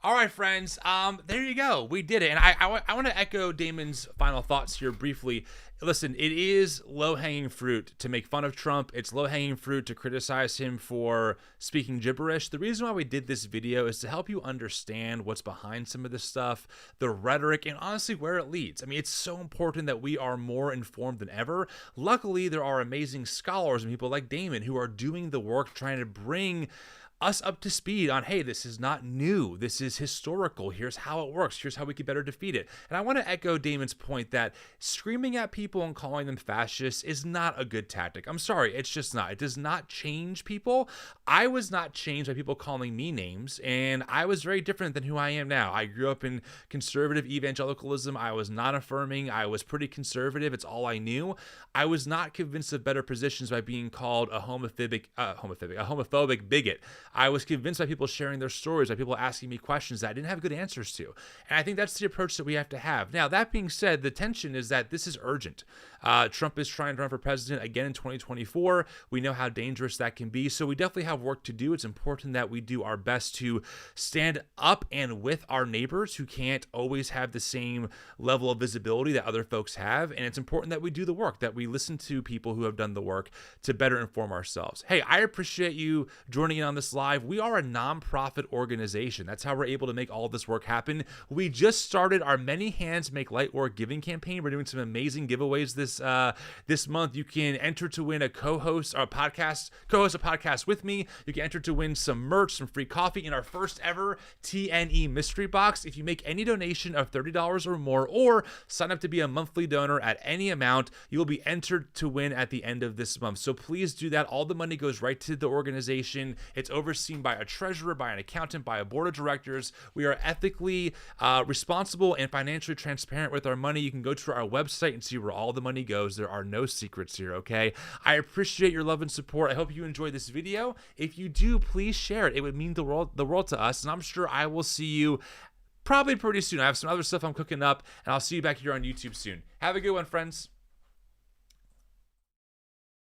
All right, friends. There you go. We did it. And I want to echo Damon's final thoughts here briefly. Listen, it is low-hanging fruit to make fun of Trump. It's low-hanging fruit to criticize him for speaking gibberish. The reason why we did this video is to help you understand what's behind some of this stuff, the rhetoric, and honestly where it leads. I mean, it's so important that we are more informed than ever. Luckily, there are amazing scholars and people like Damon who are doing the work trying to bring us up to speed on, hey, this is not new. This is historical. Here's how it works. Here's how we can better defeat it. And I want to echo Damon's point that screaming at people and calling them fascists is not a good tactic. I'm sorry. It's just not. It does not change people. I was not changed by people calling me names, and I was very different than who I am now. I grew up in conservative evangelicalism. I was not affirming. I was pretty conservative. It's all I knew. I was not convinced of better positions by being called a homophobic bigot. I was convinced by people sharing their stories, by people asking me questions that I didn't have good answers to. And I think that's the approach that we have to have. Now, that being said, the tension is that this is urgent. Trump is trying to run for president again in 2024. We know how dangerous that can be. So we definitely have work to do. It's important that we do our best to stand up and with our neighbors who can't always have the same level of visibility that other folks have. And it's important that we do the work, that we listen to people who have done the work to better inform ourselves. Hey, I appreciate you joining in on this live. We are a nonprofit organization. That's how we're able to make all of this work happen. We just started our Many Hands Make Light Work giving campaign. We're doing some amazing giveaways this month. You can enter to win a co-host a podcast with me. You can enter to win some merch, some free coffee in our first ever TNE mystery box. If you make any donation of $30 or more, or sign up to be a monthly donor at any amount, you will be entered to win at the end of this month. So please do that. All the money goes right to the organization. It's overseen by a treasurer, by an accountant, by a board of directors. We are ethically responsible and financially transparent with our money. You can go to our website and see where all the money goes. There are no secrets here, okay? I appreciate your love and support. I hope you enjoyed this video. If you do, please share it. It would mean the world to us, and I'm sure I will see you probably pretty soon. I have some other stuff I'm cooking up, and I'll see you back here on YouTube soon. Have a good one, friends.